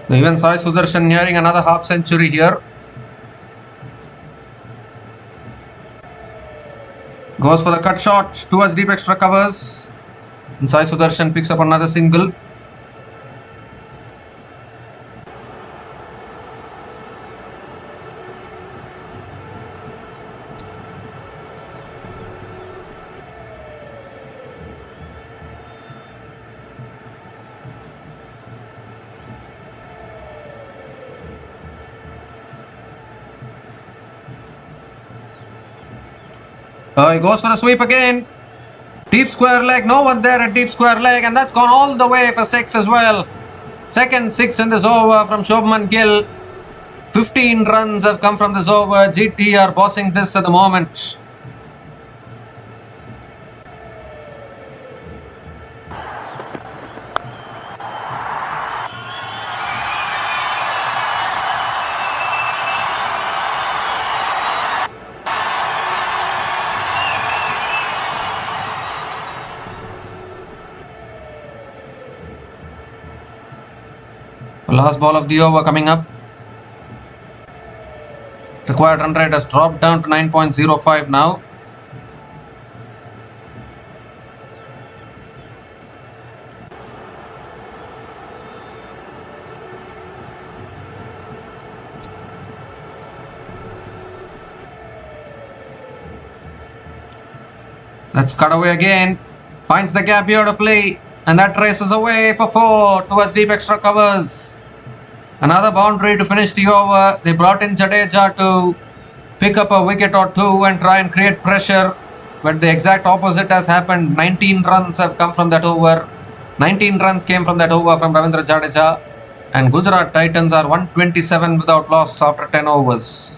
Even Sai Sudarshan nearing another half century here. Goes for the cut shot towards deep extra covers. And Sai Sudarshan picks up another single. He goes for a sweep again. Deep square leg. No one there at deep square leg. And that's gone all the way for 6 as well. Second 6 in this over from Shubman Gill. 15 runs have come from this over. GT are bossing this at the moment. Last ball of the over coming up. Required run rate has dropped down to 9.05 now. Let's cut away again. Finds the gap beautifully. And that races away for 4 towards deep extra covers. Another boundary to finish the over. They brought in Jadeja to pick up a wicket or two and try and create pressure. But the exact opposite has happened. 19 runs have come from that over. 19 runs came from that over from Ravindra Jadeja. And Gujarat Titans are 127 without loss after 10 overs.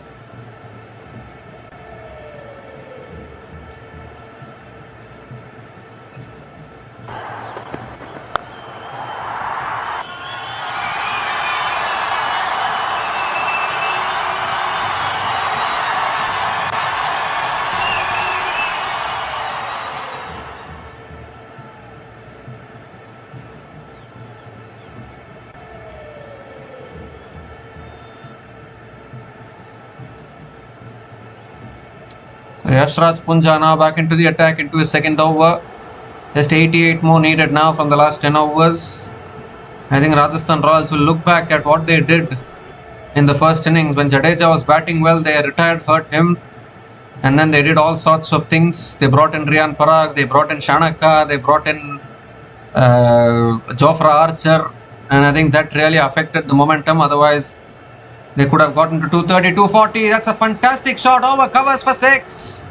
Yashraj Punja now back into the attack into his second over. Just 88 more needed now from the last 10 overs. I think Rajasthan Royals will look back at what they did in the first innings. When Jadeja was batting well, they retired, hurt him. And then they did all sorts of things. They brought in Riyan Parag, they brought in Shanaka, they brought in Jofra Archer. And I think that really affected the momentum. Otherwise, they could have gotten to 230, 240. That's a fantastic shot. Over covers for 6.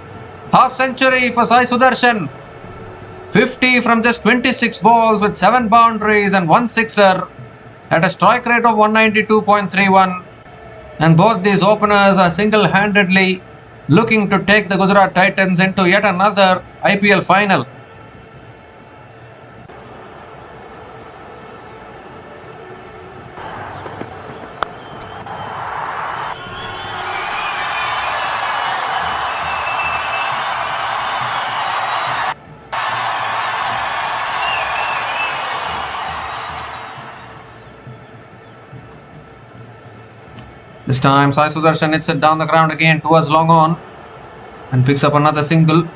Half century for Sai Sudarshan. 50 from just 26 balls with 7 boundaries and 1 sixer. at a strike rate of 192.31. And both these openers are single-handedly looking to take the Gujarat Titans into yet another IPL final. This time Sai Sudarshan hits it down the ground again towards long on and picks up another single.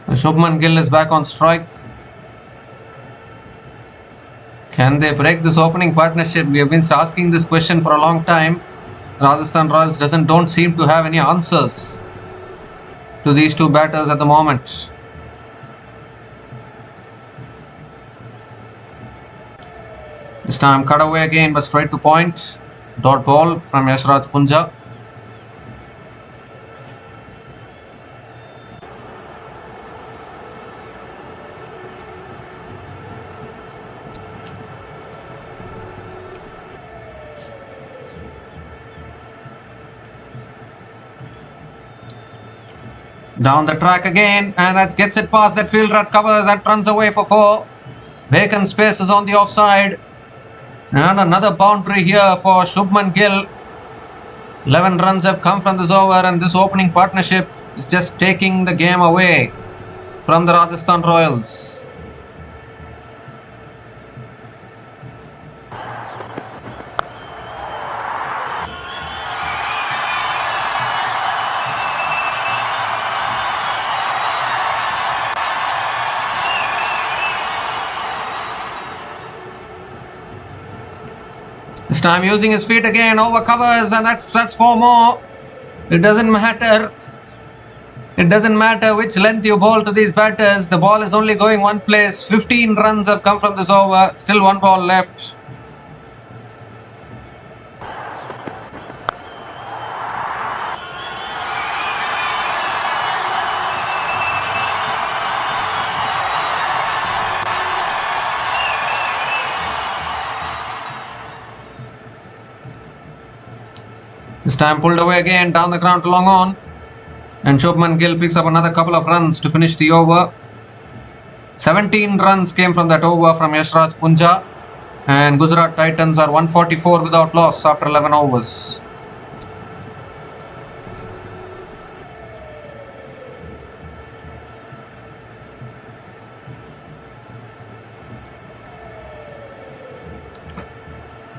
Shubman Gill is back on strike. Can they break this opening partnership? We have been asking this question for a long time. Rajasthan Royals don't seem to have any answers to these two batters at the moment. This time cut away again but straight to point. Dot ball from Yashraj Punja. Down the track again, and that gets it past that fielder at covers, that runs away for 4. Vacant spaces on the offside. And another boundary here for Shubman Gill. 11 runs have come from this over, and this opening partnership is just taking the game away from the Rajasthan Royals. This time using his feet again, over covers, and that's 4 more. It doesn't matter. It doesn't matter which length you bowl to these batters. The ball is only going one place. 15 runs have come from this over. Still 1 ball left. This time pulled away again, down the ground to long on. And Shubman Gill picks up another couple of runs to finish the over. 17 runs came from that over from Yashraj Punja. And Gujarat Titans are 144 without loss after 11 overs.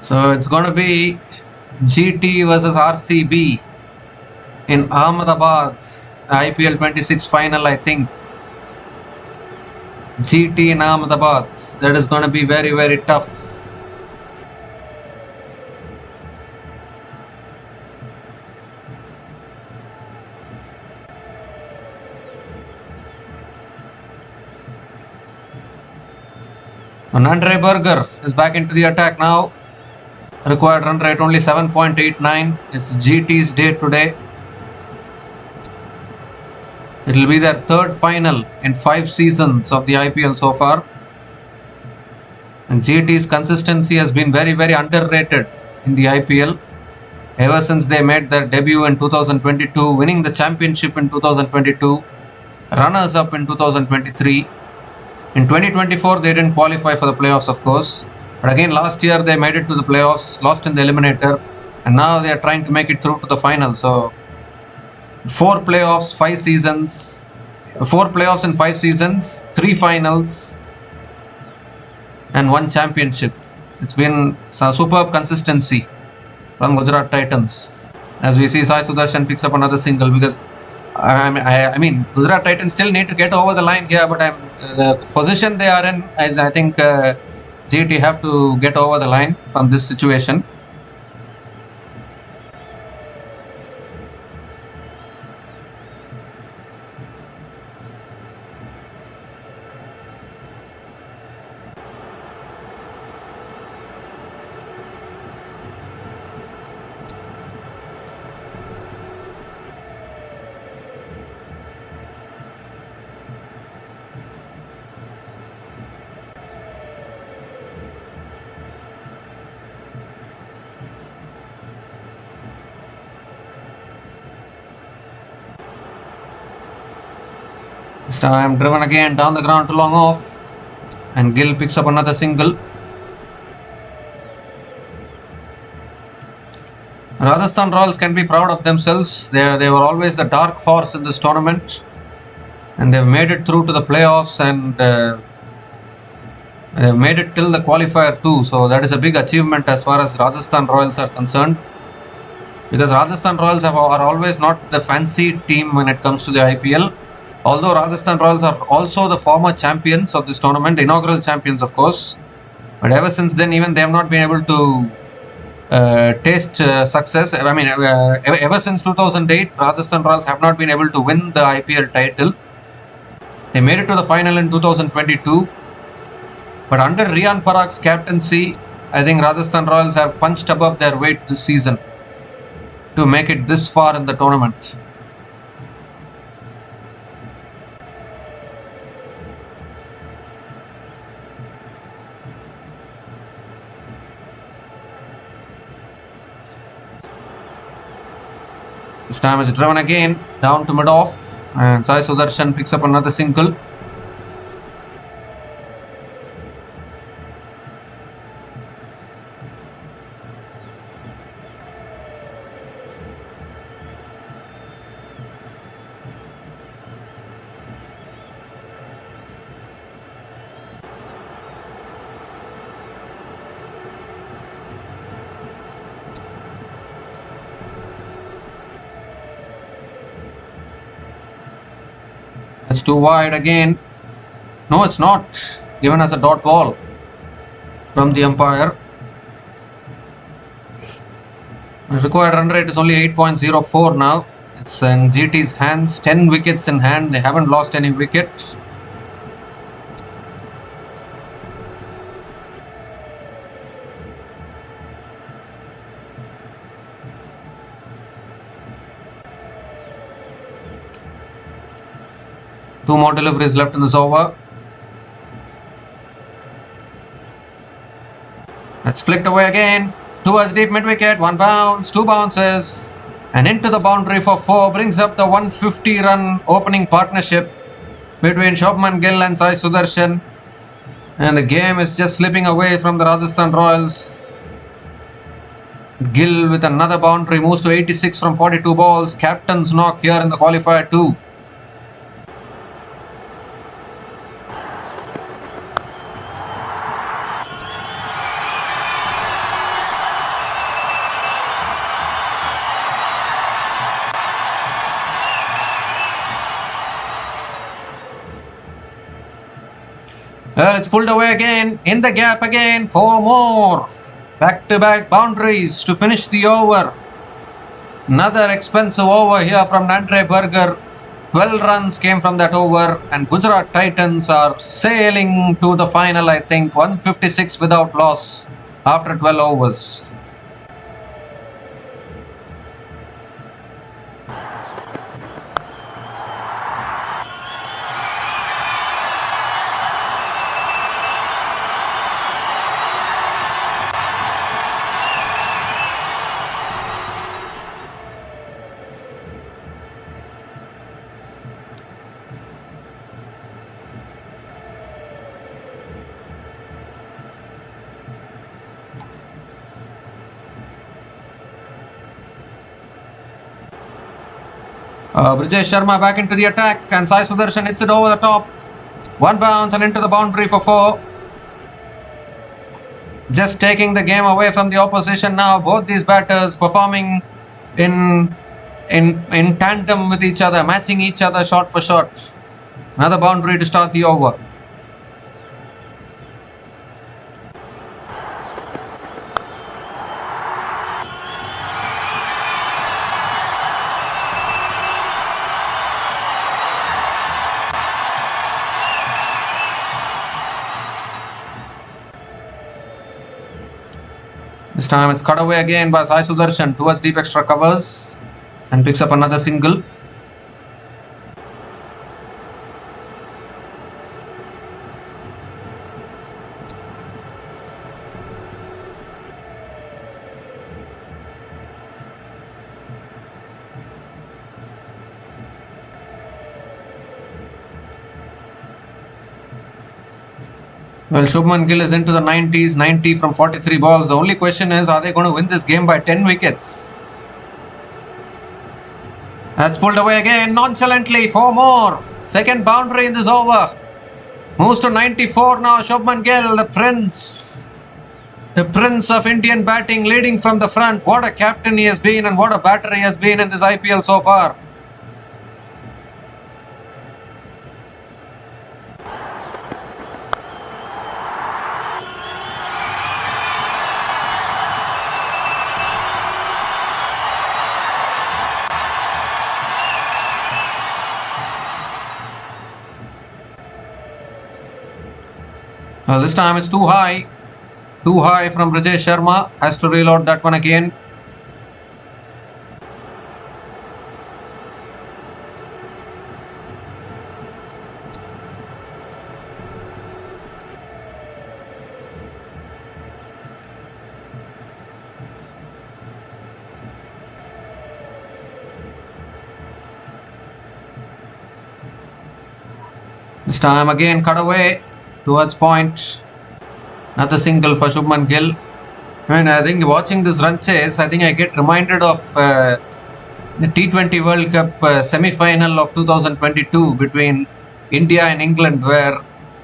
So it's going to be GT versus RCB in Ahmedabad's IPL 26 final, I think. GT in Ahmedabad. That is going to be very, very tough. And Andre Berger is back into the attack now. Required run rate only 7.89. It's GT's day today. It will be their 3rd final in 5 seasons of the IPL so far. And GT's consistency has been very, very underrated in the IPL. Ever since they made their debut in 2022, winning the championship in 2022, runners up in 2023. In 2024, they didn't qualify for the playoffs, of course. But again, last year they made it to the playoffs, lost in the eliminator, and now they are trying to make it through to the final. So, 4 playoffs, 5 seasons, 4 playoffs in 5 seasons, 3 finals, and 1 championship. It's been some superb consistency from Gujarat Titans. As we see, Sai Sudarshan picks up another single because I mean, Gujarat Titans still need to get over the line here, but the position they are in is, I think, GT have to get over the line from this situation. This time driven again down the ground to long off, and Gill picks up another single. Rajasthan Royals can be proud of themselves. They were always the dark horse in this tournament, and they've made it through to the playoffs, and they've made it till the qualifier too. So that is a big achievement as far as Rajasthan Royals are concerned, because Rajasthan Royals are always not the fancy team when it comes to the IPL. Although Rajasthan Royals are also the former champions of this tournament, inaugural champions of course, but ever since then even they have not been able to taste success. I mean, ever since 2008, Rajasthan Royals have not been able to win the IPL title. They made it to the final in 2022, but under Riyan Parag's captaincy, I think Rajasthan Royals have punched above their weight this season to make it this far in the tournament. This time it's driven again down to mid-off, and Sai Sudarshan picks up another single. It's too wide again. No, it's not. Given as a dot ball from the umpire. The required run rate is only 8.04 now. It's in GT's hands. 10 wickets in hand. They haven't lost any wicket. Two more deliveries left in this over. It's flicked away again towards deep mid wicket. One bounce, two bounces, and into the boundary for 4. Brings up the 150-run opening partnership between Shobman Gill and Sai Sudarshan. And the game is just slipping away from the Rajasthan Royals. Gill with another boundary moves to 86 from 42 balls. Captain's knock here in the qualifier too. Well, it's pulled away again, in the gap again, 4 more. Back-to-back boundaries to finish the over. Another expensive over here from Nandre Berger. 12 runs came from that over, and Gujarat Titans are sailing to the final, I think. 156 without loss after 12 overs. Brijesh Sharma back into the attack, and Sai Sudarshan hits it over the top. One bounce and into the boundary for 4. Just taking the game away from the opposition now. Both these batters performing in tandem with each other, matching each other shot for shot. Another boundary to start the over. This time it's cut away again by Sai Sudarshan towards deep extra covers and picks up another single. Well, Shubman Gill is into the 90s, 90 from 43 balls. The only question is, are they going to win this game by 10 wickets? That's pulled away again, nonchalantly, 4 more. Second boundary in this over. Moves to 94 now, Shubman Gill, the prince. The prince of Indian batting, leading from the front. What a captain he has been and what a batter he has been in this IPL so far. This time it's too high. Too high from Rajesh Sharma. Has to reload that one again. This time again cut away towards point. Another single for Shubman Gill. I think watching this run chase, I think I get reminded of the T20 World Cup semi-final of 2022 between India and England, where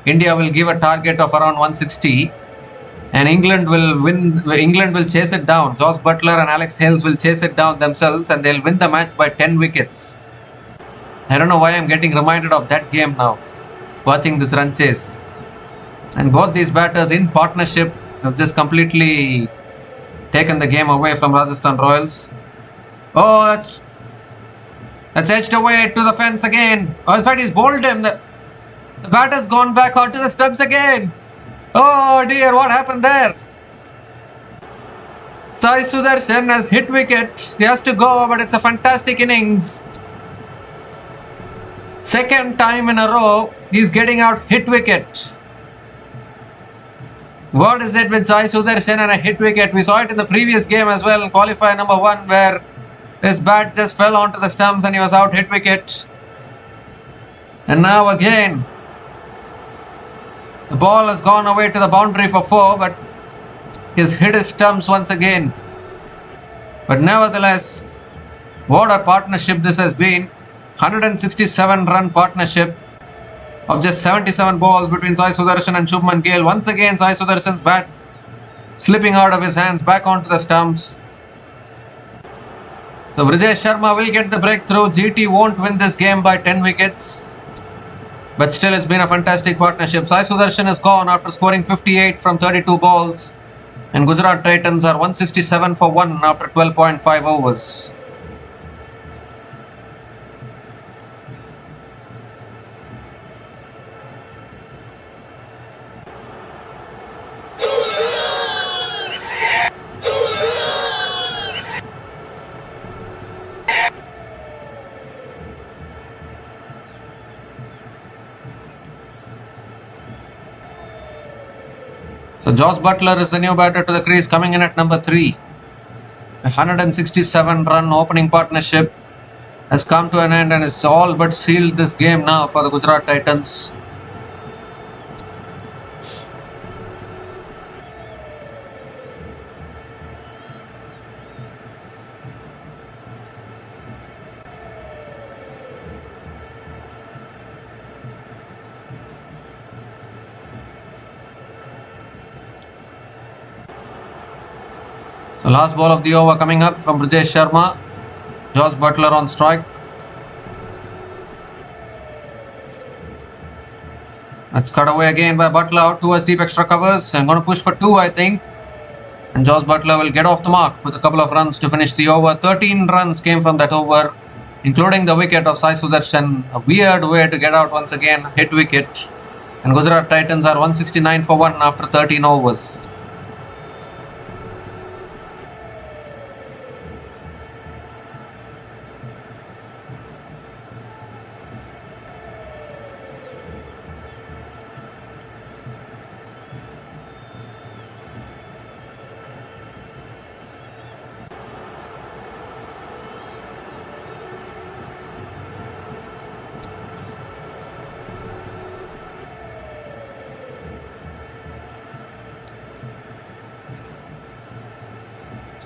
India will give a target of around 160 and England will win. England will chase it down. Josh Butler and Alex Hales will chase it down themselves and they'll win the match by 10 wickets. I don't know why I'm getting reminded of that game now, watching this run chase. And both these batters in partnership have just completely taken the game away from Rajasthan Royals. Oh, that's edged away to the fence again. Oh, in fact, he's bowled him. The batter's gone back onto the stumps again. Oh dear, what happened there? Sai Sudarshan has hit wicket. He has to go, but it's a fantastic innings. Second time in a row, he's getting out hit wicket. What is it with Sai Sudarshan and a hit wicket? We saw it in the previous game as well, in qualifier number 1, where his bat just fell onto the stumps and he was out hit wicket. And now again, the ball has gone away to the boundary for 4, but he's hit his stumps once again. But nevertheless, what a partnership this has been. 167 run partnership of just 77 balls between Sai Sudarshan and Shubman Gill. Once again, Sai Sudarshan's bat slipping out of his hands back onto the stumps. So Rajesh Sharma will get the breakthrough. GT won't win this game by 10 wickets. But still, it's been a fantastic partnership. Sai Sudarshan is gone after scoring 58 from 32 balls. And Gujarat Titans are 167 for 1 after 12.5 overs. So Josh Butler is the new batter to the crease, coming in at number 3. A 167 run opening partnership has come to an end and it's all but sealed this game now for the Gujarat Titans. The last ball of the over coming up from Rajesh Sharma. Josh Butler on strike. That's cut away again by Butler out towards deep extra covers. I'm going to push for 2, I think. And Josh Butler will get off the mark with a couple of runs to finish the over. 13 runs came from that over, including the wicket of Sai Sudarshan. A weird way to get out once again, hit wicket. And Gujarat Titans are 169 for 1 after 13 overs.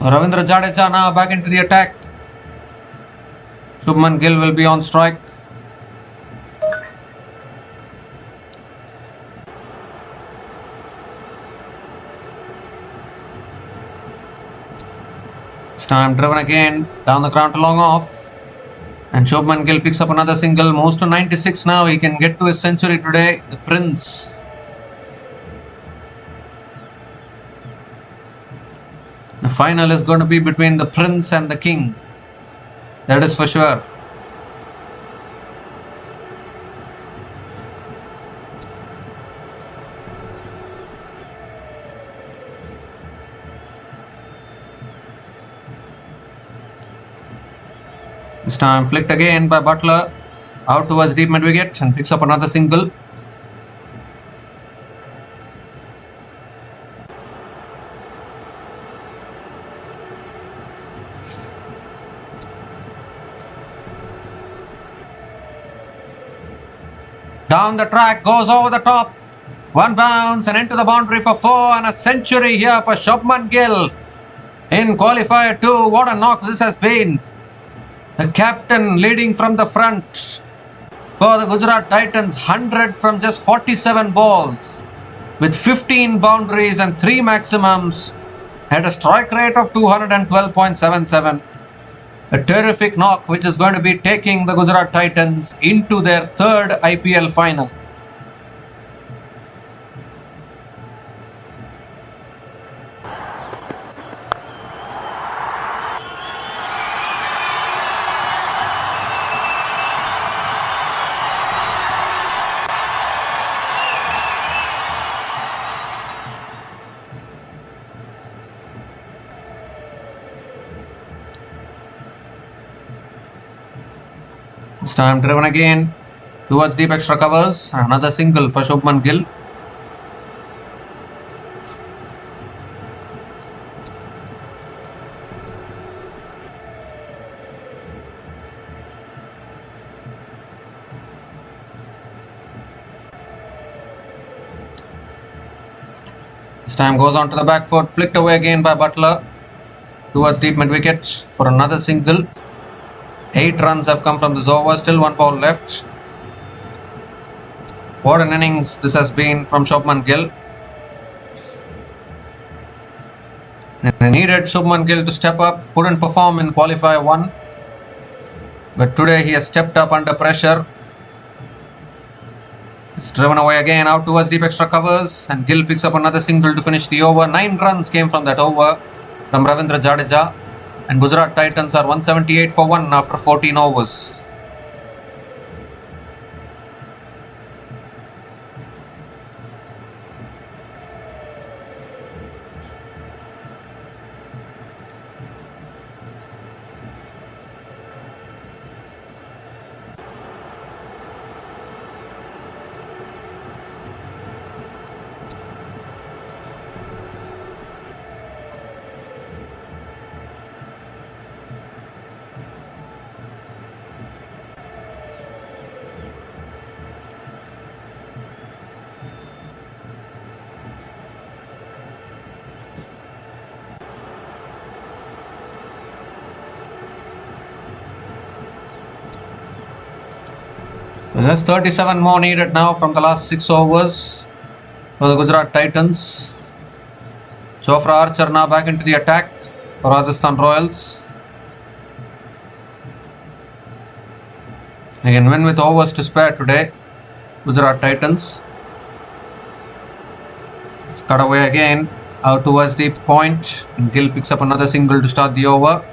Ravindra Jadeja now back into the attack. Shubman Gill will be on strike. This time driven again down the ground to long off. And Shubman Gill picks up another single, moves to 96 now. He can get to his century today. The Prince. The final is going to be between the Prince and the King. That is for sure. This time flicked again by Butler. Out towards deep mid wicket and picks up another single. Down the track, goes over the top. One bounce and into the boundary for 4 and a century here for Shubman Gill. In qualifier 2, what a knock this has been. The captain leading from the front for the Gujarat Titans, 100 from just 47 balls with 15 boundaries and 3 maximums, had a strike rate of 212.77. A terrific knock which is going to be taking the Gujarat Titans into their 3rd IPL final. This time driven again towards deep extra covers. Another single for Shubman Gill. This time goes on to the back foot, flicked away again by Butler towards deep mid wicket for another single. 8 runs have come from this over, still 1 ball left. What an innings this has been from Shubman Gill. And I needed Shubman Gill to step up, couldn't perform in qualifier 1. But today he has stepped up under pressure. It's driven away again out towards deep extra covers and Gill picks up another single to finish the over. 9 runs came from that over from Ravindra Jadeja. And Gujarat Titans are 178 for 1 after 14 overs. There's 37 more needed now from the last 6 overs for the Gujarat Titans. Jofra Archer now back into the attack for Rajasthan Royals. Again, win with overs to spare today, Gujarat Titans. It's cut away again out towards deep point and Gill picks up another single to start the over.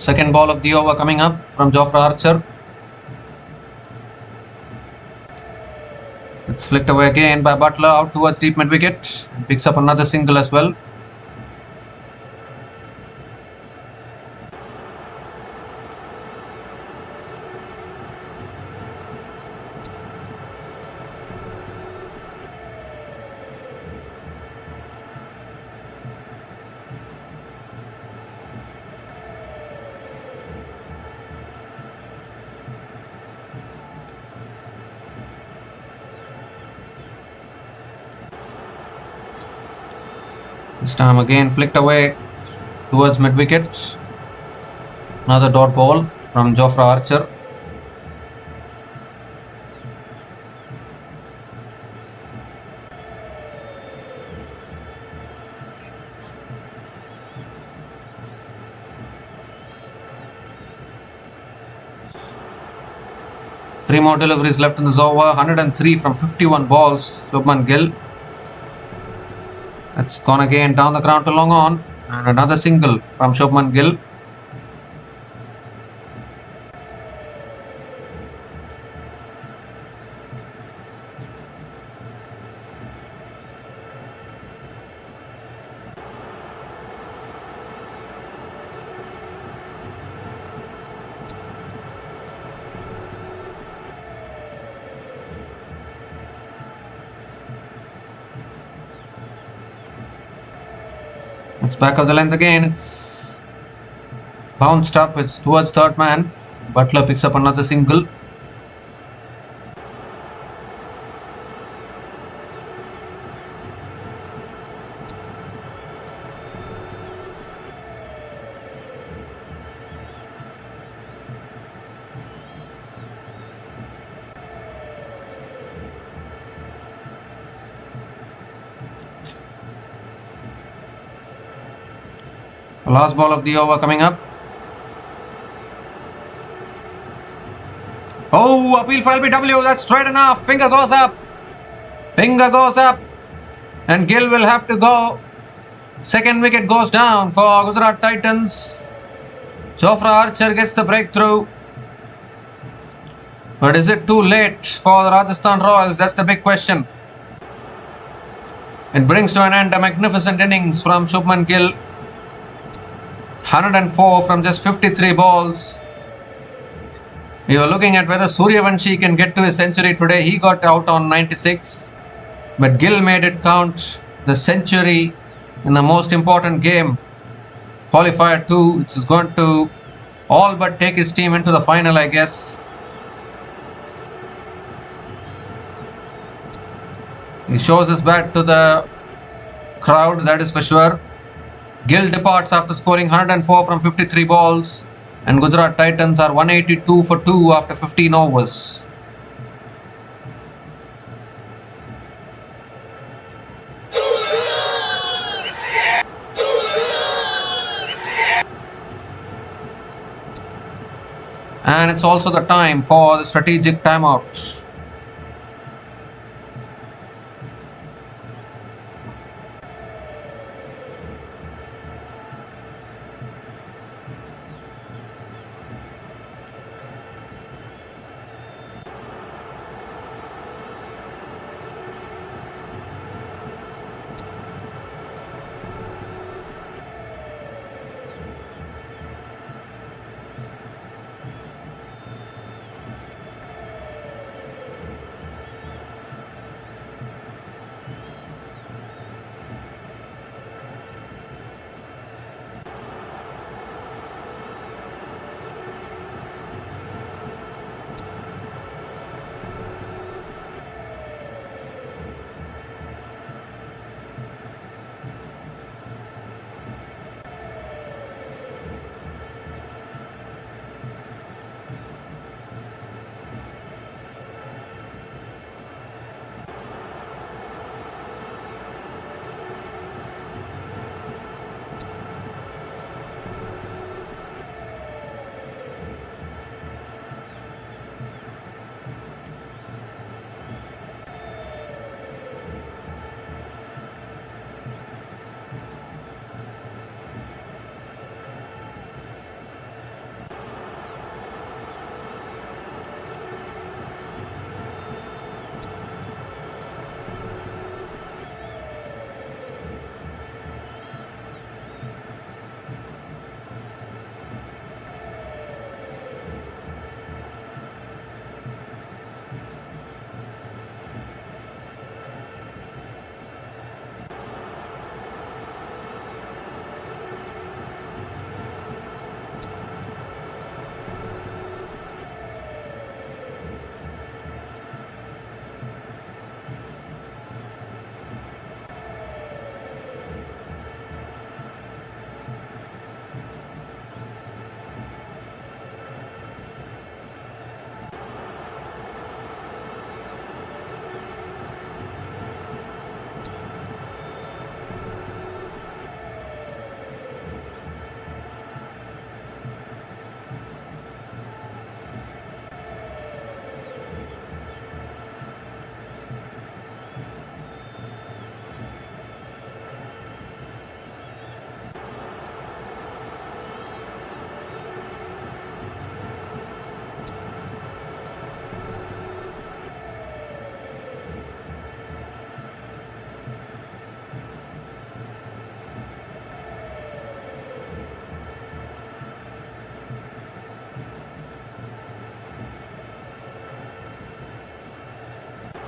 Second ball of the over coming up from Jofra Archer. It's flicked away again by Butler out towards deep mid wicket. Picks up another single as well. This time again flicked away towards mid wicket. Another dot ball from Jofra Archer. Three more deliveries left in this over. 103 from 51 balls. Shubman Gill. That's gone again down the ground to long on. And another single from Shubman Gill. It's back of the length again. It's bounced up. It's towards third man. Butler picks up another single. Last ball of the over coming up. Oh, appeal for LBW. That's straight enough. Finger goes up. Finger goes up. And Gill will have to go. Second wicket goes down for Gujarat Titans. Jofra Archer gets the breakthrough. But is it too late for the Rajasthan Royals? That's the big question. It brings to an end a magnificent innings from Shubman Gill. 104 from just 53 balls. We were looking at whether Suryavanshi can get to his century today. He got out on 96. But Gill made it count. The century in the most important game. Qualifier 2. Which is going to all but take his team into the final, I guess. He shows his bat to the crowd, that is for sure. Gill departs after scoring 104 from 53 balls, and Gujarat Titans are 182 for 2 after 15 overs. And it's also the time for the strategic timeout.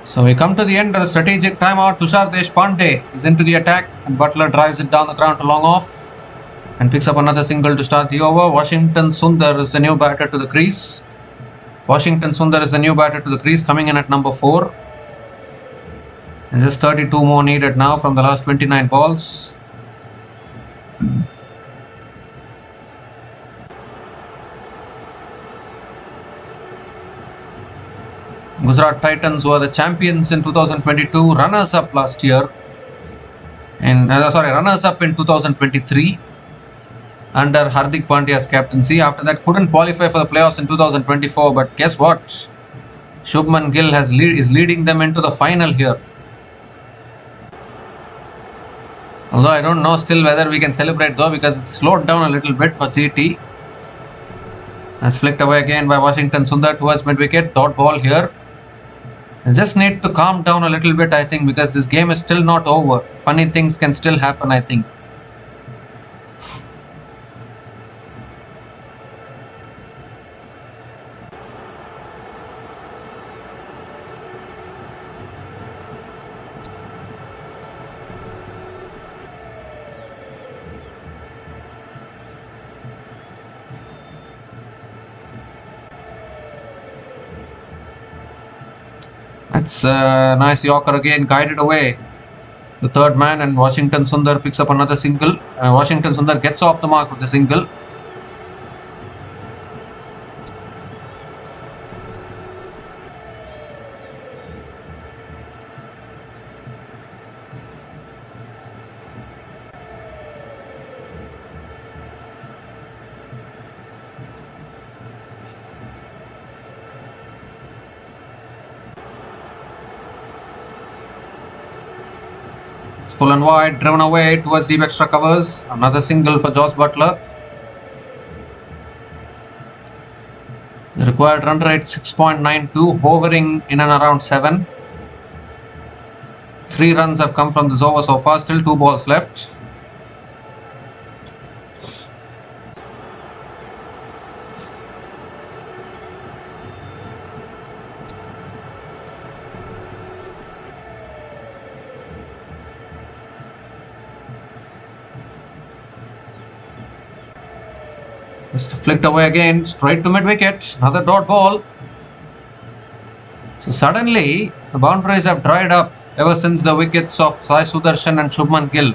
So we come to the end of the strategic timeout. Tushar Deshpande is into the attack and Butler drives it down the ground to long off and picks up another single to start the over. Washington Sundar is the new batter to the crease. Coming in at number 4. And just 32 more needed now from the last 29 balls. Gujarat Titans were the champions in 2022, runners-up last year, and runners-up in 2023 under Hardik Pandya's captaincy. After that, couldn't qualify for the playoffs in 2024. But guess what? Shubman Gill is leading them into the final here. Although I don't know still whether we can celebrate though, because it's slowed down a little bit for GT. That's flicked away again by Washington Sundar towards mid-wicket. Dot ball here. I just need to calm down a little bit, I think, because this game is still not over. Funny things can still happen, I think. That's a nice Yorker again, guided away the third man, and Washington Sundar picks up another single. Washington Sundar gets off the mark with the single. Full and wide, driven away towards deep extra covers. Another single for Josh Butler. The required run rate 6.92, hovering in and around 7. 3 runs have come from this over so far, still 2 balls left. Just flicked away again, straight to mid-wicket. Another dot ball. So suddenly, the boundaries have dried up ever since the wickets of Sai Sudarshan and Shubman Gill.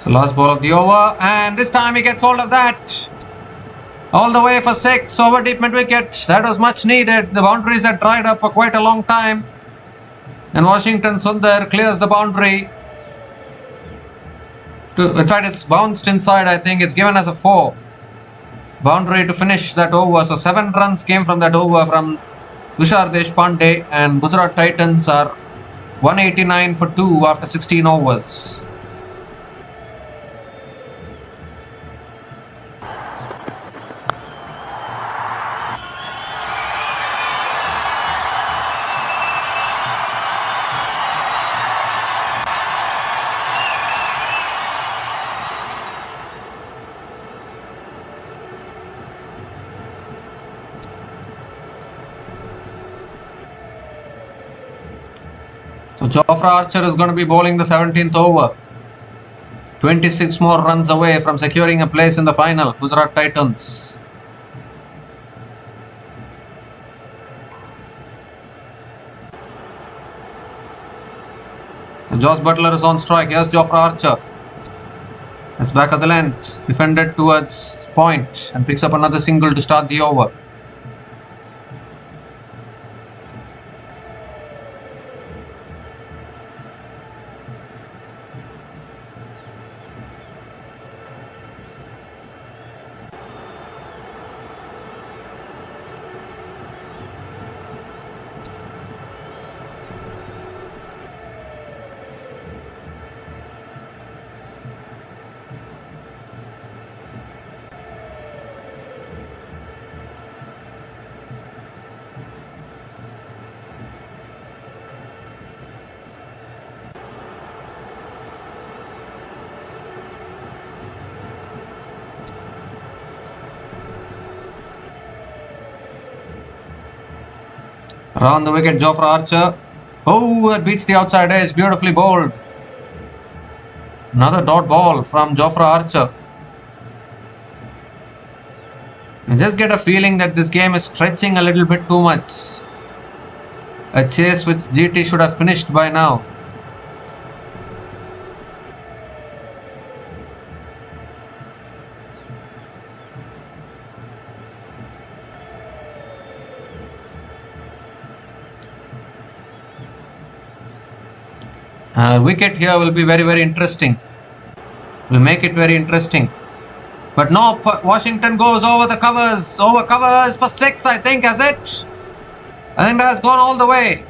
The last ball of the over, and this time he gets hold of that. All the way for 6 over deep mid-wicket. That was much needed. The boundaries had dried up for quite a long time. And Washington Sundar clears the boundary. In fact, it's bounced inside, I think. It's given as a 4. Boundary to finish that over. So 7 runs came from that over from Tushar Deshpande, and Gujarat Titans are 189 for 2 after 16 overs. So Jofra Archer is going to be bowling the 17th over. 26 more runs away from securing a place in the final. Gujarat Titans. Josh Butler is on strike. Here's Jofra Archer. It's back at the length. Defended towards point and picks up another single to start the over. Around the wicket, Jofra Archer. Oh, that beats the outside edge. Beautifully bowled. Another dot ball from Jofra Archer. I just get a feeling that this game is stretching a little bit too much. A chase which GT should have finished by now. Wicket here will be very, very interesting. Will make it very interesting. But no, Washington goes over the covers. Over covers for 6, I think, has it? I think that has gone all the way.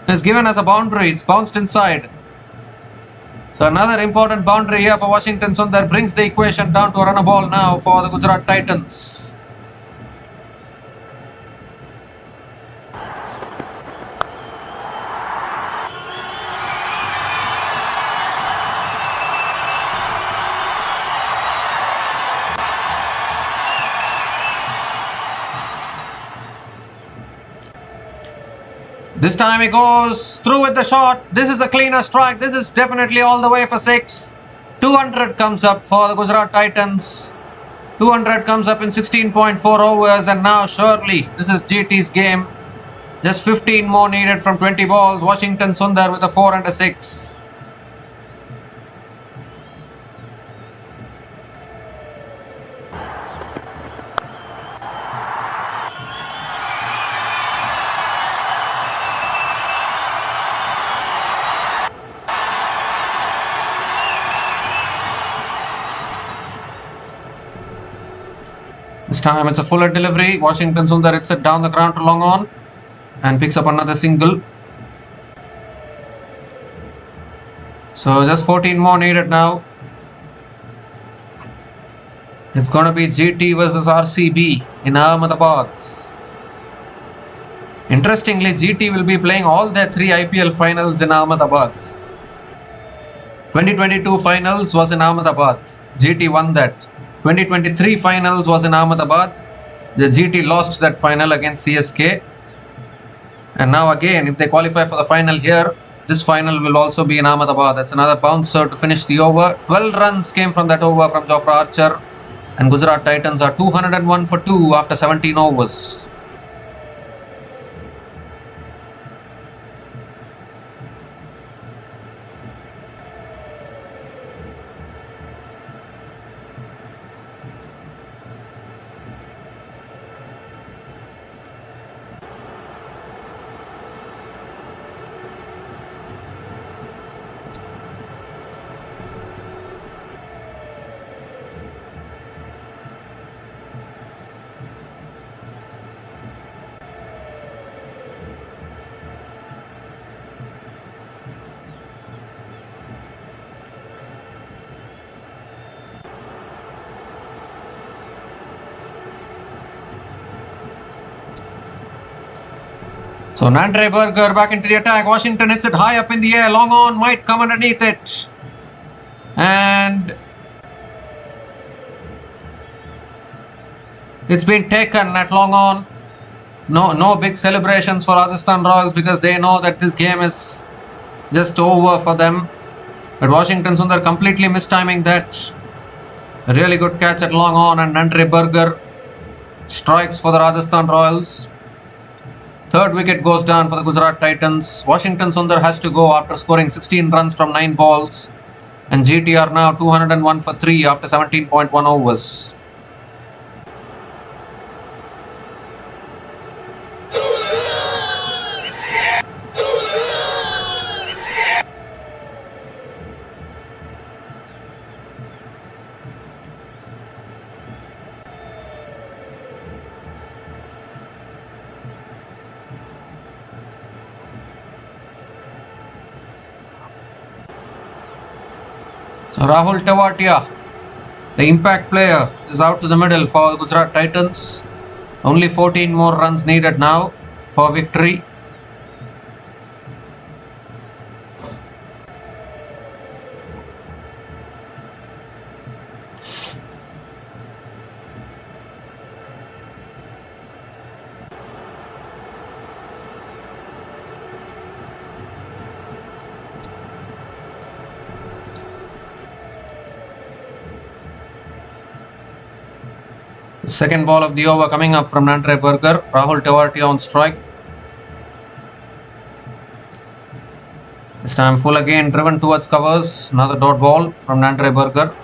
It's given as a boundary. It's bounced inside. So another important boundary here for Washington Sundar brings the equation down to a run ball now for the Gujarat Titans. This time he goes through with the shot. This is a cleaner strike. This is definitely all the way for 6. 200 comes up for the Gujarat Titans. 200 comes up in 16.4 overs, and now surely this is GT's game. Just 15 more needed from 20 balls. Washington Sundar with a 4 and a 6. This time it's a fuller delivery. Washington Sundar hits it down the ground to long on and picks up another single. So just 14 more needed now. It's going to be GT versus RCB in Ahmedabad. Interestingly, GT will be playing all their 3 IPL finals in Ahmedabad. 2022 finals was in Ahmedabad. GT won that. 2023 finals was in Ahmedabad. The GT lost that final against CSK. And now again, if they qualify for the final here, this final will also be in Ahmedabad. That's another bouncer to finish the over. 12 runs came from that over from Jofra Archer. And Gujarat Titans are 201 for 2 after 17 overs. So Nandre Berger back into the attack. Washington hits it high up in the air. Long on might come underneath it. And it's been taken at long on. No big celebrations for Rajasthan Royals because they know that this game is just over for them. But Washington Sundar completely mistiming that. A really good catch at long on, and Nandre Berger strikes for the Rajasthan Royals. Third wicket goes down for the Gujarat Titans. Washington Sundar has to go after scoring 16 runs from 9 balls. And GT are now 201 for 3 after 17.1 overs. So Rahul Tewatia, the impact player, is out to the middle for the Gujarat Titans. Only 14 more runs needed now for victory. Second ball of the over coming up from Nandre Burger. Rahul Tewatia on strike. This time full again, driven towards covers. Another dot ball from Nandre Burger.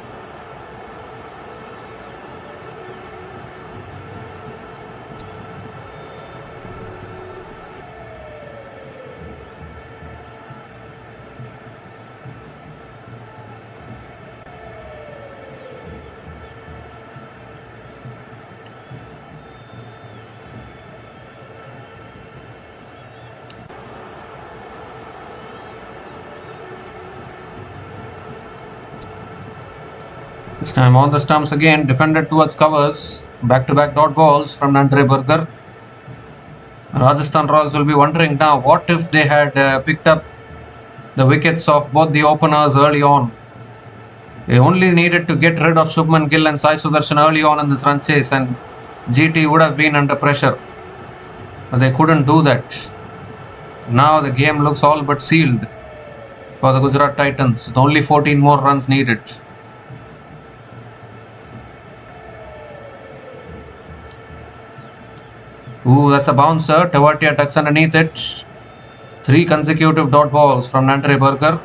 This time on the stumps again, defended towards covers. Back-to-back dot balls from Nandre Burger. Rajasthan Royals will be wondering now, what if they had picked up the wickets of both the openers early on? They only needed to get rid of Shubman Gill and Sai Sudarshan early on in this run chase, and GT would have been under pressure. But they couldn't do that. Now the game looks all but sealed for the Gujarat Titans, with only 14 more runs needed. Ooh, that's a bouncer. Tewatia tucks underneath it. 3 consecutive dot balls from Nandre Burger.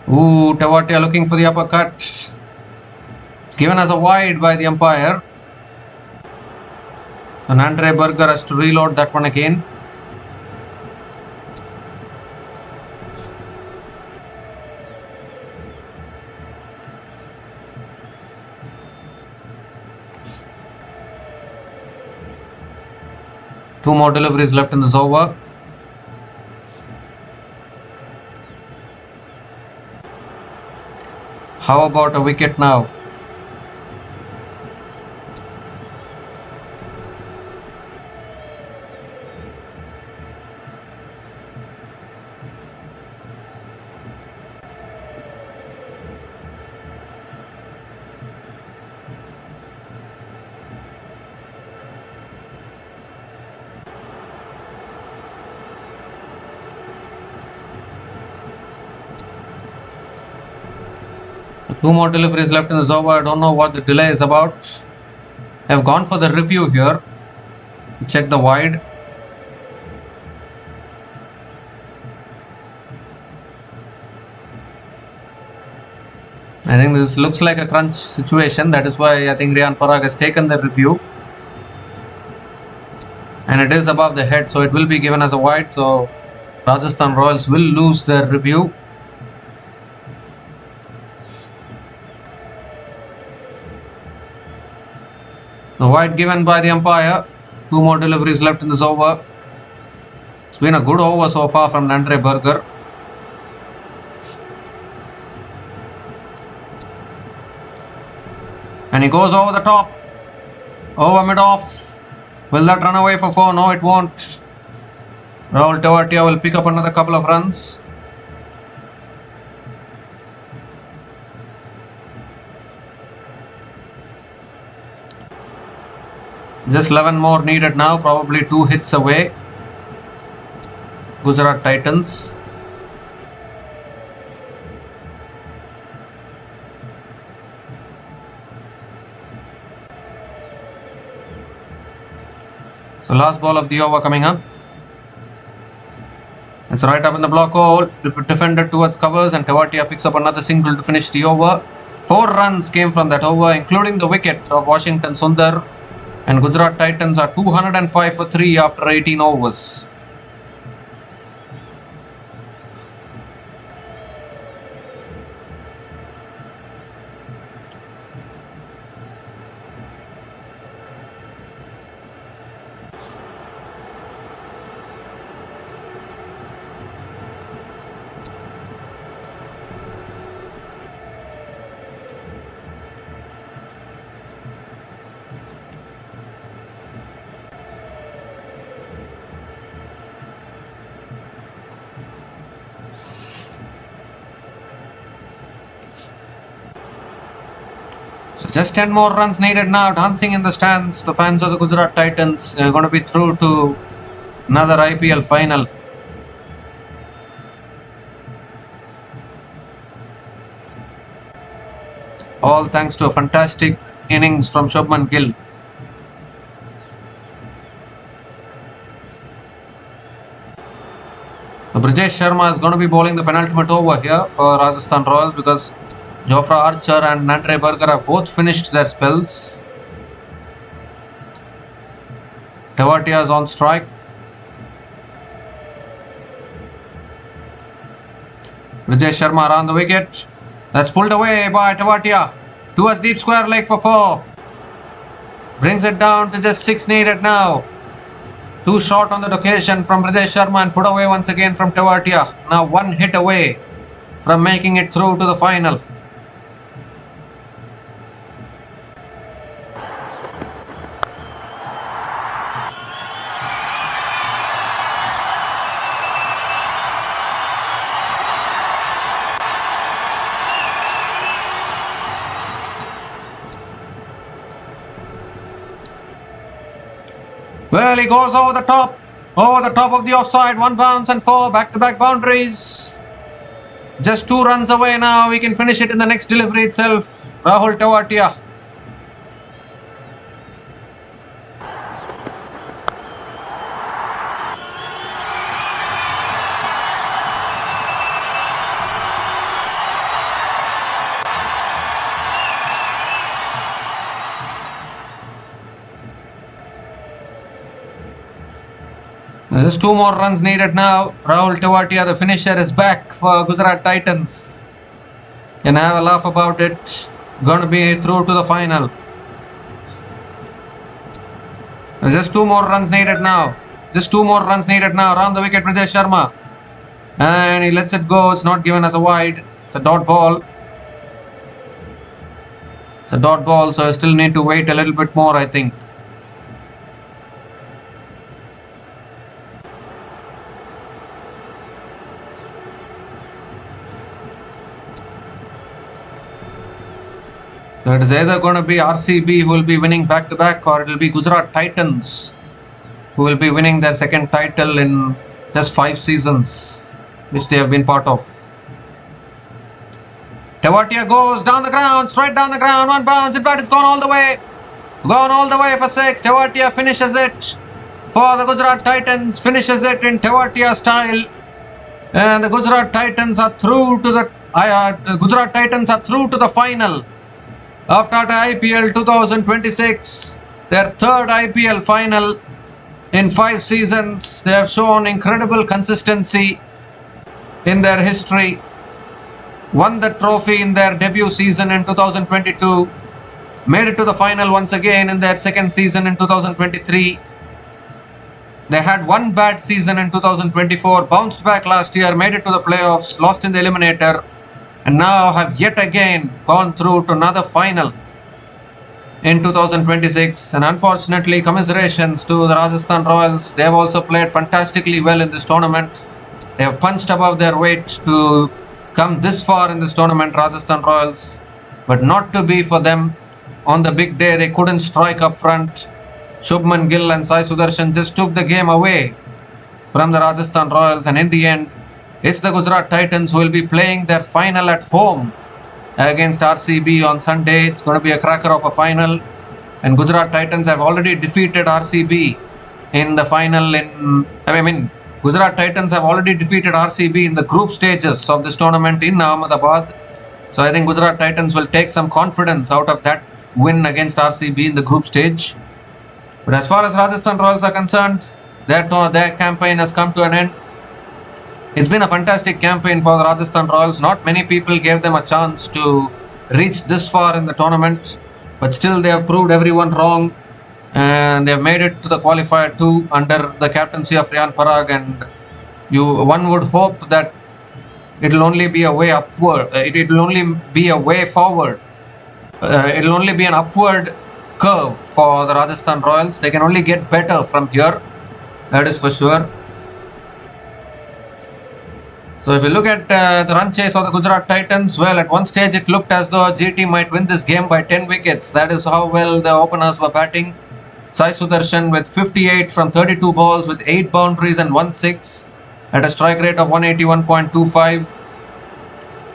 Ooh, Tewatia looking for the uppercut. It's given as a wide by the umpire. So Nandre Burger has to reload that one again. Two more deliveries left in this over. How about a wicket now? Two more deliveries left in this over. I don't know what the delay is about. I've gone for the review here. Check the wide. I think this looks like a crunch situation. That is why I think Riyan Parag has taken the review. And it is above the head, so it will be given as a wide. So Rajasthan Royals will lose their review. The wide given by the umpire. Two more deliveries left in this over. It's been a good over so far from Nandre Burger. And he goes over the top. Over mid-off. Will that run away for 4? No, it won't. Rahul Tewatia will pick up another couple of runs. Just 11 more needed now, probably 2 hits away. Gujarat Titans. So last ball of the over coming up. It's right up in the block hole. Defended towards covers, and Tewatia picks up another single to finish the over. 4 runs came from that over, including the wicket of Washington Sundar. And Gujarat Titans are 205 for 3 after 18 overs. Just 10 more runs needed now. Dancing in the stands. The fans of the Gujarat Titans are going to be through to another IPL final. All thanks to a fantastic innings from Shubman Gill. So Brijesh Sharma is going to be bowling the penultimate over here for Rajasthan Royals because Jofra Archer and Andre Berger have both finished their spells. Tewatia is on strike. Brijesh Sharma around the wicket. That's pulled away by Tewatia towards deep square leg for 4. Brings it down to just 6 needed now. 2 short on that occasion from Brijesh Sharma and put away once again from Tewatia. Now 1 hit away from making it through to the final. Well, he goes over the top of the offside. 1 bounce and 4 back-to-back boundaries. Just 2 runs away now. We can finish it in the next delivery itself. Rahul Tewatia. Just 2 more runs needed now. Rahul Tewatia, the finisher, is back for Gujarat Titans. Can have a laugh about it. Going to be through to the final. Just 2 more runs needed now. Around the wicket, Brijesh Sharma. And he lets it go. It's not given as a wide. It's a dot ball. So I still need to wait a little bit more, I think. So it is either going to be RCB who will be winning back-to-back, or it will be Gujarat Titans who will be winning their second title in just 5 seasons which they have been part of. Tewatia goes down the ground, straight down the ground, 1 bounce. In fact, it's gone all the way. For 6. Tewatia finishes it for the Gujarat Titans. Finishes it in Tewatia style. And the Gujarat Titans are through to the final. After IPL 2026, their 3rd IPL final in 5 seasons. They have shown incredible consistency in their history. Won the trophy in their debut season in 2022. Made it to the final once again in their second season in 2023. They had 1 bad season in 2024. Bounced back last year. Made it to the playoffs. Lost in the eliminator. And now have yet again gone through to another final in 2026. And unfortunately, commiserations to the Rajasthan Royals. They have also played fantastically well in this tournament. They have punched above their weight to come this far in this tournament, Rajasthan Royals. But not to be for them. On the big day, they couldn't strike up front. Shubman Gill and Sai Sudarshan just took the game away from the Rajasthan Royals. And in the end, it's the Gujarat Titans who will be playing their final at home against RCB on Sunday. It's going to be a cracker of a final. And Gujarat Titans have already defeated RCB in the final. Gujarat Titans have already defeated RCB in the group stages of this tournament in Ahmedabad. So I think Gujarat Titans will take some confidence out of that win against RCB in the group stage. But as far as Rajasthan Royals are concerned, their campaign has come to an end. It's been a fantastic campaign for the Rajasthan Royals. Not many people gave them a chance to reach this far in the tournament. But still they have proved everyone wrong. And they have made it to the Qualifier 2 under the captaincy of Riyan Parag. And one would hope that it will only be a way upward. It will only be a way forward. It will only be an upward curve for the Rajasthan Royals. They can only get better from here. That is for sure. So if you look at the run chase of the Gujarat Titans, well, at one stage it looked as though GT might win this game by 10 wickets. That is how well the openers were batting. Sai Sudarshan with 58 from 32 balls with 8 boundaries and 1 6 at a strike rate of 181.25.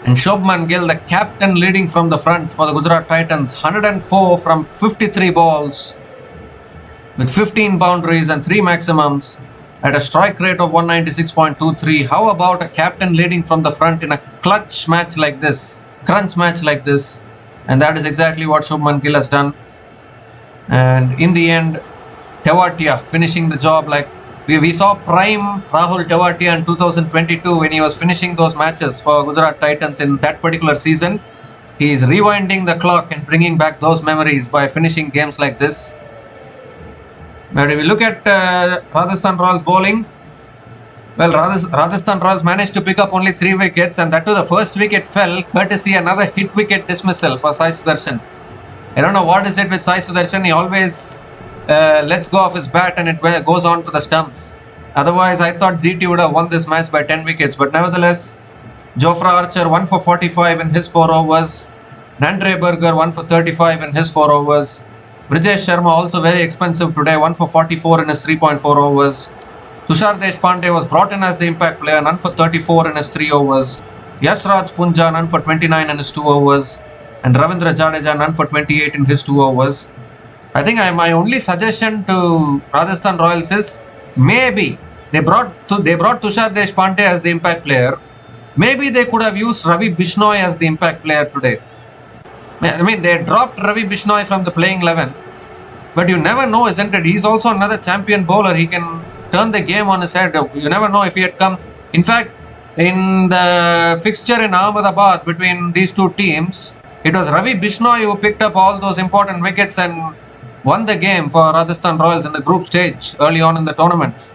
And Shobman Gill, the captain, leading from the front for the Gujarat Titans, 104 from 53 balls with 15 boundaries and 3 maximums at a strike rate of 196.23. How about a captain leading from the front in a clutch match like this, crunch match like this? And that is exactly what Shubman Gill has done. And in the end, Tewatia finishing the job like we saw prime Rahul Tewatia in 2022 when he was finishing those matches for Gujarat Titans in that particular season. He is rewinding the clock and bringing back those memories by finishing games like this. But if we look at Rajasthan Royals bowling, well, Rajasthan Royals managed to pick up only 3 wickets, and that too the first wicket fell courtesy another hit wicket dismissal for Sai Sudarshan. I don't know what is it with Sai Sudarshan. He always lets go of his bat and it goes on to the stumps. Otherwise, I thought GT would have won this match by 10 wickets. But nevertheless, Jofra Archer 1 for 45 in his 4 overs. Nandre Berger 1 for 35 in his 4 overs. Brijesh Sharma also very expensive today, 1 for 44 in his 3.4 overs. Tushar Deshpande was brought in as the impact player, none for 34 in his 3 overs. Yashraj Punja, none for 29 in his 2 overs. And Ravindra Jadeja, none for 28 in his 2 overs. I think my only suggestion to Rajasthan Royals is maybe they brought Tushar Deshpande as the impact player. Maybe they could have used Ravi Bishnoi as the impact player today. I mean, they dropped Ravi Bishnoi from the playing 11. But you never know, isn't it? He's also another champion bowler. He can turn the game on his head. You never know if he had come. In fact, in the fixture in Ahmedabad between these two teams, it was Ravi Bishnoi who picked up all those important wickets and won the game for Rajasthan Royals in the group stage early on in the tournament.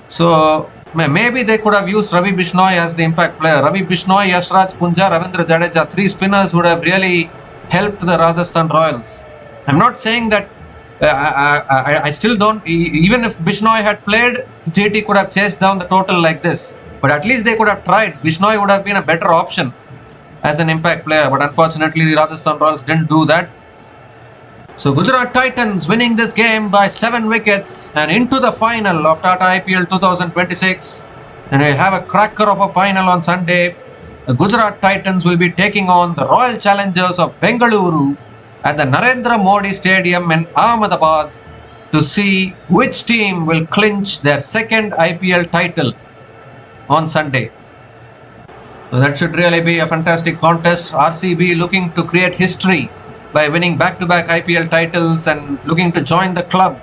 So maybe they could have used Ravi Bishnoi as the impact player. Ravi Bishnoi, Yashraj Punja, Ravindra Jadeja, 3 spinners would have really helped the Rajasthan Royals. I'm not saying that I still don't, even if Bishnoi had played, JT could have chased down the total like this. But at least they could have tried. Bishnoi would have been a better option as an impact player. But unfortunately, the Rajasthan Royals didn't do that. So Gujarat Titans winning this game by 7 wickets and into the final of Tata IPL 2026. And we have a cracker of a final on Sunday. The Gujarat Titans will be taking on the Royal Challengers of Bengaluru at the Narendra Modi Stadium in Ahmedabad to see which team will clinch their second IPL title on Sunday. So that should really be a fantastic contest. RCB looking to create history by winning back-to-back IPL titles and looking to join the club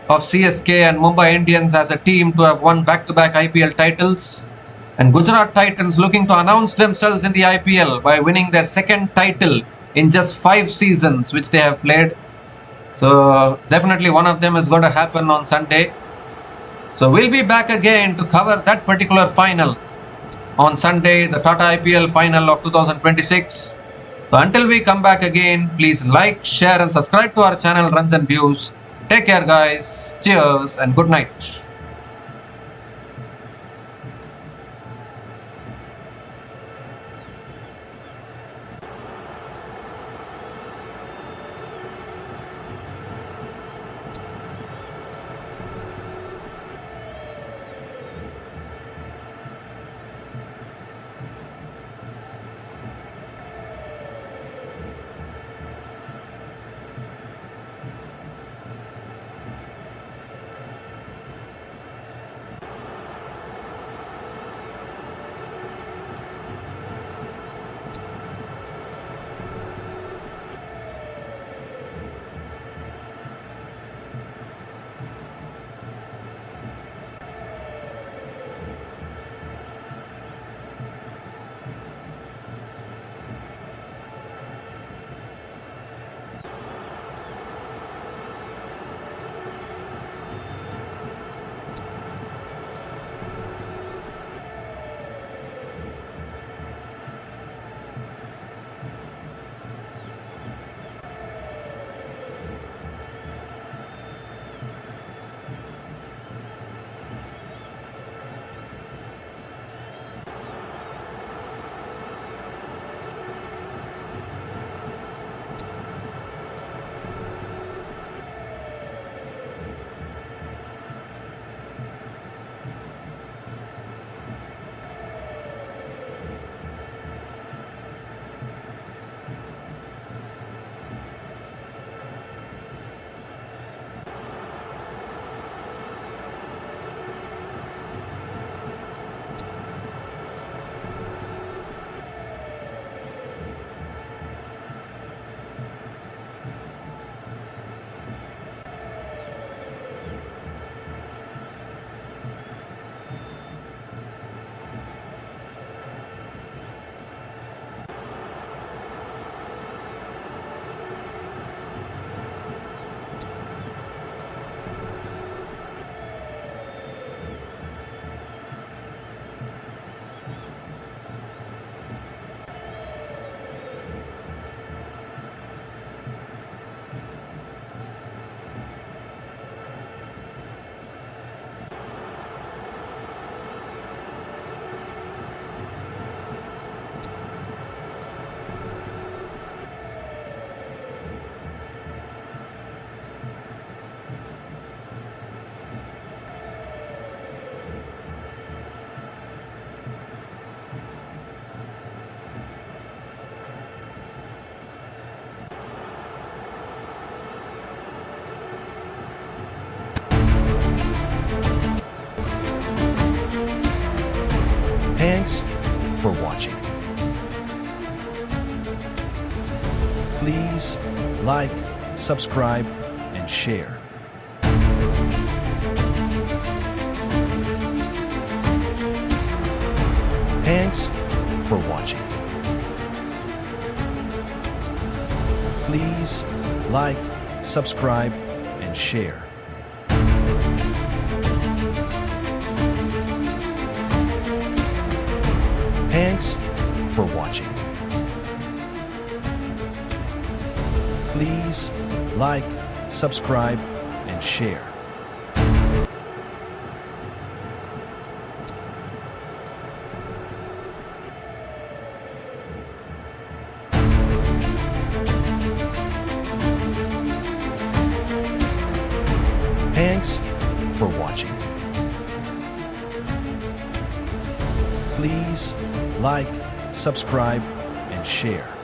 of CSK and Mumbai Indians as a team to have won back-to-back IPL titles. And Gujarat Titans looking to announce themselves in the IPL by winning their second title in just 5 seasons which they have played. So definitely one of them is going to happen on Sunday. So we'll be back again to cover that particular final on Sunday, the Tata IPL final of 2026. So until we come back again, please like, share and subscribe to our channel Runs and Views. Take care guys, cheers and good night. like, subscribe, and share. Thanks for watching. Please like, subscribe, and share. Thanks for watching. Please like, subscribe, and share. Thanks for watching. Please like, subscribe, and share.